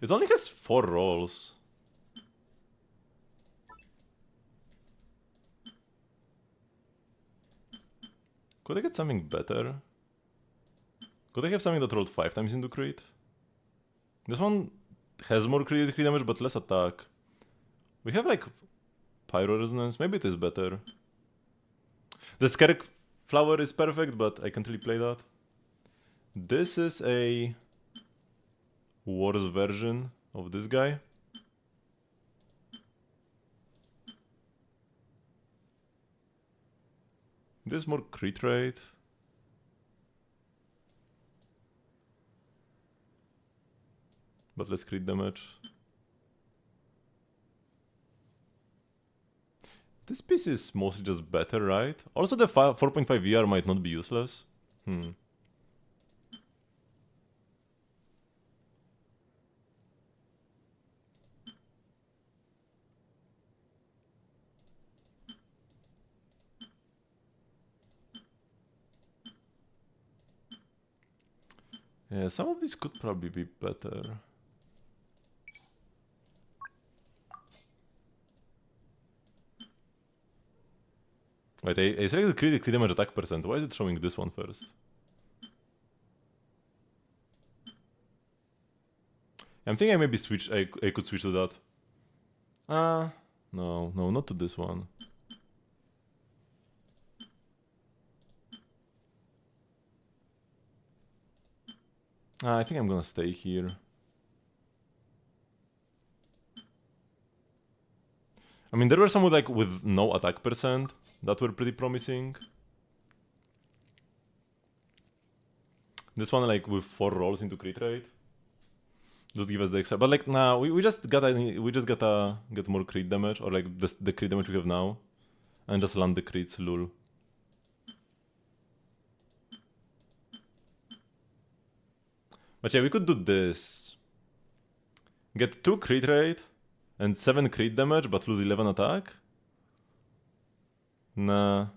It only has 4 rolls. Could I get something better? Could I have something that rolled 5 times into crit? This one has more crit damage but less attack. We have like Pyro Resonance, maybe it is better. The Skerrick flower is perfect, but I can't really play that. This is a worse version of this guy. This is more crit rate. But less crit damage. This piece is mostly just better, right? Also the 4.5 VR might not be useless. Yeah, some of these could probably be better. Wait, I selected crit damage attack percent. Why is it showing this one first? I'm thinking I maybe switch. I could switch to that. No, not to this one. I think I'm gonna stay here. I mean, there were some with no attack percent that were pretty promising. This one like with 4 rolls into crit rate. Just give us the extra, but like nah, we just gotta get more crit damage, or like the crit damage we have now, and just land the crits, lul. But yeah, we could do this. Get 2 crit rate and 7 crit damage, but lose 11 attack. Nah.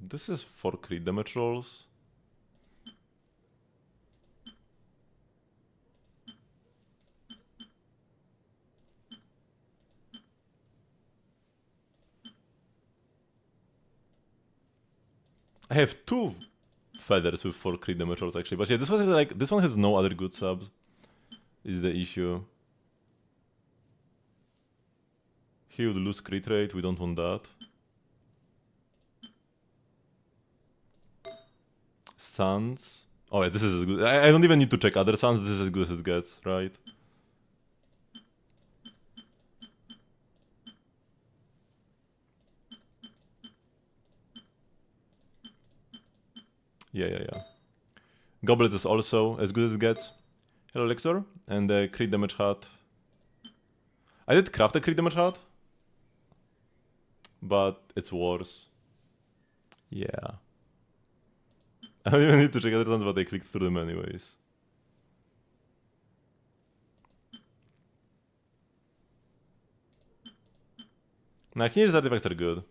This is 4 crit damage rolls. I have 2 feathers with 4 crit damage rolls actually, but yeah, this one has no other good subs. Is the issue. He would lose crit rate, we don't want that. Suns. Oh yeah, this is as good. I don't even need to check other suns, this is as good as it gets, right? Yeah. Goblet is also as good as it gets. Hello Lexor, and the crit damage hat. I did craft a crit damage hat, but it's worse. Yeah. I don't even need to check other ones, but I clicked through them anyways. Nah, Kinish's artifacts are good.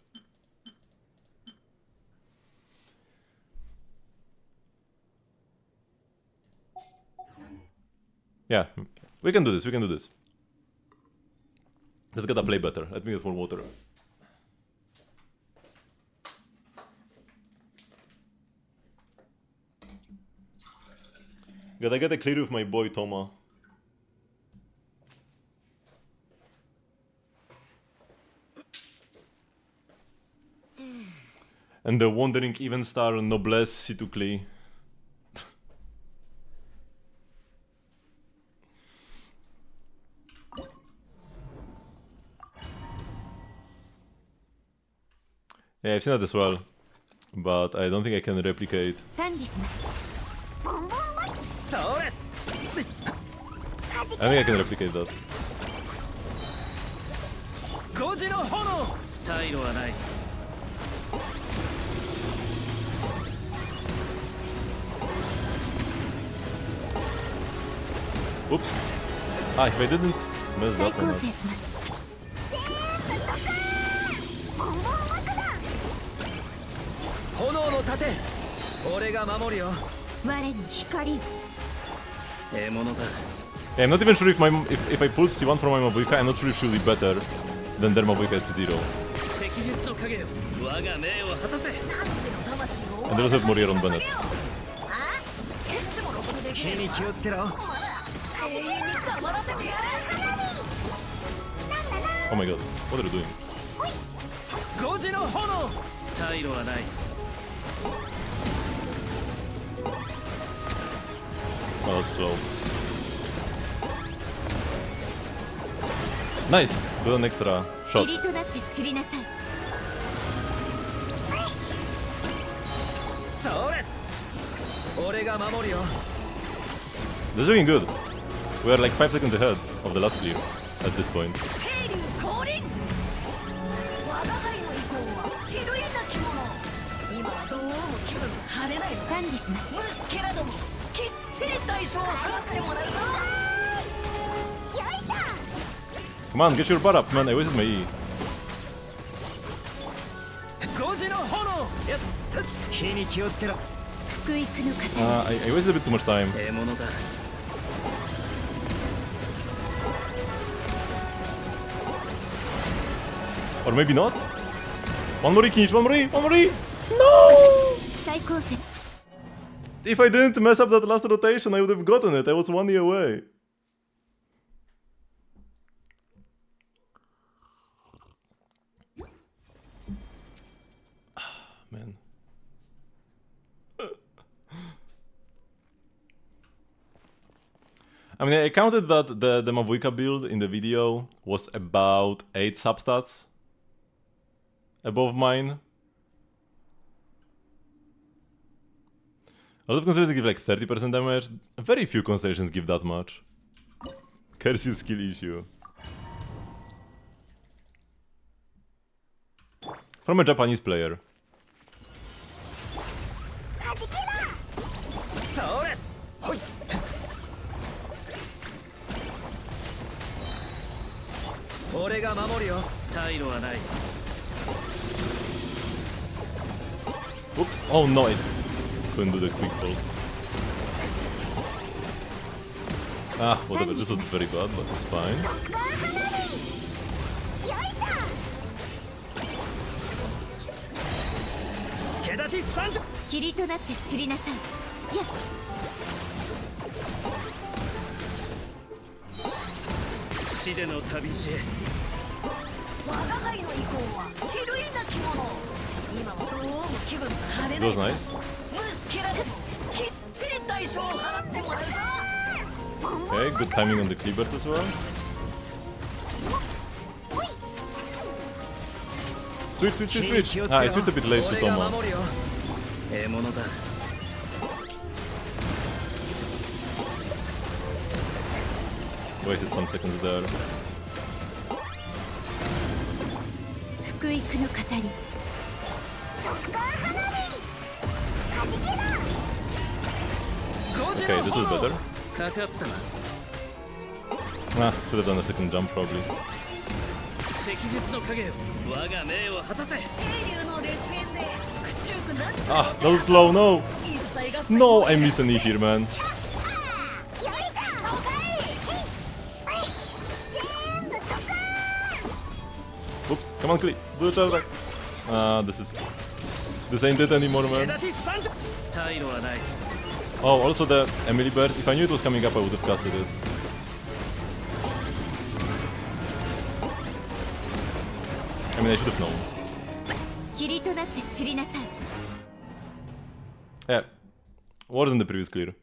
Yeah, we can do this, Let's gotta play better. Let me get more water. Gotta get a clear with my boy Toma. And the wandering even star noblesse Situkli. Yeah, I've seen that as well, but I don't think I can replicate. I think I can replicate that. Oops. Ah, if I didn't mess 再 that 構 one up. 成します。炎の盾俺が守るよ。我に光。獲物だ。 Yeah, I'm not even sure if if I pulled C1 from my Mavuika, I'm not sure if she'll be better than their Mavuika at C0. 赤術の影よ。我が命を果たせ。 And they also have Morier on Bennett. 火に気をつけろ。 Oh my god, what are you doing? 5時の炎。退路はない。 Oh, that's slow. Nice! Got an extra shot. 霧となって散りなさい。それ。俺が守るよ。 They're doing good. We are like 5 seconds ahead of the last clear at this point. 清流降臨。我が輩の意向は気類なき者。今はどうも気分が晴れない。管理します。虫けらども、きっちり代償を払ってもらうぞ。 Come on, get your butt up, man. I wasted my E. 5時の炎。やった。火に気をつけろ。福育の方。I wasted a bit too much time. 獲物だ。 Or maybe not? One more E, Kinch, one more E, one more E! No! 再構成。 If I didn't mess up that last rotation, I would have gotten it. I was 1 E away. Man. I mean, I counted that the Mavuika build in the video was about 8 substats above mine. A lot of constellations give like 30% damage. Very few constellations give that much. Curse you skill issue. From a Japanese player. それ。ほい。 俺が守るよ。退路はない。 Oops. Oh no, I couldn't do the quick pull. Ah, whatever. This was very bad, but it's fine. 助立ち参上。霧となって散りなさい。やっ。 死での旅路へ。我が輩の意向は気類なき者。今はどうも気分が晴れ It ない。 was nice. 虫けらでもきっちり代償を払ってもらうぞ。 Okay, good timing on the cleavers as well. Switch, switch, switch, switch! Ah, I switched a bit late to 俺が Toma. 守るよ。獲物だ。 Wasted some seconds there. 福育の語り。 Okay, this was better. かかったな。 Ah, should have done a second jump probably. 赤術の影よ。我が命を果たせ。清流の烈焰で口よくなっちゃう。 Ah, that was slow, no! 一切が No, I missed an E here, man. Oops, come on, Klee. Do a charge attack. Ah, this ain't it anymore, 助 man. 立ち参上。退路はない。 Oh, also the Emily Bird. If I knew it was coming up, I would have casted it. I mean, I should have known. 霧となって散りなさい。 Yeah. Worse than the previous clear.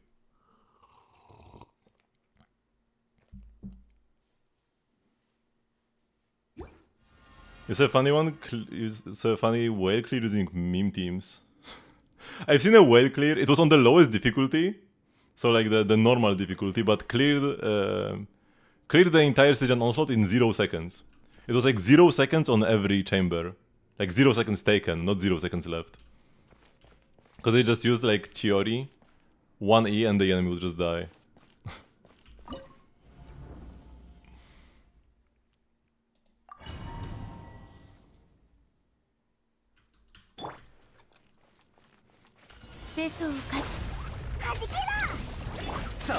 You saw a funny one? You saw a funny whale clear using meme teams. I've seen a whale clear. It was on the lowest difficulty. So like the normal difficulty, but cleared the entire stage and onslaught in 0 seconds. It was like 0 seconds on every chamber. Like 0 seconds taken, not 0 seconds left. Because they just used like theory, 1E and the enemy will just die. 清掃をかはじけそれ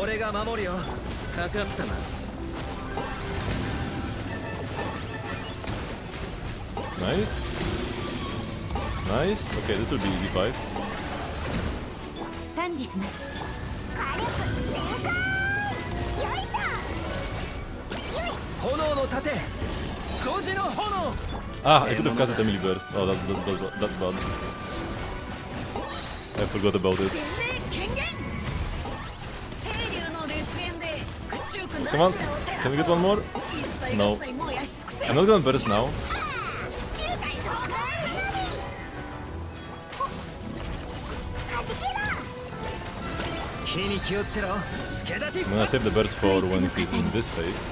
俺が守るよ。かかったな。Nice. Nice. Okay, this will be easy fight. 管理します。火力全開。よいしょ。よい。炎の盾。5時の炎。 Ah, I could have casted Emily Burst. Oh, that's bad. I forgot about it. Come on, can we get one more? No. I'm not gonna burst now. 火に気をつけろ。助立ち。 I'm gonna save the burst for when he's in this phase.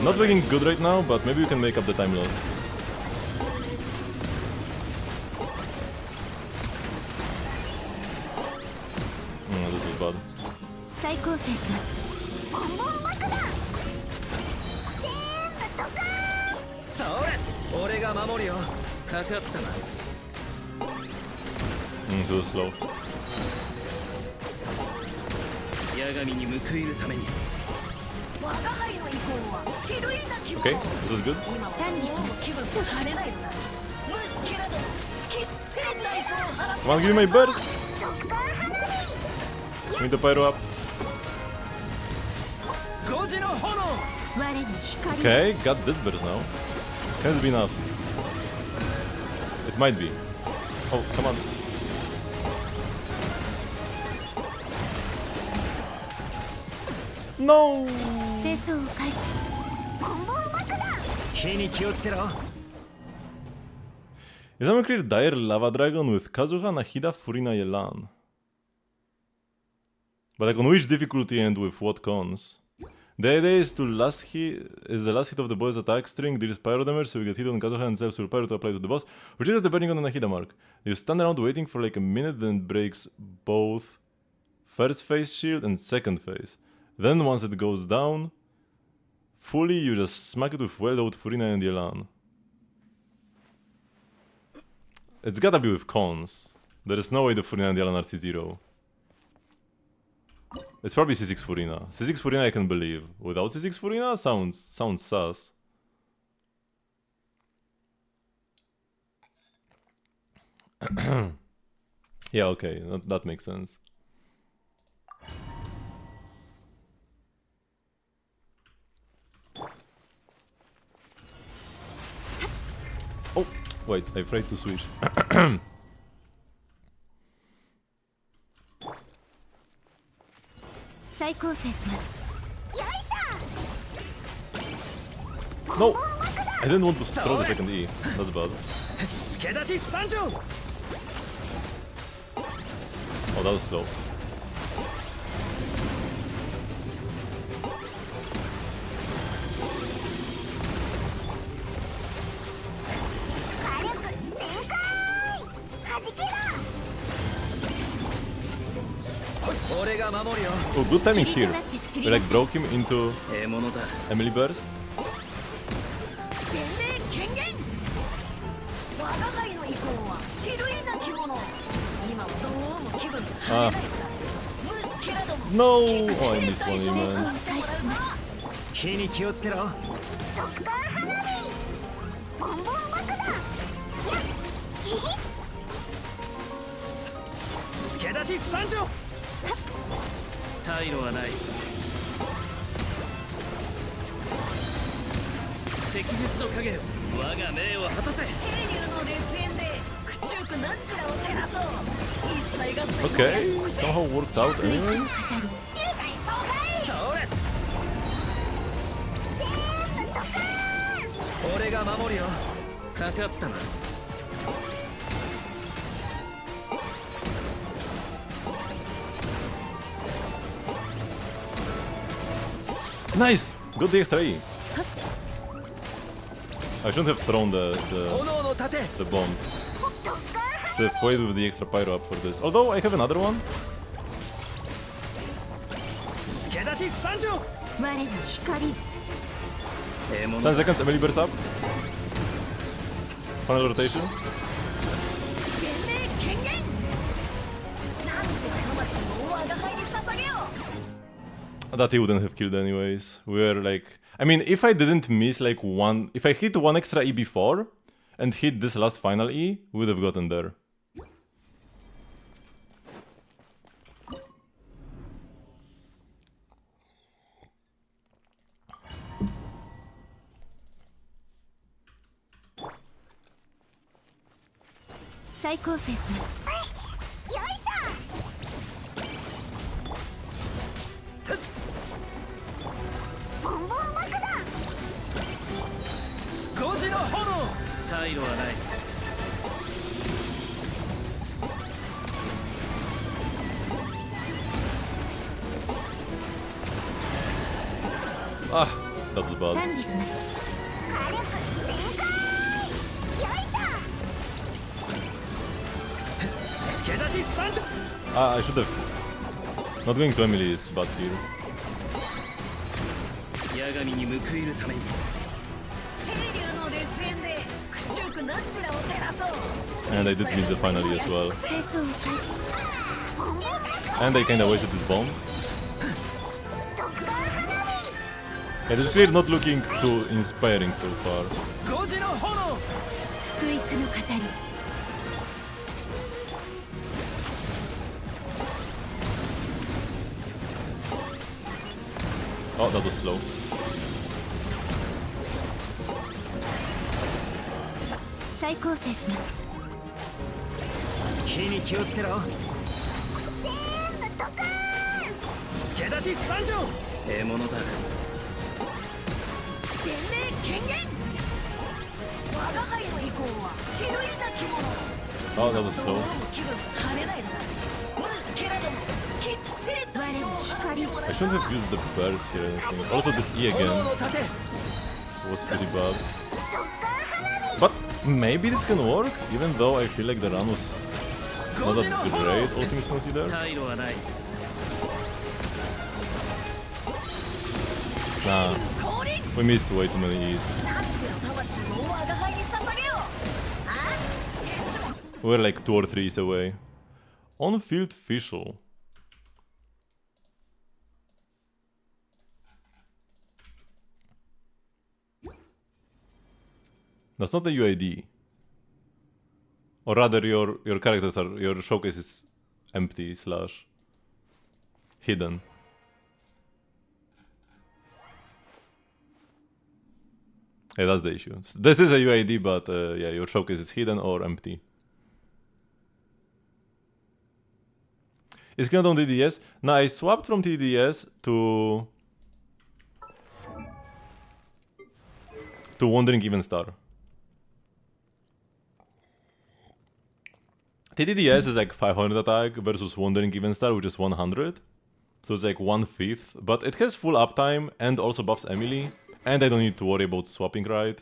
Not looking good right now, but maybe we can make up the time loss. This was bad. 再構成します。ボンボン爆弾。全部ドカーン。それ。俺が守るよ。かかったな。Too slow. 八神に報いるために。 Okay, this was good. 管理します。 Come on, give me my burst. Give me the pyro up. 5時の炎。 我に光。 Okay, got this burst now. Can it be enough? It might be. Oh, come on. No! 清掃を開始。ボンボン爆弾。火に気をつけろ。 Is I'm gonna create Dire Lava Dragon with Kazuha, Nahida, Furina, Yelan. But like on which difficulty and with what cons? The idea is the last hit of the boss attack string deals pyro damage, so you get hit on Kazuha and sells your pyro to apply to the boss, which triggers the burning on the Nahida mark. You stand around waiting for like a minute, then it breaks both first phase shield and second phase. Then once it goes down fully, you just smack it with well out Furina and Yelan. It's gotta be with cons. There is no way the Furina and Yelan are C0. It's probably C6 Furina. C6 Furina I can believe. Without C6 Furina sounds sus. Yeah, okay, that makes sense. Oh, wait, I tried to switch. 再構成します。よいしょ。 No! I didn't want to throw the second E. That's bad. 助立ち参上。 Oh, that was slow. Oh, good timing here. We like broke him into Emily Burst. Ah. No! Oh, I missed one even. 火に気をつけろ。助立ち参上。退路はない。赤日の影よ、我が命を果たせ。 Okay, somehow worked out anyways. 俺が守るよ。かかったな。 Nice! Got the extra E. I shouldn't have thrown the bomb. Should have played with the extra pyro up for this. Although I have another one. 10 seconds, Emily burst up. Final rotation? 伝令権限汝の魂を我が輩に捧げよ That he wouldn't have killed anyways. We're like... I mean, if I didn't miss like one... If I hit one extra E before, and hit this last final E, we would have gotten there. Ah, that was bad. Ah, I should have... Not going to Emily is bad here. 八神に報いるために清流の烈焰で口中くなんちらを照らそう And I did miss the final E as well. And I kinda wasted this bomb. Yeah, this clear not looking too inspiring so far. 5時の炎 Oh, that was slow. 火に気をつけろ助立ち参上獲物だ伝令権限我が輩の意向は気類なきもの Oh, that was slow. 気分跳ねないのだ虫けらどもきっちりと衣装を払ってもら I う shouldn't have used the burst here, I think. Also, this E 炎 again の盾 was pretty bad. But maybe this can work, even though I feel like the run was not that great, all things considered. 退路はない Nah, 降臨 we missed way too many E's. 汝の魂を我が輩に捧げようあ返事も We're like 2 or 3 E's away. On-field official. That's not a UID. Or rather, your characters are, your showcase is empty slash hidden. Yeah, that's the issue. This is a UID, but yeah, your showcase is hidden or empty. Is Kingdom on TDS? No, I swapped from TDS to Wandering Even Star. TDS is like 500 attack versus Wandering Even Star, which is 100. So it's like 1/5, but it has full uptime and also buffs Emily. And I don't need to worry about swapping right.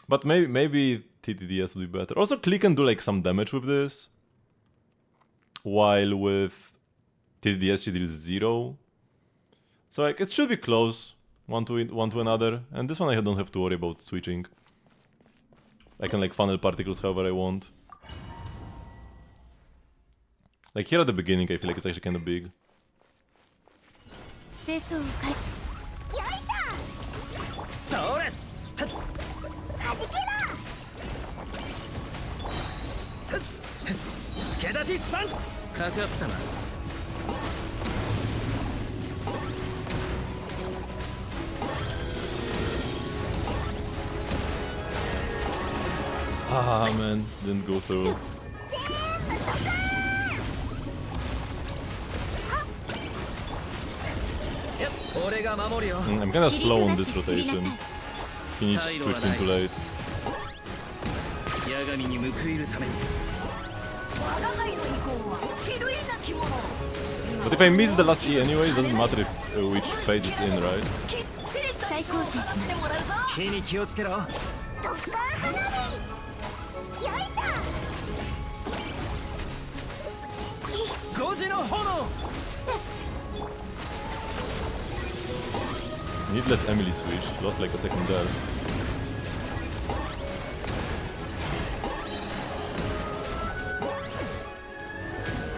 But maybe TTDS would be better. Also, Click can do like some damage with this. While with TTDS she deals 0. So like it should be close one to another. And this one I don't have to worry about switching. I can like funnel particles however I want. Like here at the beginning I feel like it's actually kind of big. 清掃を開よいしそれたょはじけろ助立ち参上かかったな Ah man, didn't go through. I'm kinda slow on this rotation. He needs switched in too late. 八神に報いるために But if I miss the last E anyway, it doesn't matter if which phase it's in, right? 火に気をつけろ 5時の炎 Needless Emily switch, lost like a second there.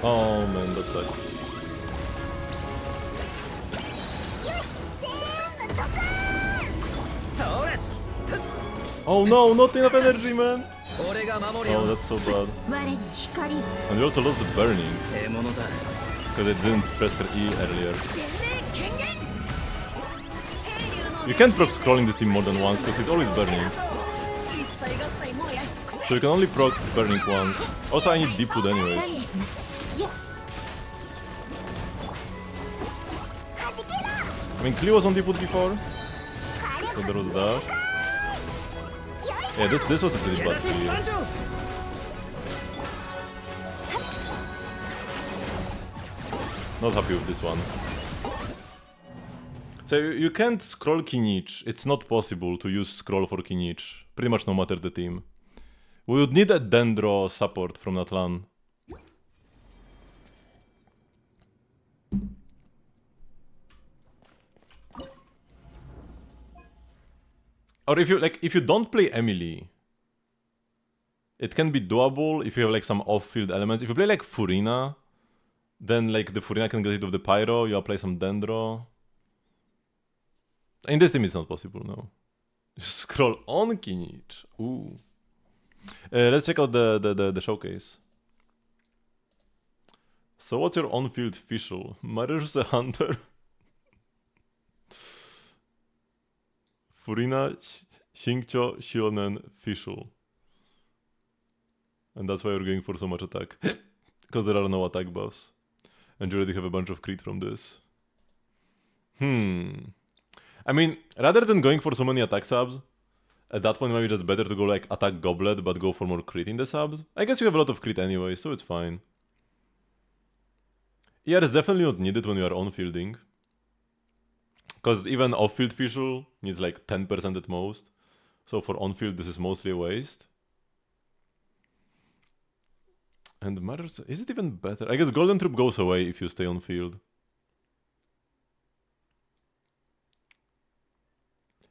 Oh man, that sucks. Oh no, not enough energy, man! Oh, that's so bad. 我に光を And we also lost the burning, 獲物だ because I didn't press her E earlier. 全霊権限清流の You can't proc scrolling this team more than once, because it's always burning. 一切合切燃やし尽くせ So you can only proc burning once. Also, I need deep food 何 anyways. にしますよ I mean, Cleo was on deep food before, so there was that. Yeah, this was a pretty 手 bad 出し clear. 参上 Not happy with this one. So you can't scroll Kinich. It's not possible to use scroll for Kinich. Pretty much no matter the team. We would need a Dendro support from Natlan. Or if you don't play Emily, it can be doable if you have like some off-field elements. If you play like Furina, then like the Furina can get rid of the Pyro, you apply some Dendro. In this team it's not possible, no. Just scroll on Kinich. Ooh. Let's check out the showcase. So what's your on-field official? Mariusz the Hunter? Furina, Shinkcho, Shilonen, official. And that's why you're going for so much attack. Because there are no attack buffs. And you already have a bunch of crit from this. I mean, rather than going for so many attack subs, at that point maybe just better to go like attack Goblet but go for more crit in the subs. I guess you have a lot of crit anyway, so it's fine. ER is definitely not needed when you are on-fielding. Because even off-field official needs like 10% at most. So for on-field this is mostly a waste. And Mariusz, is it even better? I guess Golden Troop goes away if you stay on field.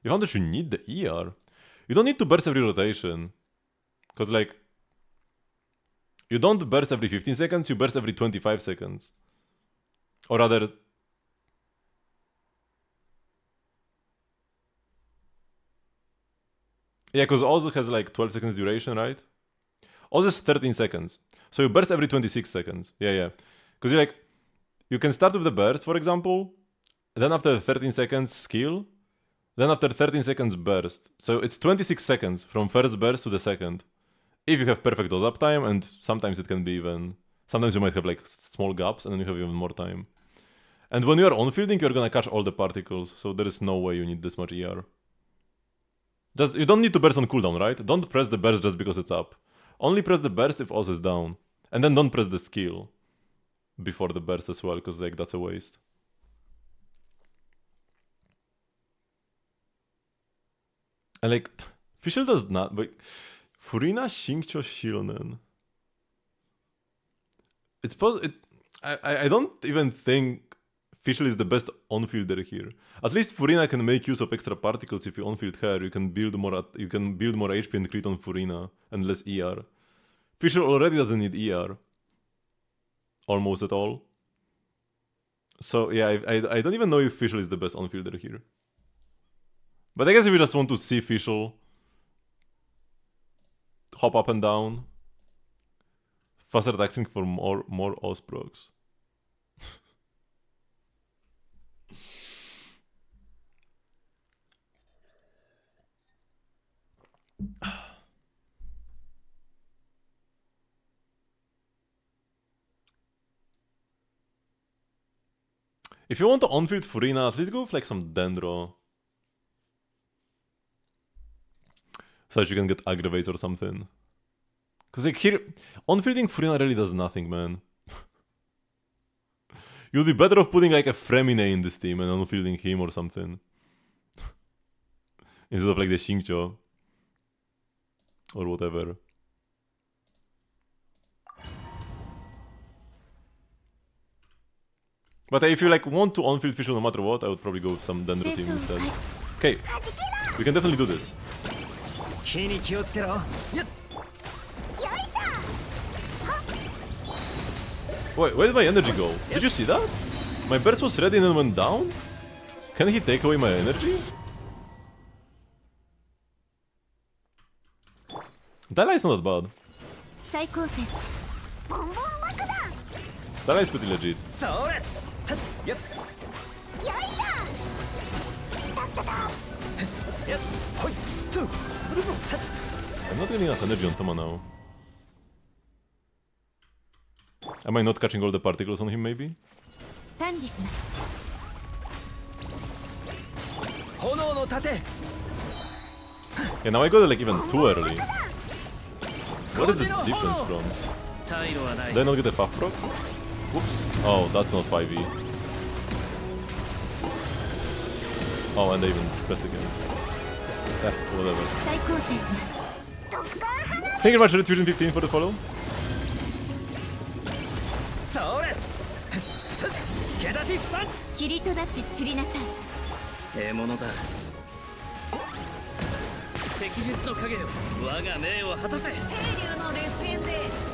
You found that you need the ER. You don't need to burst every rotation. Because like, you don't burst every 15 seconds, you burst every 25 seconds. Or rather... Yeah, because Oz has like 12 seconds duration, right? Oz is 13 seconds. So you burst every 26 seconds. Yeah. Because you're like, you can start with the burst, for example, then after 13 seconds skill, then after 13 seconds burst. So it's 26 seconds from first burst to the second. If you have perfect dose uptime, and sometimes it can be even... Sometimes you might have like small gaps and then you have even more time. And when you are on-fielding, you're gonna catch all the particles, so there is no way you need this much ER. Just, you don't need to burst on cooldown, right? Don't press the burst just because it's up. Only press the burst if Oz is down. And then don't press the skill before the burst as well, because like that's a waste. And like, Fischl does not, but Furina, Shinkcho, Shilonen. It's I don't even think Fischl is the best on-fielder here. At least Furina can make use of extra particles if you on-field her. You can build more HP and crit on Furina and less ER. Fischl already doesn't need ER. Almost at all. So yeah, I don't even know if Fischl is the best on-fielder here. But I guess if you just want to see Fischl hop up and down, faster attacking for more Oz procs. If you want to on-field Furina, at least go with like some Dendro. So that you can get aggravates or something. Cause like here, on-fielding Furina really does nothing, man. You'd be better off putting like a Fremine in this team and on-fielding him or something. Instead of like the Shinkcho. Or whatever. But if you like want to on-field Fischl no matter what, I would probably go with some Dendro team instead. Okay, we can definitely do this. 火に気をつけろ。よっ。Wait, where did my energy go? Did you see that? My burst was ready and then went down? Can he take away my energy? That guy's not that bad. 最高戦士ボンボン爆弾 That guy's pretty legit. それたっやっよいしょタッタタやっほいとたっ I'm not getting enough energy on Toma now. Am I not catching all the particles on him, maybe? 管理します炎の盾 Yeah, now I got it like even too early. What is the difference from? 退路はない Did I not get a Puff Rock? Whoops. Oh, that's not 5e. Oh, and I even pressed again. Eh, whatever. 再構成します Thank you very much, Retfusion 15 for the follow. それたっ助立ちさん霧となって散りなさい獲物だ赤日の影よ我が命を果たせ清流の烈焰で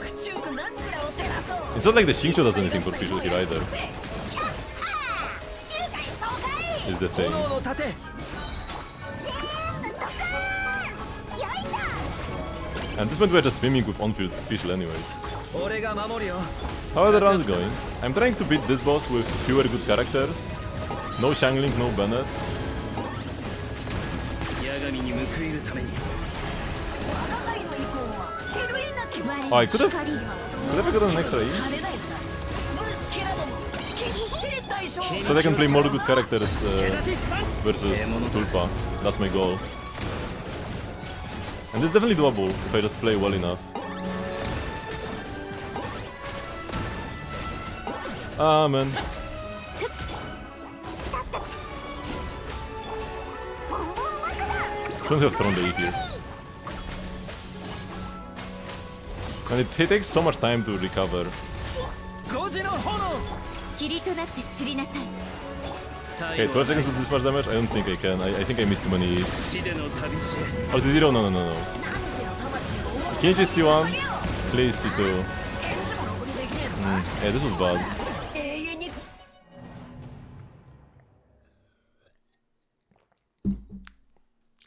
口中何時らを照らそう It's not like the Shinsho does anything for visual here either. Is the thing. 炎の盾 And this meant we're just swimming with on-field visual anyways. 俺が守るよ How are the runs going? I'm trying to beat this boss with fewer good characters. No Shangling, no Bennett. 八神に報いるために Oh, I could have gotten an extra E. So they can play more good characters versus Tulpa. That's my goal. And it's definitely doable if I just play well enough. Ah, man. Couldn't have thrown the E here. And it takes so much time to recover. 5時の炎 霧となって散りなさい Okay, 12 seconds with this much damage? I don't think I can. I think I missed too many E's. 死での旅路へ Oh, T0? No, no, no, no. Kinji C1. Please C2. Yeah, this was bad.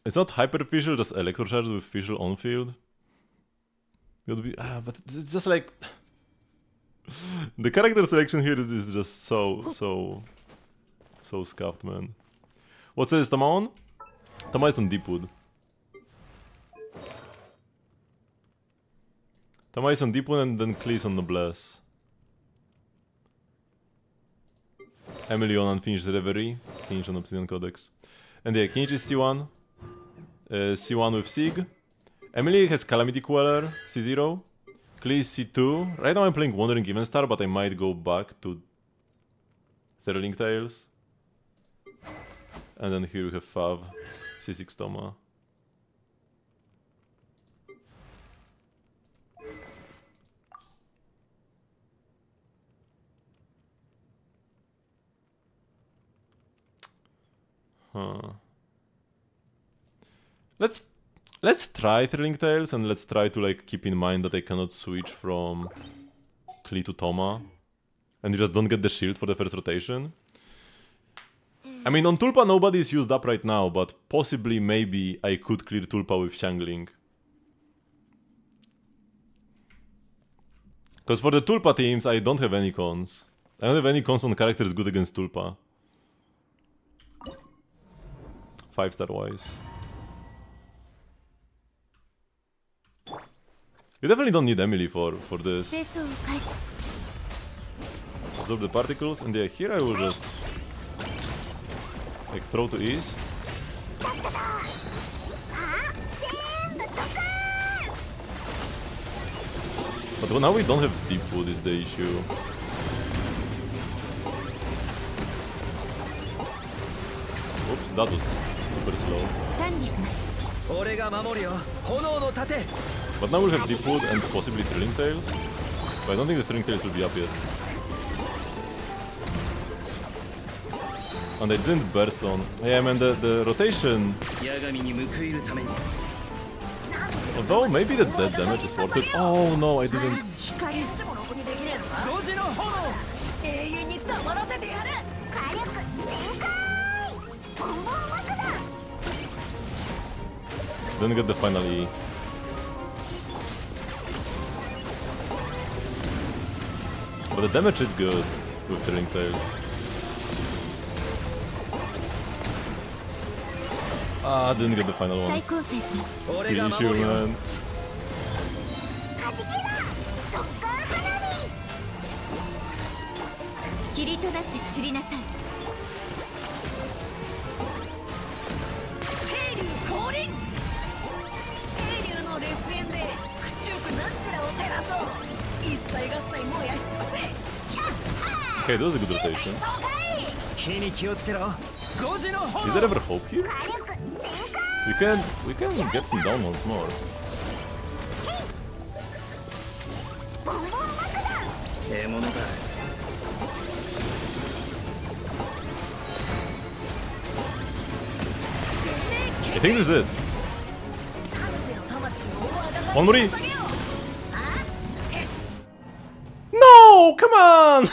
It's not hyper visual, just electro charge with visual on field. It would be, but it's just like the character selection here is just so scuffed, man. What says Tama on? Tama is on Deepwood. Tama is on Deepwood and then Klee is on Noblesse. Emily on Unfinished Reverie, Kinji on Obsidian Codex. And yeah, Kinji is C1. C1 with Sig. Emily has Calamity Queller, C0. Klee is C2. Right now I'm playing Wandering Evenstar, but I might go back to Thrilling Tales. And then here we have Fav, C6 Toma. Huh. Let's try Thrilling Tales and let's try to like keep in mind that I cannot switch from Klee to Toma. And you just don't get the shield for the first rotation. I mean, on Tulpa nobody is used up right now, but possibly maybe I could clear Tulpa with Shangling. Because for the Tulpa teams I don't have any cons. I don't have any cons on characters good against Tulpa. 5-star wise. You definitely don't need Emily for this. 清掃を開始 Absorb the particles, and yeah, here I will just like throw to ease. But now we don't have deep food is the issue. Oops, that was super slow. 管理します 俺が守るよ炎の盾 But now we'll have deep food and possibly Thrilling Tales. But I don't think the Thrilling Tales will be up yet. And I didn't burst on. Yeah, man, the rotation. 八神に報いるために Although maybe the dead damage is worth it. Oh no, I didn't. 光 ここにできねえのか5時の炎永遠に黙らせてやる。火力全開。ボンボン爆弾。 Then get the final E. But the damage is good with the ringtails. Ah, didn't get the final one. 再構成します。俺が Skill 守る issue, よ man. はじけだ。特艦花火。霧となって散りなさい。清流降臨。清流の烈焰で口よくなんちゃらを照らそう。一切合切燃やし尽くせ。 Okay, that was a good rotation. 火に気をつけろ5時の Is 炎 there ever hope here? 火力全開。 We can get them down once more. ボンボン爆弾。獲物だ I think this is it. 彼女の魂を我が One 輩 more に E. 捧げよう。あ No, come on!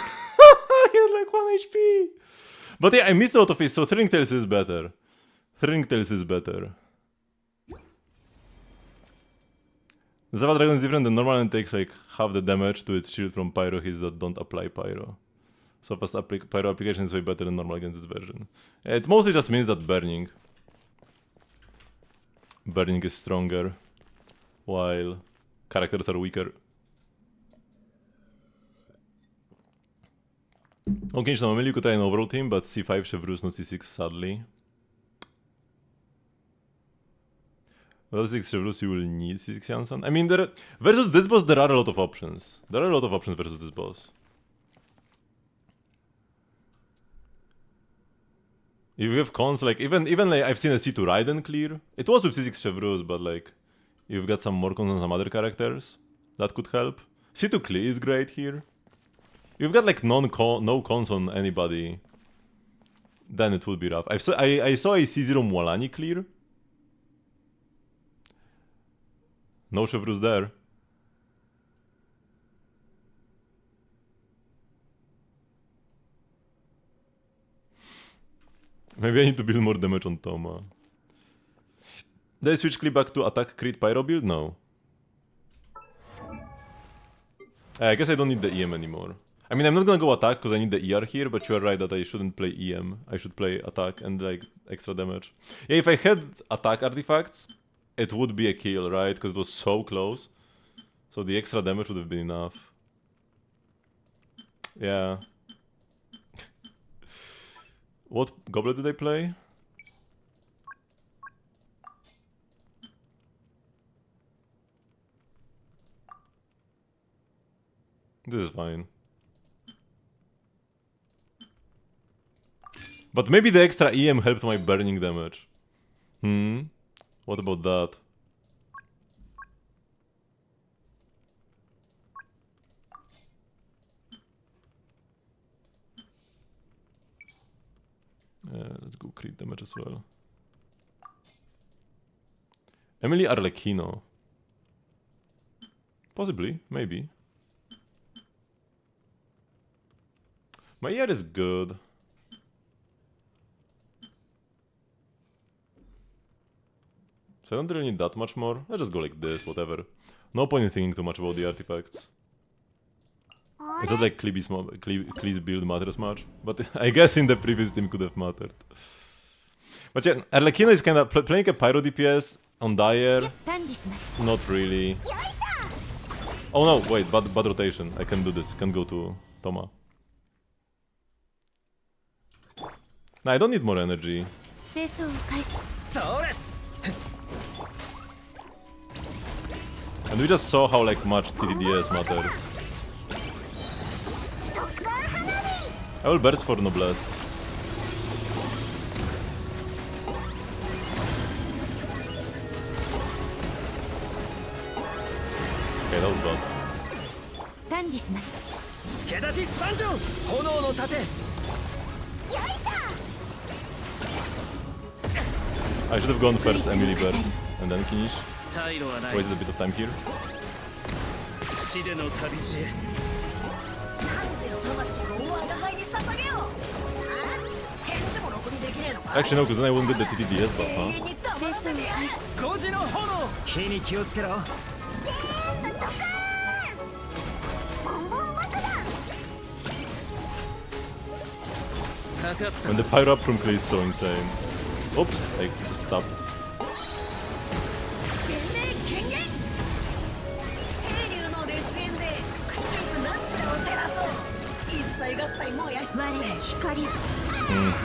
He had like 1 HP. But yeah, I missed a lot of it, so Thrilling Tales is better. Thrilling Tales is better. Zava Dragon is different than normal and takes like half the damage to its shield from pyro hits that don't apply pyro. So fast pyro application is way better than normal against this version. It mostly just means that burning is stronger, while characters are weaker. Okay, so normally you could try an overall team, but C5 Chevrus, no C6 sadly. Without C6 Chevrus you will need C6 Janssen. I mean, versus this boss there are a lot of options. There are a lot of options versus this boss. If you have cons, like even like I've seen a C2 Raiden clear. It was with C6 Chevrus, but like you've got some more cons on some other characters that could help. C2 clear is great here. You've got like no cons on anybody, then it will be rough. I saw a C0 Mwalani clear. No Chevrus there. Maybe I need to build more damage on Toma. Did I switch clip back to attack crit pyro build? No. I guess I don't need the EM anymore. I mean, I'm not gonna go attack because I need the ER here, but you are right that I shouldn't play EM. I should play attack and like extra damage. Yeah, if I had attack artifacts, it would be a kill, right? Because it was so close. So the extra damage would have been enough. Yeah. What goblet did I play? This is fine. But maybe the extra EM helped my burning damage. What about that? Let's go crit damage as well. Emily Arlecchino. Possibly, maybe. My ER is good. So I don't really need that much more. I'll just go like this, whatever. No point in thinking too much about the artifacts. It's not like Klee's build matters much, but I guess in the previous team could have mattered. But yeah, Arlecchino is kinda playing a Pyro DPS on Dire. Not really. Oh no, wait, bad rotation. I can do this, can go to Toma. No, I don't need more energy. And we just saw how like much TDDS matters. I will burst for Noblesse. Okay, that was bad. I should have gone first Emily burst and then finish. Wasted a bit of time here. Actually, no, because then I wouldn't get the TTDS buff, huh? 5時の炎火に気をつけろかかった And the pyro up from Clay is so insane. Oops, I just stopped.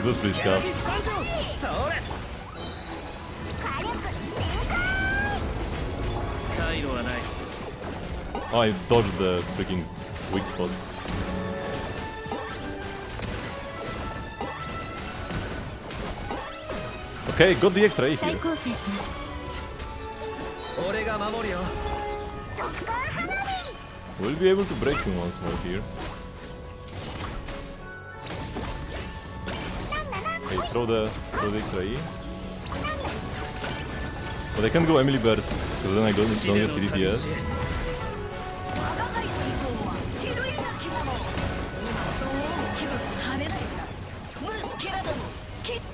This was pretty scuffed. それ退路はない Oh, I dodged the freaking weak spot. Okay, got the extra A 再 here. 構成します 俺が守るよ We'll be able to break him once more here. Okay, throw the extra E. But I can't go Emily Burst, because then I don't get TDPS.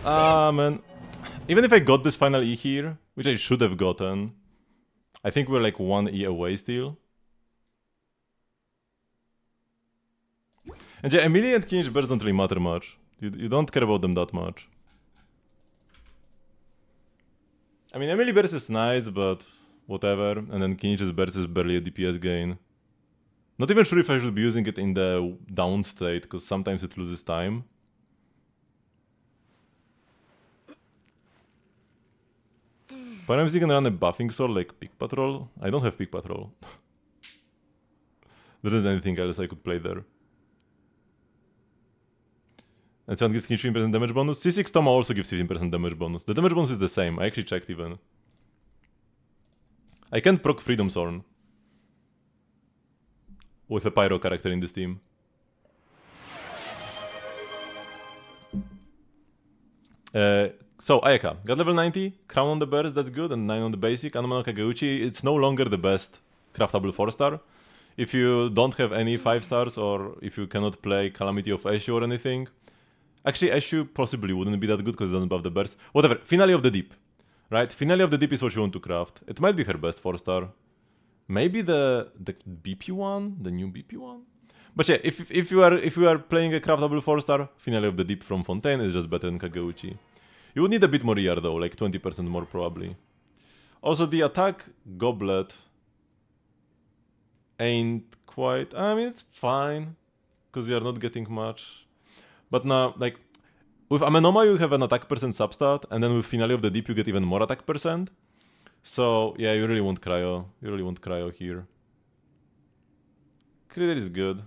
Ah, man. Even if I got this final E here, which I should have gotten, I think we're like 1 E away still. And yeah, Emily and Kinch Burst don't really matter much. You don't care about them that much. I mean, Emily Burst is nice, but whatever. And then Kinch's Burst is barely a DPS gain. Not even sure if I should be using it in the down state, because sometimes it loses time. Perhaps you can run a buffing sword like Pick Patrol. I don't have Pick Patrol. There isn't anything else I could play there. And so gives 15% damage bonus. C6 Toma also gives 15% damage bonus. The damage bonus is the same. I actually checked even. I can't proc Freedom Zorn with a Pyro character in this team. So, Ayaka, got level 90, Crown on the Burst, that's good, and 9 on the basic. Anomaly Kageuchi, it's no longer the best craftable 4-star. If you don't have any 5 stars, or if you cannot play Calamity of Eshu or anything. Actually, Eshu possibly wouldn't be that good because it doesn't buff the burst. Whatever, Finale of the Deep. Right? Finale of the Deep is what you want to craft. It might be her best 4-star. Maybe the BP one? The new BP one? But yeah, if you are playing a craftable 4-star, Finale of the Deep from Fontaine is just better than Kageuchi. You would need a bit more ER though, like 20% more probably. Also, the attack Goblet ain't quite... I mean, it's fine, because you are not getting much. But now, like, with Amenoma you have an attack percent substat, and then with Finale of the Deep you get even more attack percent. So, yeah, you really want Cryo. You really want Cryo here. Critter is good.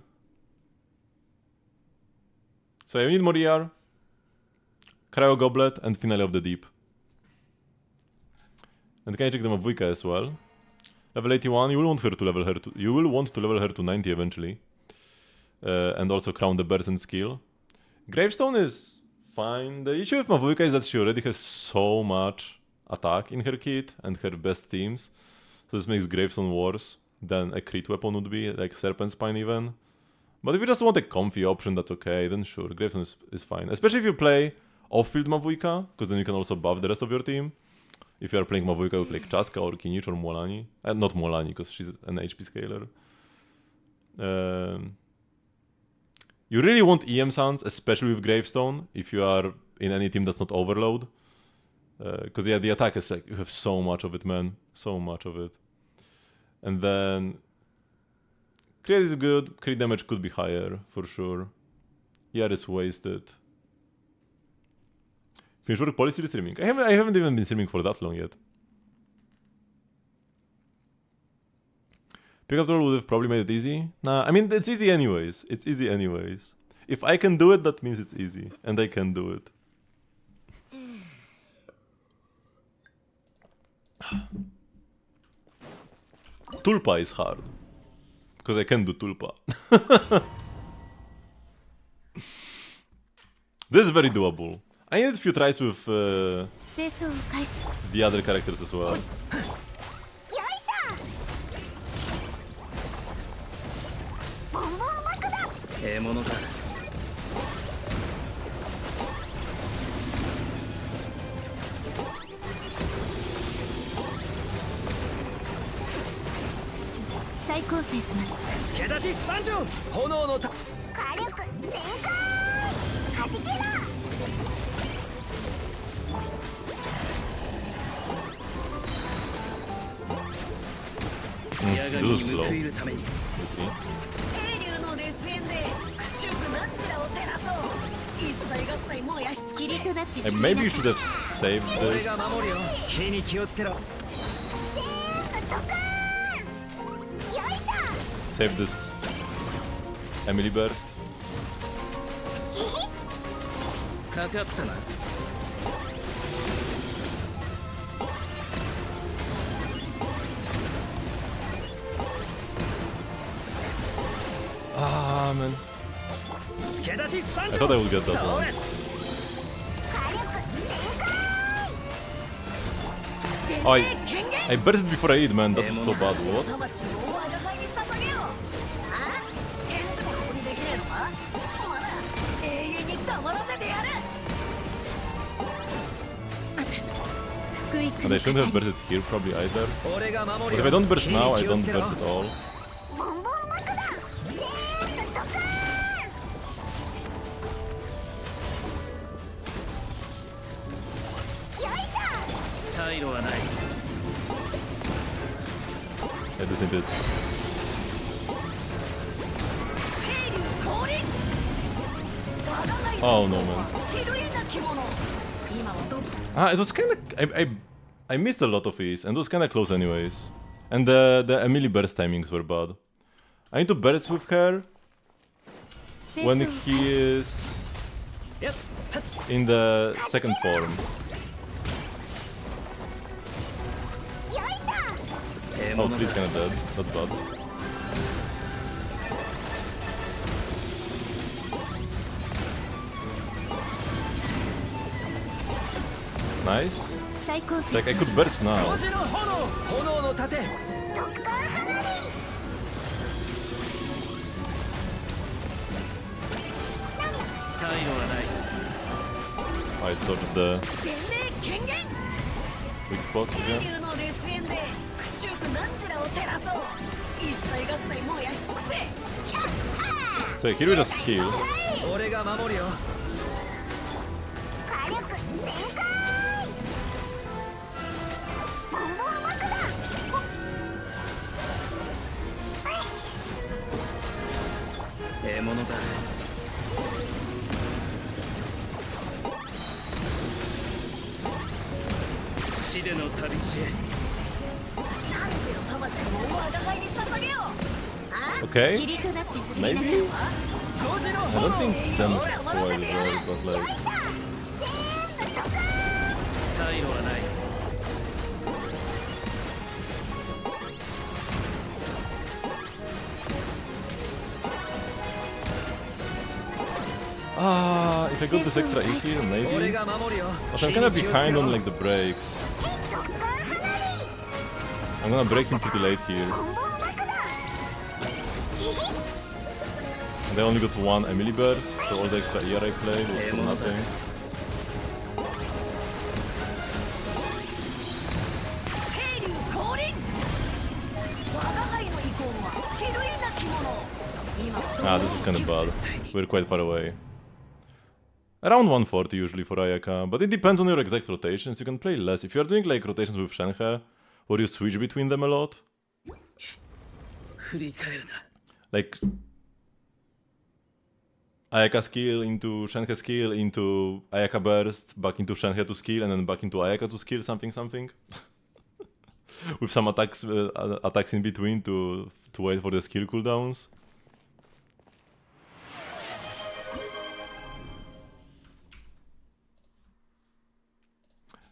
So you need more ER. Cryo Goblet and Finale of the Deep. And can I check the Mavuika as well? Level 81, you will want to level her to 90 eventually. And also crown the Burst and skill. Gravestone is fine. The issue with Mavuika is that she already has so much attack in her kit and her best teams. So this makes Gravestone worse than a crit weapon would be, like Serpent Spine even. But if you just want a comfy option, that's okay, then sure, Gravestone is fine. Especially if you play off-field Mavuika, because then you can also buff the rest of your team. If you are playing Mavuika with like Chaska or Kinich or Mualani. Not Mualani, because she's an HP scaler. You really want EM Suns, especially with Gravestone, if you are in any team that's not Overload. Because yeah, the attack is like, you have so much of it, man. So much of it. And then... Crit is good, crit damage could be higher, for sure. ER is wasted. Finish work policy streaming. I haven't even been streaming for that long yet. Pickup roll would have probably made it easy. Nah, I mean, it's easy anyways. It's easy anyways. If I can do it, that means it's easy. And I can do it. Tulpa is hard. Because I can do Tulpa. This is very doable. I need a few tries with the other characters as well. ええものだ。再構成します。助立ち参上。炎のた火力全開。弾けろ。矢神 This に is 報 slow. いるために You see? 清流の烈焰で駆逐なんちらを照らそう。一切合切燃やし尽くせ。霧となって And maybe you should have saved 俺 this. が守るよ。火に気をつけろ。全部ドカーン。よいしょ。 Save this Emily burst. かかったな。Ah man. 助立ち参 I 上。 thought I would get that そ one. れ。火力全開。 Oh, I bursted before I eat, man. That was so bad. What? 魂を我が輩に捧げよう。あ？返事もろくにできねえのか？まだ永遠に黙らせてやる。福井 And I shouldn't have bursted here probably either. 俺が守 But る if I よ。 don't burst 火に now, I 気を don't つけろ。 burst at all. ボンボン爆弾。全部ドカーン。よいしょ。退路はない。 I just need it. 清流降臨。我が輩 Oh no, man. ひどいな着物。今はどこ？ Ah, it was kind of. I missed a lot of these, and it was kind of close anyways. And the Emily burst timings were bad. I need to burst with her when he is やっ。 in the second form. よいしょ。ええ Oh, もの please だ。 kind of dead. That's bad. Nice. 再構 It's 成 like I し could burst now. 文字の炎。炎の盾。ドッカー花火。退路はない。 I dodged the 全霊権限。 weak spot 清 again. 流の烈焰で駆逐なんちらを照らそう。一切合切燃やし尽くせ。キャッハー。 So here we just heal. 俺が守るよ。火力全開。ボンボン爆弾。ええものだ。死での旅路へ。汝の魂を我が輩に捧げよう。あ？ Okay. 霧となって散りなさい。 Maybe. 文字の I 炎。 don't think damage is spoiled well, but よい like しょ。全部ドカーン。退路はない。 ah, if I got this extra E here, 俺 maybe. が守るよ。 But I'm kinda behind on like the breaks. ドッカー花火。 I'm gonna break him pretty late here. ボンボン爆弾。 And I only got one Emily burst, so all the extra ER I played was for nothing. 清流降臨。我が輩の意向はひどいな着物。今は Ah, this is kinda bad. We're quite far away. Around 140 usually for Ayaka, but it depends on your exact rotations. You can play less. If you're doing like rotations with Shenhe, or you switch between them a lot, 振り返るな。 like Ayaka skill into Shenhe skill into Ayaka burst, back into Shenhe to skill, and then back into Ayaka to skill, something something. With some attacks in between to wait for the skill cooldowns.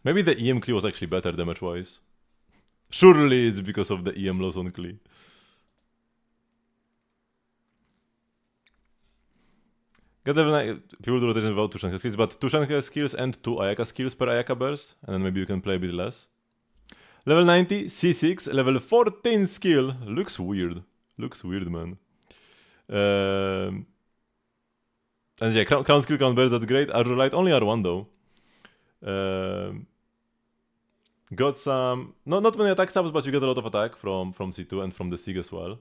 Maybe the EM Klee was actually better damage-wise. Surely it's because of the EM loss on Klee. Get level people do rotation without 2 Shenhe skills, but 2 Shenhe skills and 2 Ayaka skills per Ayaka burst, and then maybe you can play a bit less. Level 90, C6, level 14 skill. Looks weird. Looks weird, man. And yeah, crown skill, crown burst, that's great. R-Light, only R1 though. Got some, not many attack subs, but you get a lot of attack from C2 and from the Sig as well.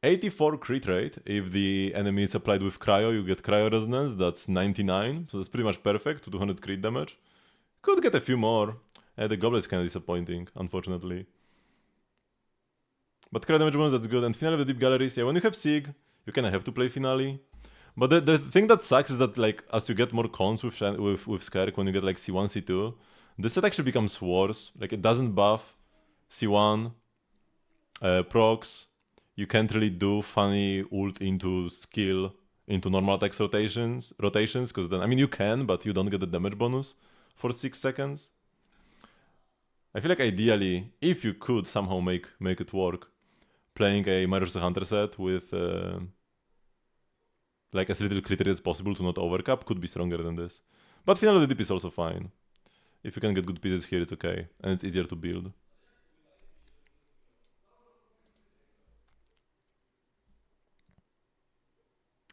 84 crit rate. If the enemy is applied with cryo, you get cryo resonance. That's 99, so that's pretty much perfect. 200 crit damage. Could get a few more. The goblet's kind of disappointing, unfortunately. But cryo damage bonus, that's good. And finale of the deep galleries. Yeah, when you have Sig, you kind of have to play finale. But the thing that sucks is that like as you get more cons with Skerk, when you get like C1, C2, this set actually becomes worse. Like it doesn't buff C1 procs. You can't really do funny ult into skill into normal attacks rotations because then I mean you can, but you don't get the damage bonus for 6 seconds. I feel like ideally, if you could somehow make it work, playing a Mirror's Hunter set with like as little crit as possible to not overcap could be stronger than this. But Final of the Deep is also fine. If you can get good pieces here, it's okay, and it's easier to build.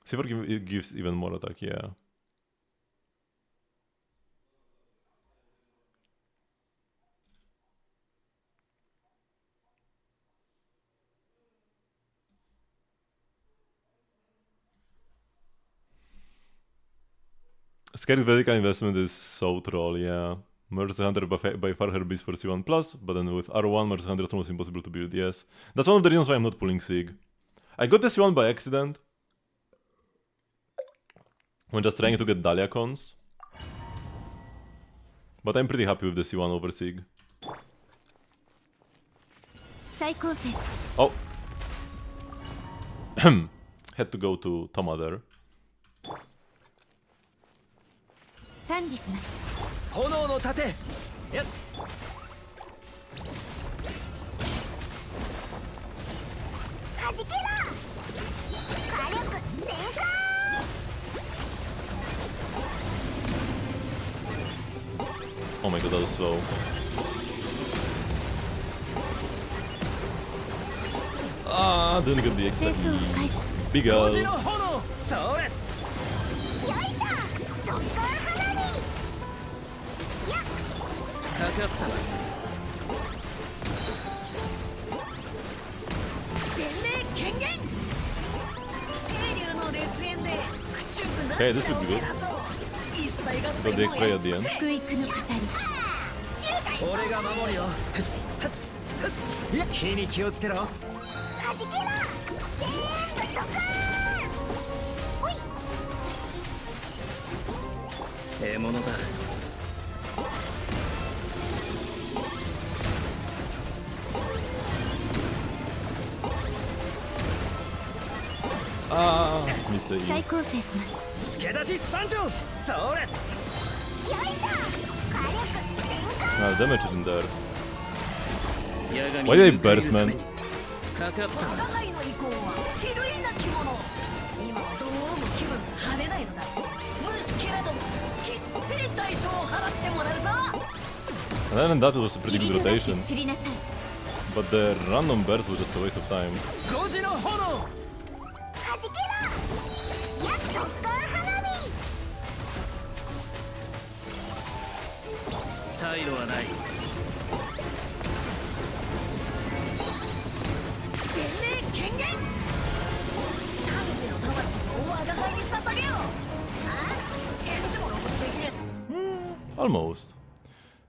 C4 gives even more attack, yeah. Skerk's vertical investment is so troll, yeah. Mercy Hunter by far her beast for C1+, but then with R1, Mercy Hunter is almost impossible to build, yes. That's one of the reasons why I'm not pulling Sig. I got the C1 by accident. When just trying to get Dahlia cons. But I'm pretty happy with the C1 over Sig. Oh! Had to go to Toma there. 炎の盾やっ Oh my god, that was slow. Ah, didn't get the extra. Big L. の炎それ かかったな全霊権限清流の烈焰で駆逐な Okay, this looks good. 一切が Got the X-ray at the end. 俺が守るよ火に気をつけろ獲物だ Ah, Mr. E. 助立ち参上それ Ah, damage isn't there. 矢神 Why did they burst, man? かかったなお互いの意向は比類なきもの今はどうも気分が晴れないのだですけれどもきっちり代償を払ってもらうぞ And then that was a pretty good rotation. But the random burst was just a waste of time. 5時の炎退路はない全霊権限幹事の魂を我が輩に捧げようあ返事もロボットできる Almost.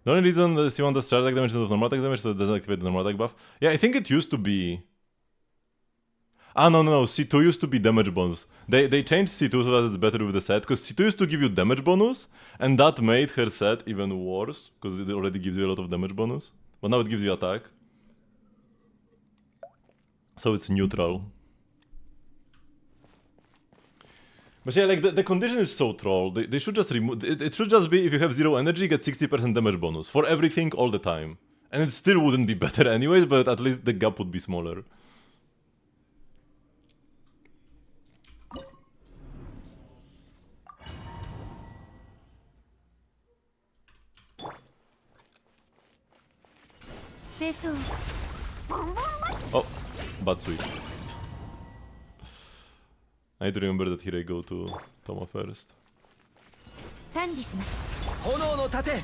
The only reason the C1 does charge attack damage instead of normal attack damage so it doesn't activate the normal attack buff. Yeah, I think it used to be... Ah, no, C2 used to be damage bonus. They changed C2 so that it's better with the set, because C2 used to give you damage bonus, and that made her set even worse, because it already gives you a lot of damage bonus. But now it gives you attack. So it's neutral. But yeah, like the condition is so troll. They should just remove... It should just be if you have 0 energy, get 60% damage bonus for everything all the time. And it still wouldn't be better anyways, but at least the gap would be smaller. Oh, bad switch. I need to remember that here I go to Toma first. 管理します。炎の盾。よいし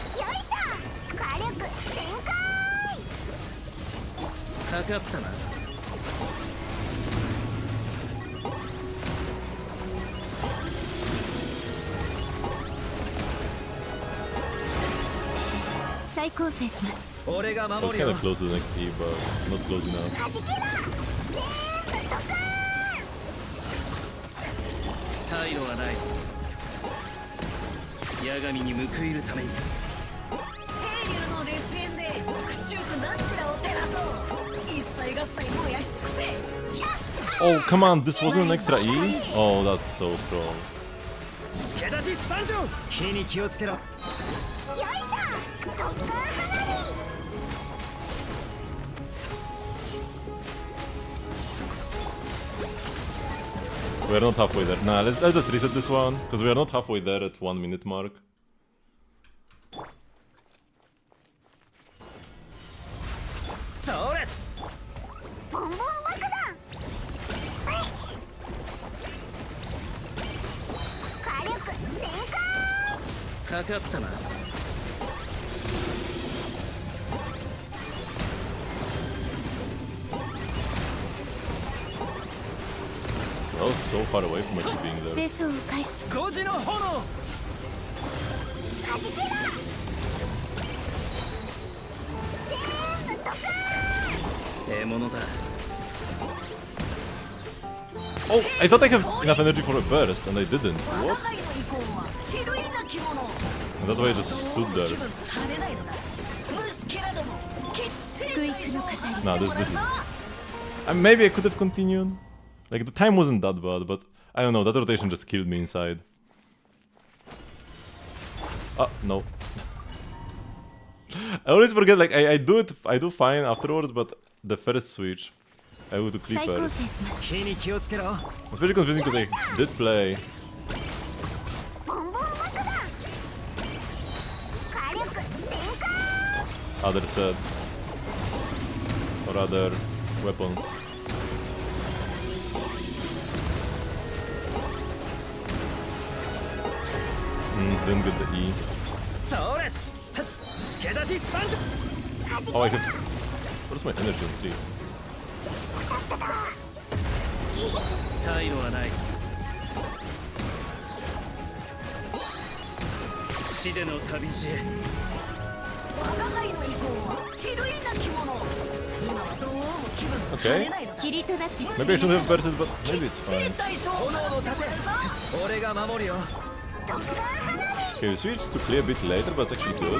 ょ。火力全開。かかったな。再構成します。俺が I was 守る kinda よ。 close to the next E, but not close enough. はじけろ。全部ドカ退路はない。八神に報いるために。清流の烈焰で駆逐軍なんちらを照らそう。一切合切燃やし尽くせ。 Oh, come on, this wasn't an extra E? Oh, that's so strong. 助立ち参上。火に気をつけろ。よいしょ。特攻花火。 We are not halfway there. Nah, let's just reset this one, because we are not halfway there at 1 minute mark. それ。ボンボン爆弾。火力全開。かかったな。 I was so far away from actually being there. 清掃を開始。5時の炎。はじけろ。全部ドカ獲物だ。 Oh, I thought I have enough energy for a burst, and I didn't. 我が What? 輩の意向は比類なきもの。 And that's why I just stood 気 there. 分晴れないのだ。ブルスケラども、きっちりクイックの語り。 Nah, this is. Maybe I could have continued. Like the time wasn't that bad, but I don't know. That rotation just killed me inside. Ah, no. I always forget. Like I do it. I do fine afterwards, but the first switch, I go to 再構 Clippers. 成します。火に気をつけろ。 It's very confusing because I did play ボンボン爆弾。火力全開。 other sets or other weapons. Didn't get the E. それ。助立ち参上。 Oh, I could. Where's my energy on 3? 退路はない。死での旅路へ。我が輩の意向は比類なきもの。今はどうも気分晴れないのだ。霧となって Maybe I should have bursted, but maybe it's チリ fine. 対象。炎の盾。俺が守るよ。 Okay, we switched to clear a bit later, but it's actually good.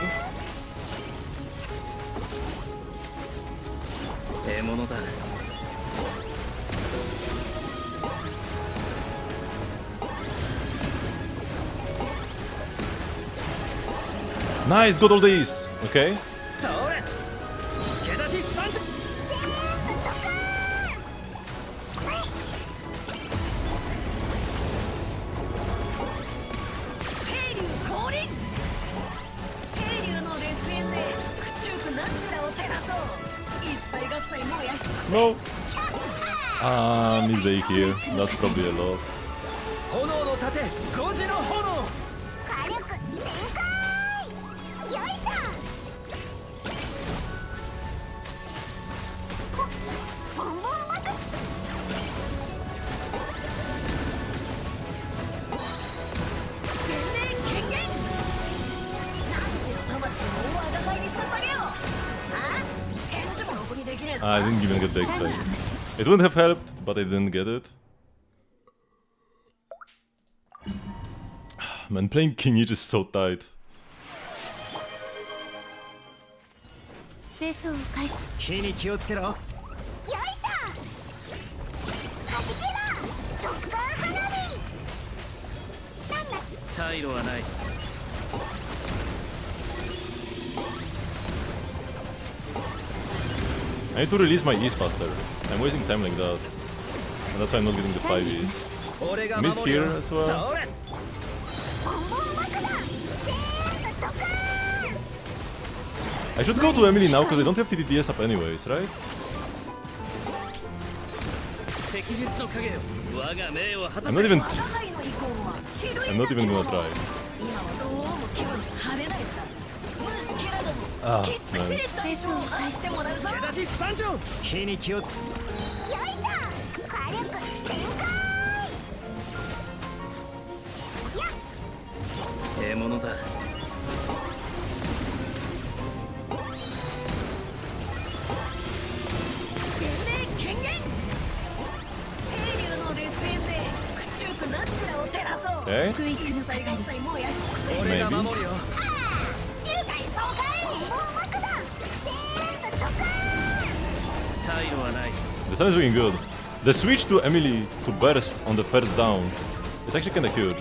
獲物だ。 Nice, got all these. Okay. それ。助立ち参上。 清流降臨。清流の烈焰で駆逐軍なんちらを照らそう。一切合切燃やし尽くせ。 No. Missed the E here. That's probably a loss. 炎の盾。5時の炎。火力全開。よいしょ。ボンボン爆弾。全面権限。何時の魂を我が輩に捧げよう。あ？返事もろくにできねえのか。 I didn't even get the extra. It wouldn't have helped, but I didn't get it. Man, playing King Age is so tight. 清掃を開始。火に気をつけろ。よいしょ。はじけろ。特攻花火。なんだ。退路はない。 I need to release my E's faster. I'm wasting time like that. And that's why I'm not getting the 5 E's. 俺が Miss 守るよ。 here as well. それ。ボンボン爆弾。全部ドカーン。 I should go to Emily now because I don't have TTDS up anyways, right? 赤日の影よ我が命を果た I'm せ not even 我が輩の意向はひどい I'm not even gonna try. 今はどうも気分晴れないんだムスケラども Ah, きっち man. りと衣装を返してもらうぞ手出し参上火に気をつよいしょ火力全開獲物だ全霊権限清流の烈焰で駆逐なんちらを照らそう Okay. 福井一切合切燃やし尽くせ俺が Maybe. 守るよ龍海総会ボン爆弾全部ドカ退路はない The sun is looking good. The switch to Emily to burst on the first down is actually kinda cute.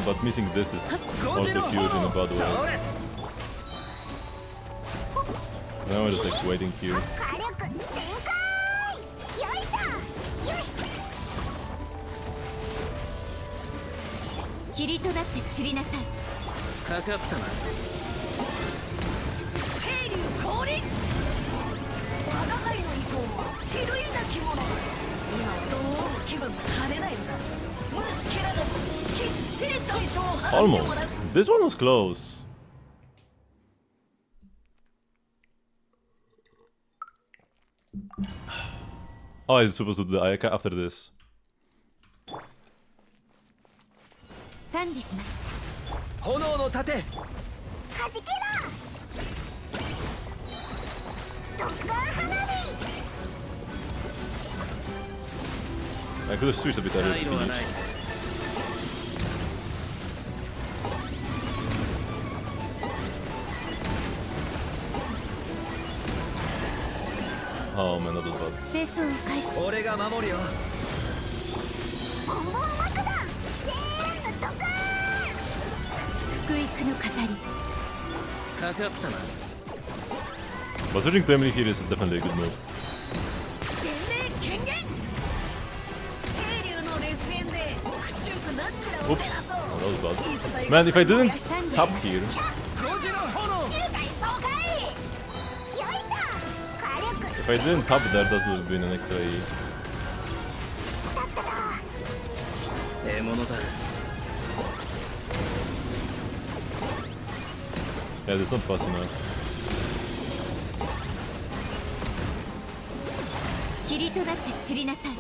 But missing this is also cute in a bad way. それ Now we're just like waiting here. 火力全開よいしょよい霧となって散りなさい。かかったな清流降臨我が輩の意向はひどいなき者今はどうも気分が晴れないんだムスケラどもきっちりと衣装を払っても Almost. らう This one was close. Oh, I'm supposed to do the Ayaka after this. 管理します。炎の盾はじけろドッカー花火 I could have switched a bit earlier 退 to 路は finish. ない Oh man, that was bad. 清掃を開始。俺が守るよボンボン爆弾全部ドカ福育の語り。かかったな But switching to Emily here is definitely a good move. 全霊権限清流の烈焰で駆逐なんちらを Oops. 照らそう Oh, that was 一 bad. 切 Man, if I 合切 didn't 燃やし尽くせ tap here, 5時の炎龍海総会よいしょ火力 if I didn't tap there, that would have been an extra E. 獲物だ Yeah, that's not fast enough. 霧となって散りなさい。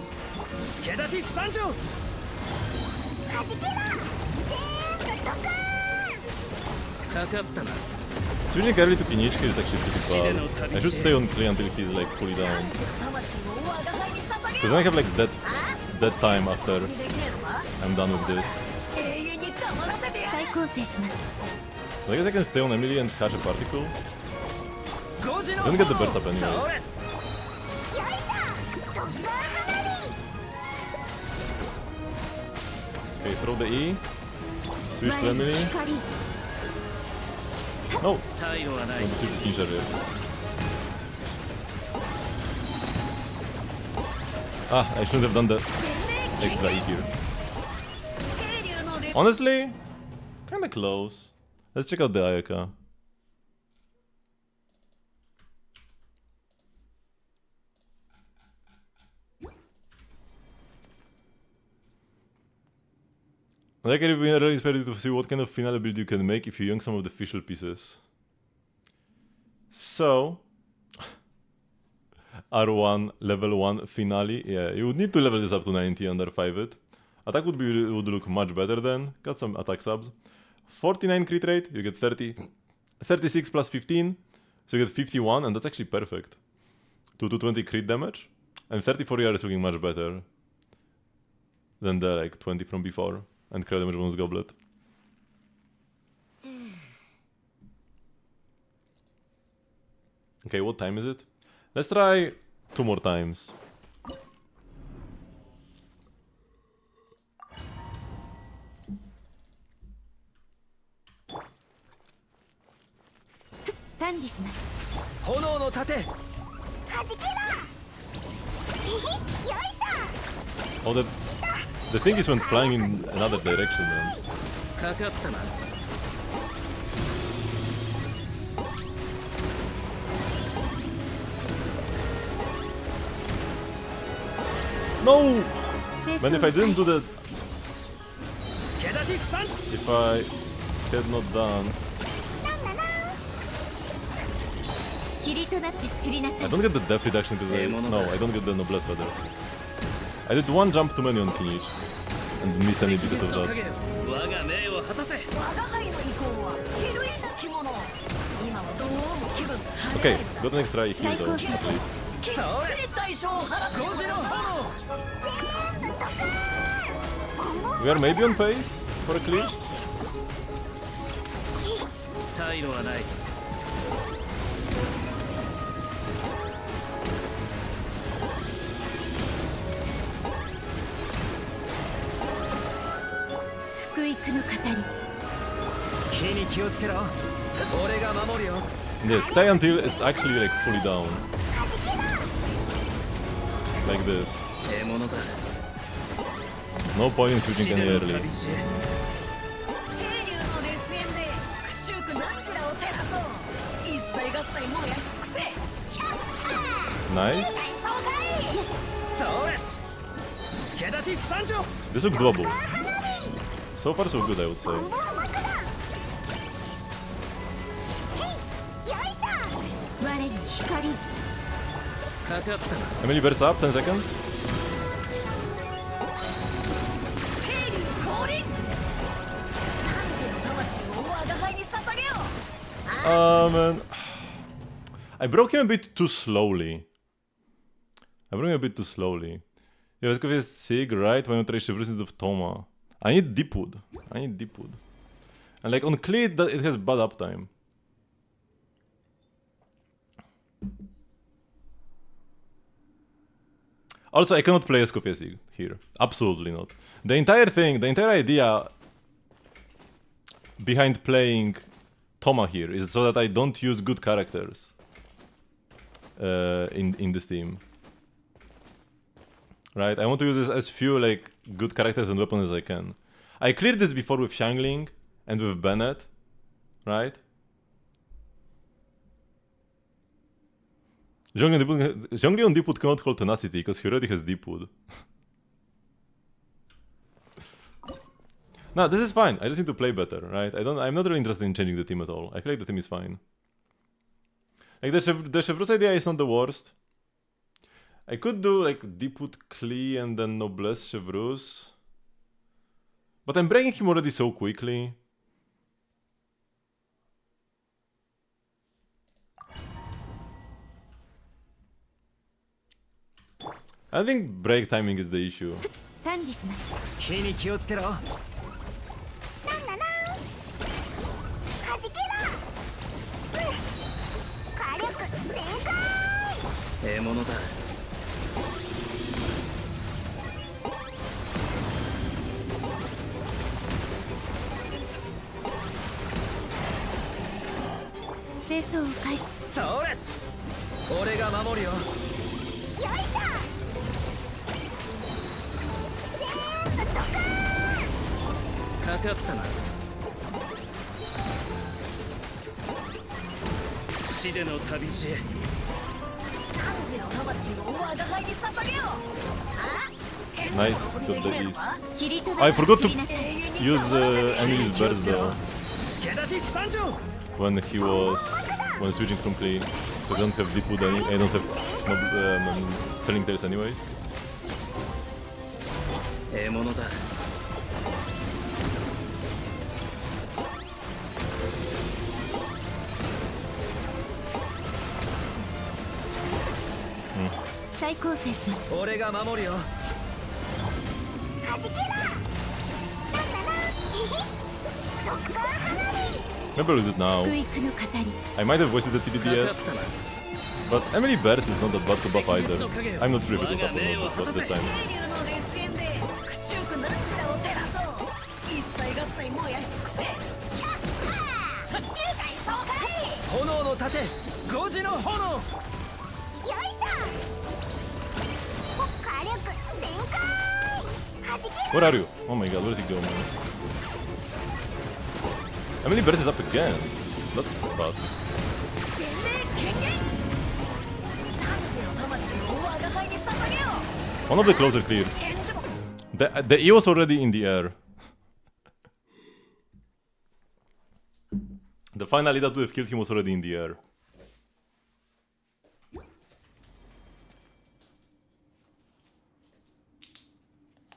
助出し参上はじけろ全部ドカかかったな Switching early to Kinichki is actually pretty bad. I should stay on play until he's like fully down. 魂を我が輩に捧げ Because よ then I have like that time after にできねえのか I'm done with this. 永遠に黙らせてやる再構成します。 So I guess I can stay on Emily and catch a particle. 5時の Don't get the burst up そ anyway. れよいしょドッカー花火 Okay, throw the E. Switch to 前に Emily. 光。 No! 退路はない Want to switch to Kinsha earlier. Ah, I shouldn't have done the extra E here. 清流の烈 Honestly, kinda close. Let's check out the Ayaka. Like I've been really excited to see what kind of finale build you can make if you young some of the official pieces. So, R1 level 1 finale, yeah, you would need to level this up to 90 under 5 it. Attack would look much better then. Got some attack subs. 49 crit rate, you get 30. 36 plus 15, so you get 51, and that's actually perfect. 220 crit damage, and 34 is looking much better than the like 20 from before, and crit damage bonus goblet. Okay, what time is it? Let's try 2 more times. Hono no tate! はじけろよいしょ Oh, the thing is went flying in another direction, man. かかったな 全 No! 清掃 Man, if I didn't do that, 助立ち三十 if I had not done... 霧となって散りなさ I い don't get the depth reduction because I... No, I don't get the noblesse feather. I did one jump too many on finish. And missed any because of の that. 影よ我が命を果たせ我が輩の意向は比類なきもの。今はどうも気分が晴 Okay, れないんだ。 got the next try here though, Psycho please. きっちり代償を払っても5時のらうぞ。炎 We are maybe on pace for a clear? 退路はない 福育の語り 火に気をつけろ俺が守るよ Yeah, stay until it's actually like fully down. Like this. 獲物だ No point in switching 死 any での early. 旅路へ清流の烈焰で苦中苦なんちらを照らそう。一切合切燃やし尽くせ。 Nice. 大爽快。それ助立ち三条 This looks doable. So far so good, I would say. 我に光かかったな Emily burst up, 10 seconds. 清流降臨。汝の魂を我が輩に捧げよう。 Man. I broke him a bit too slowly. Yeah, let's go with Sig, right? Why not try Shivers instead of Toma? I need Deepwood. And like on Clay, it has bad uptime. Also, I cannot play Escoffier Sig here. Absolutely not. The entire thing, the entire idea behind playing Toma here is so that I don't use good characters in this team. Right? I want to use as few like good characters and weapons as I can. I cleared this before with Xiangling and with Bennett, right? Zhongli on Deepwood cannot hold Tenacity because he already has Deepwood. No, this is fine. I just need to play better, right? I'm not really interested in changing the team at all. I feel like the team is fine. Like the Chevreuse idea is not the worst. I could do like Deepwood Klee and then Noblesse Chevreuse. But I'm breaking him already so quickly. I think break timing is the issue. 管理します火に気をつけろはじけろ。火力全開。獲物だ清掃を開始それ俺が守るよよいしょ。全部ドカーン。かかったな死での旅路へ汝の魂を我が輩に捧げよう。あ Nice, got the ease. 霧とな I って forgot 散りなさい to use Emily's burst though 助立ち三条 when switching from Klee. Because I don't have Deepwood I don't have Telling Tales anyways. 獲物だ再構成します俺が守るよはじけろ。なんだな。いひ。特攻花火。 Maybe I'll use it now. 福育の語り I might have wasted the かか TDDS, ったな but Emily Burst is not that bad to buff either. I'm not sure if it was up or not, but this time. 清流の烈焰で苦中苦なんちらを照らそう。一切合切燃やし尽くせ。キャッハー。大爽快。炎の盾5時の炎よいしょ。火力全開。はじけろ。 Where are you? Oh my god, where did he go, man? Emily Burst is up again. That's fast. 全霊権限。汝の魂を我が輩に捧げよう。One of the closer clears. 返事も The E was already in the air. The final E that would have killed him was already in the air.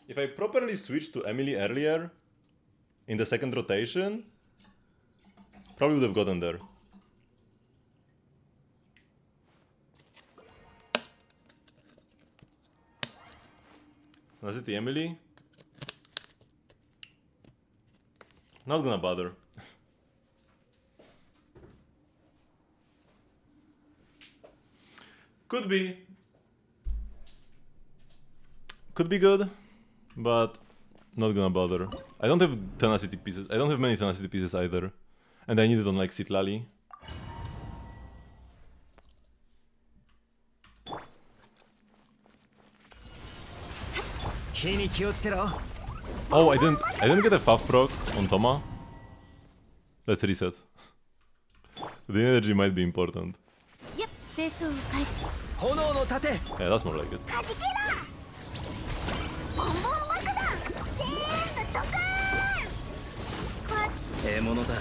If I properly switched to Emily earlier, in the second rotation, probably would have gotten there. Was it the Emily? Not gonna bother. Could be. Could be good, but not gonna bother. I don't have tenacity pieces. I don't have many tenacity pieces either. And I need it on like Citlali. Oh, I didn't get a Puff proc on Toma. Let's reset. The energy might be important. やっ清掃を開始 Yeah, that's more like it. はじけろボンボン爆弾全部ドカーンええものだ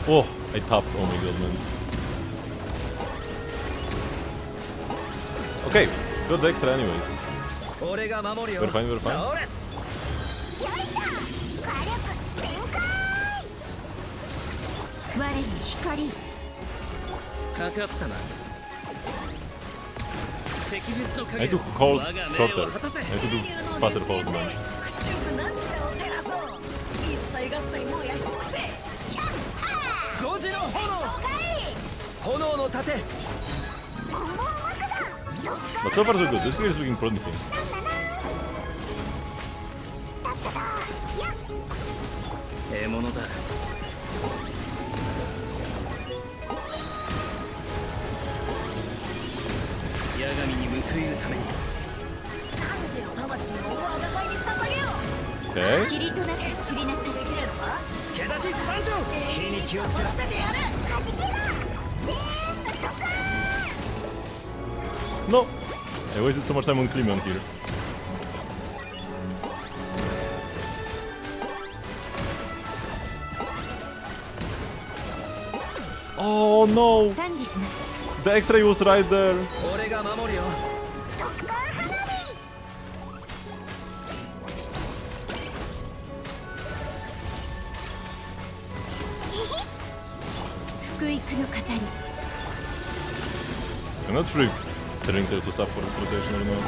Oh, I tapped. Oh my god, man. Okay, got the extra anyways. 俺が守るよ We're fine, we're fine. それよいしょ火力全開我に光かかったな赤日の I 影 need to を hold 我が命 shorter. を果たせ I need to do faster hold, man. 駆逐なんちゃらを照らそう一切合切燃やし尽くせ5時の炎そうかい炎の盾ボンボン爆弾ドッカ But so far so good. This game is looking promising. だっただやっええものだ八神に報いるために汝の魂を我が輩に捧げよう Okay. 霧となって散りなさいできねえのか付け出し参上火に気をつけろせてやるはじけろ全部ドカ No! I wasted so much time on Cleveland here. Oh no! 管理します The extra was right there! 俺が守るよドッカー花火福育の語り I'm not really telling her to suffer for this rotation anymore.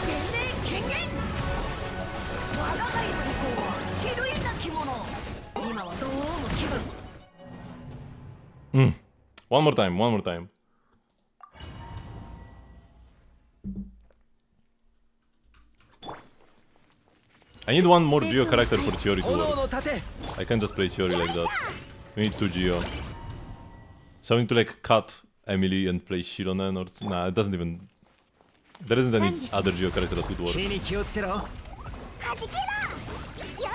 全霊権限我が輩の意向は比類なきもの今はどうも気分 One more time, one more time. I need one more Geo character for Chiori to 炎 work. の盾 I can't just play Chiori like that. We need 2 Geo. So I need to like cut Emily and play Shironen or... Nah, it doesn't even... There isn't any other Geo character that would work. 火に気をつけろはじけろよいしょ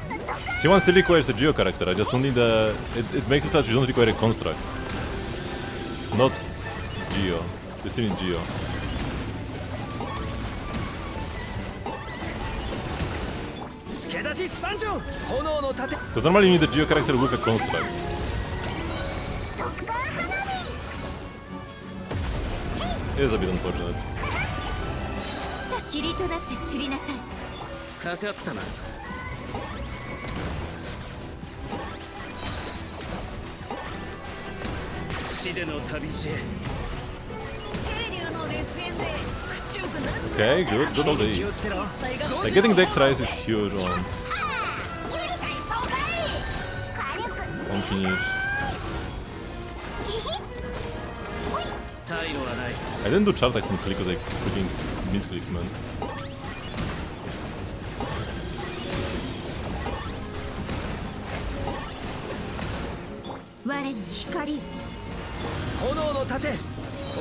全部ドカ C1 still requires a Geo character, I just don't need a... It makes it so that you don't require a construct. Not Geo. You still need Geo. 付け出し参上炎の盾 Because normally you need a Geo character with a construct. ドッカー花火 It is a bit unfortunate. さあ霧となって散りなさいかかったな死での旅路へ清流の熱炎で駆逐軍なんちゃ Okay, good, good old 気を days. つけろ Like getting the extra ice is huge on そうかい火力 finish. 退路はない I didn't do chart attacks on click because I freaking misclicked, man. 我に光 炎の盾 I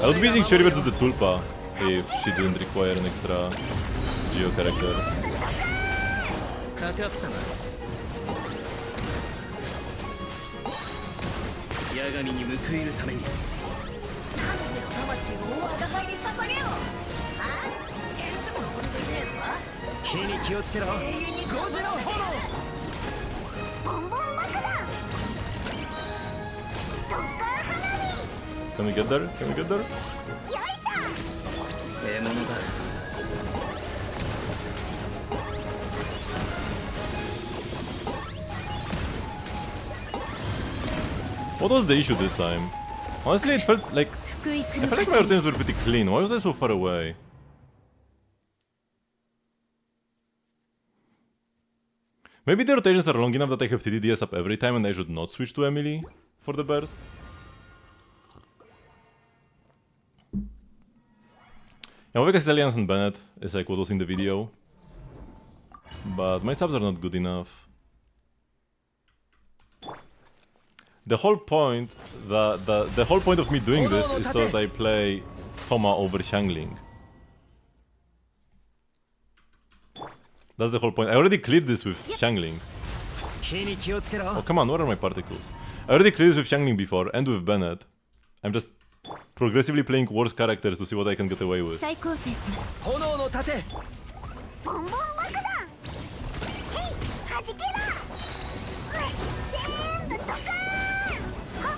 would be using Chiori versus the Tulpa if she didn't require an extra Geo character. かかったな八神に報いるために。汝の魂を我が輩に捧げよう。あ返事も残りできねえのか。火に気をつけろ。永遠に5時の炎。ボンボン爆弾特攻花火。 Can we get there? Can we get there? よいし獲物だ。 What was the issue this time? Honestly, it felt like... 福井 I 君 felt like my routines were pretty clean. Why was I so far away? Maybe the rotations are long enough that I have TDDS up every time and I should not switch to Emily for the burst. Yeah, Mavuika Alliance and Bennett is like what was in the video. But my subs are not good enough. The whole point, the whole point of me doing this is so that I play Thoma over Xiangling. That's the whole point. I already cleared this with Xiangling. 火に気をつけろ。 Oh, come on, where are my particles? I already cleared this with Xiangling before, and with Bennett. I'm just progressively playing worse characters to see what I can get away with. 再構成します。炎の盾。ゃボンボン爆弾。へい弾けろ。全部ドカーン。はっ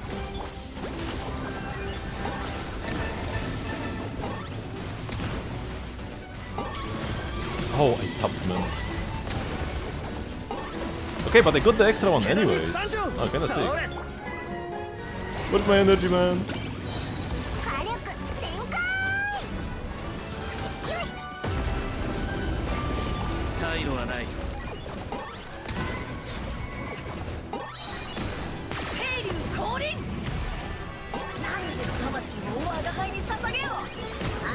Oh, I tapped man. Okay, but I got the extra one anyways. Oh, kinda sick. Where's my energy, man? 火力全開。よい。退路はない。清流降臨。汝の魂を我が輩に捧げよう。あ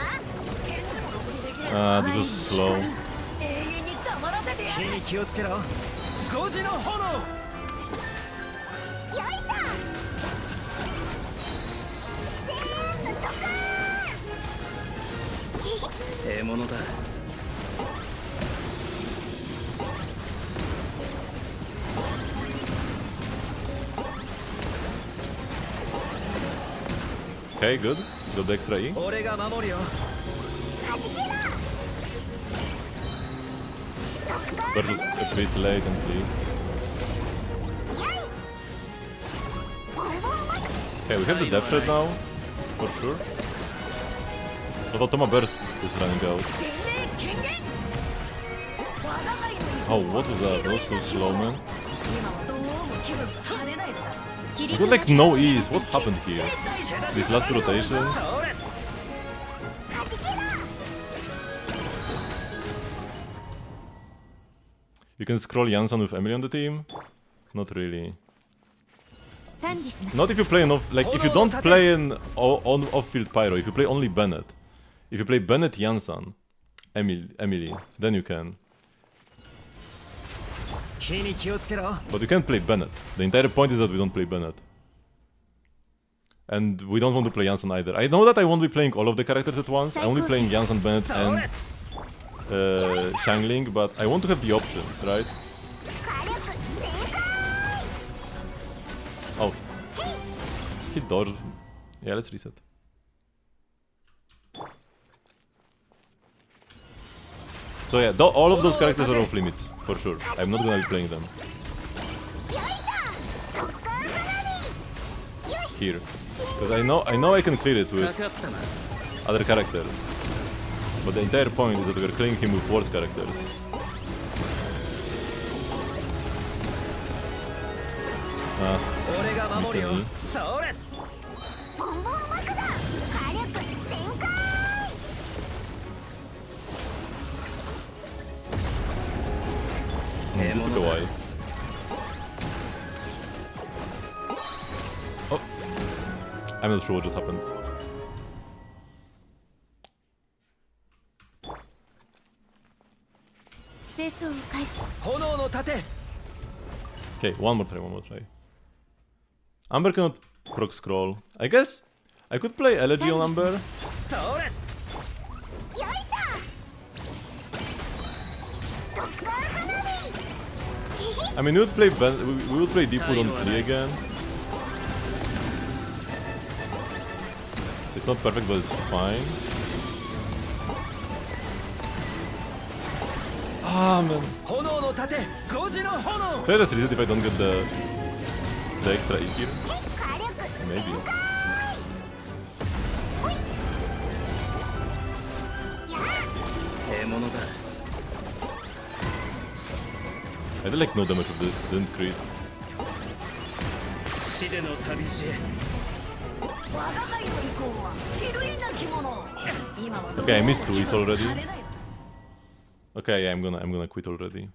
返事もろくにできねえのか。 This was slow. 永遠に黙らせてやる。火に気をつけろ。5時の炎。よいしょ。全部ドカーン。獲物だ。 Okay, good. Got the extra E. 俺が守るよ。弾けろ。 But it was a bit late and please. ボンボン爆弾。 Okay, we have the depth shot now. For sure. Although Thoma burst is running out. 全霊権限。我が輩の Oh, what was that? That was so slow, man. 今はどうも気分が晴れないのだ。 We got like no E's. What happened here? These last rotations? 弾けろ。 You can scroll Janssen with Emily on the team? Not really. 管理します。 Not if you play an off, like if you don't play an on off-field pyro. If you play only Bennett, if you play Bennett, Janssen, Emily, then you can. 火に気をつけろ。 But you can't play Bennett. The entire point is that we don't play Bennett. And we don't want to play Janssen either. I know that I won't be playing all of the characters at once. I'm only playing Janssen, Bennett, and Xiangling, but I want to have the options, right? 火力全開。 Oh. He dodged. Yeah, let's reset. So yeah, all of those characters are off limits, for sure. I'm not gonna be playing them よいしょ。特攻花火。 here. Because I know I can clear it か with かったな。 other characters. But the entire point is that we're clearing him with worse characters. Ah, 俺が守るよ Mr. Me.。それ。ボンボン爆弾。火力全開。 this took a while. Oh. I'm not sure what just happened. Hono no tate. Okay, one more try. Amber cannot proc scroll. I guess I could play Elegy on Amber. それ。よいしょ。特攻花火。 I mean, we would play we would play Deepwood on 3 again. It's not perfect, but it's fine. Ah, man. 炎の盾5時の炎 Can I just reset if I don't get the extra E here? 火力 Maybe. ええものだ I did like no damage with this, didn't crit. 死での旅路へ我が輩の意向は比類なきもの今は Okay, I missed two E's already. あれだよ Okay, yeah, I'm gonna quit already.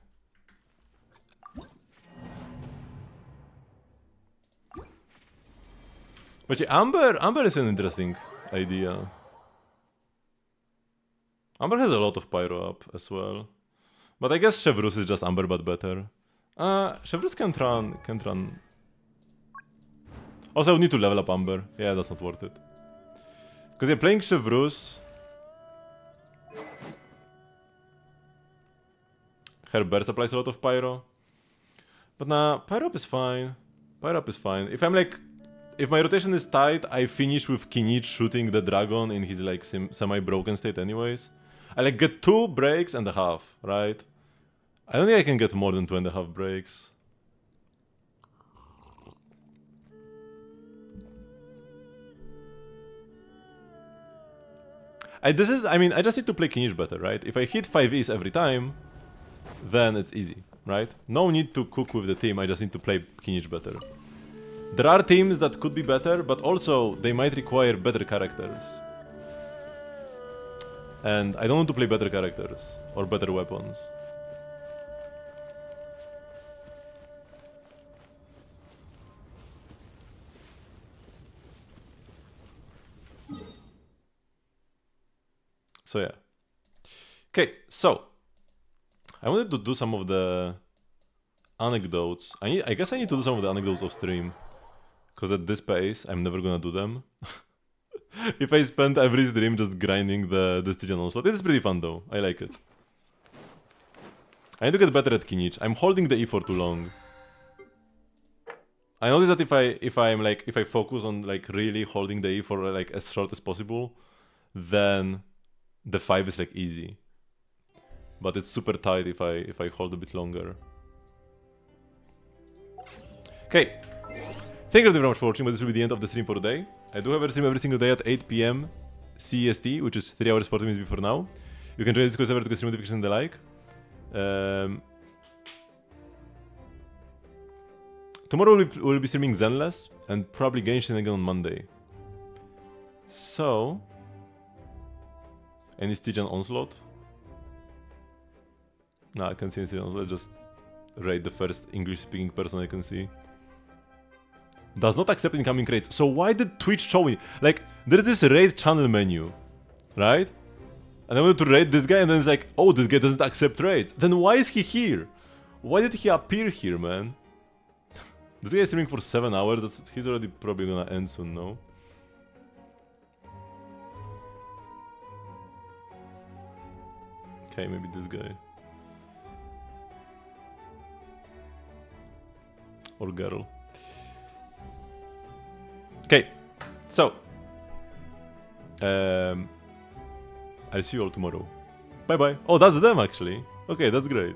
But yeah, Amber is an interesting idea. Amber has a lot of pyro up as well. But I guess Chevrus is just Amber but better. Chevrus can't run. Also, I would need to level up Amber. Yeah, that's not worth it. Because yeah, playing Chevrus, her burst applies a lot of pyro. But nah, pyro up is fine. Pyro up is fine. If my rotation is tight, I finish with Kinich shooting the dragon in his like semi-broken state anyways. I like get 2 breaks and a half, right? I don't think I can get more than 2.5 breaks. I just need to play Kinich better, right? If I hit 5Es every time, then it's easy, right? No need to cook with the team, I just need to play Kinich better. There are teams that could be better, but also they might require better characters. And I don't want to play better characters or better weapons. So yeah. Okay, so I wanted to do some of the anecdotes. I guess I need to do some of the anecdotes off stream. Because at this pace, I'm never gonna do them. If I spend every stream just grinding the Stygian onslaught. It is pretty fun though, I like it. I need to get better at Kinich. I'm holding the E for too long. I notice that if I focus on like really holding the E for like as short as possible, then the 5 is like easy. But it's super tight if I hold a bit longer. Okay. Thank you very much for watching, but this will be the end of the stream for today. I do have a stream every single day at 8 PM CEST, which is 3 hours 40 minutes before now. You can join the Discord server to get stream notifications and the like. Tomorrow we'll be streaming Zenless and probably Genshin again on Monday. So, any Stygian onslaught? No, I can't see any Stygian onslaught. Let's just raid the first English-speaking person I can see. Does not accept incoming raids. So why did Twitch show me? Like, there's this raid channel menu, right? And I wanted to raid this guy and then it's like, oh, this guy doesn't accept raids. Then why is he here? Why did he appear here, man? This guy is streaming for 7 hours. He's already probably gonna end soon, no? Okay, maybe this guy. Or girl. Okay, so I'll see you all tomorrow. Bye bye. Oh, that's them actually. Okay, that's great.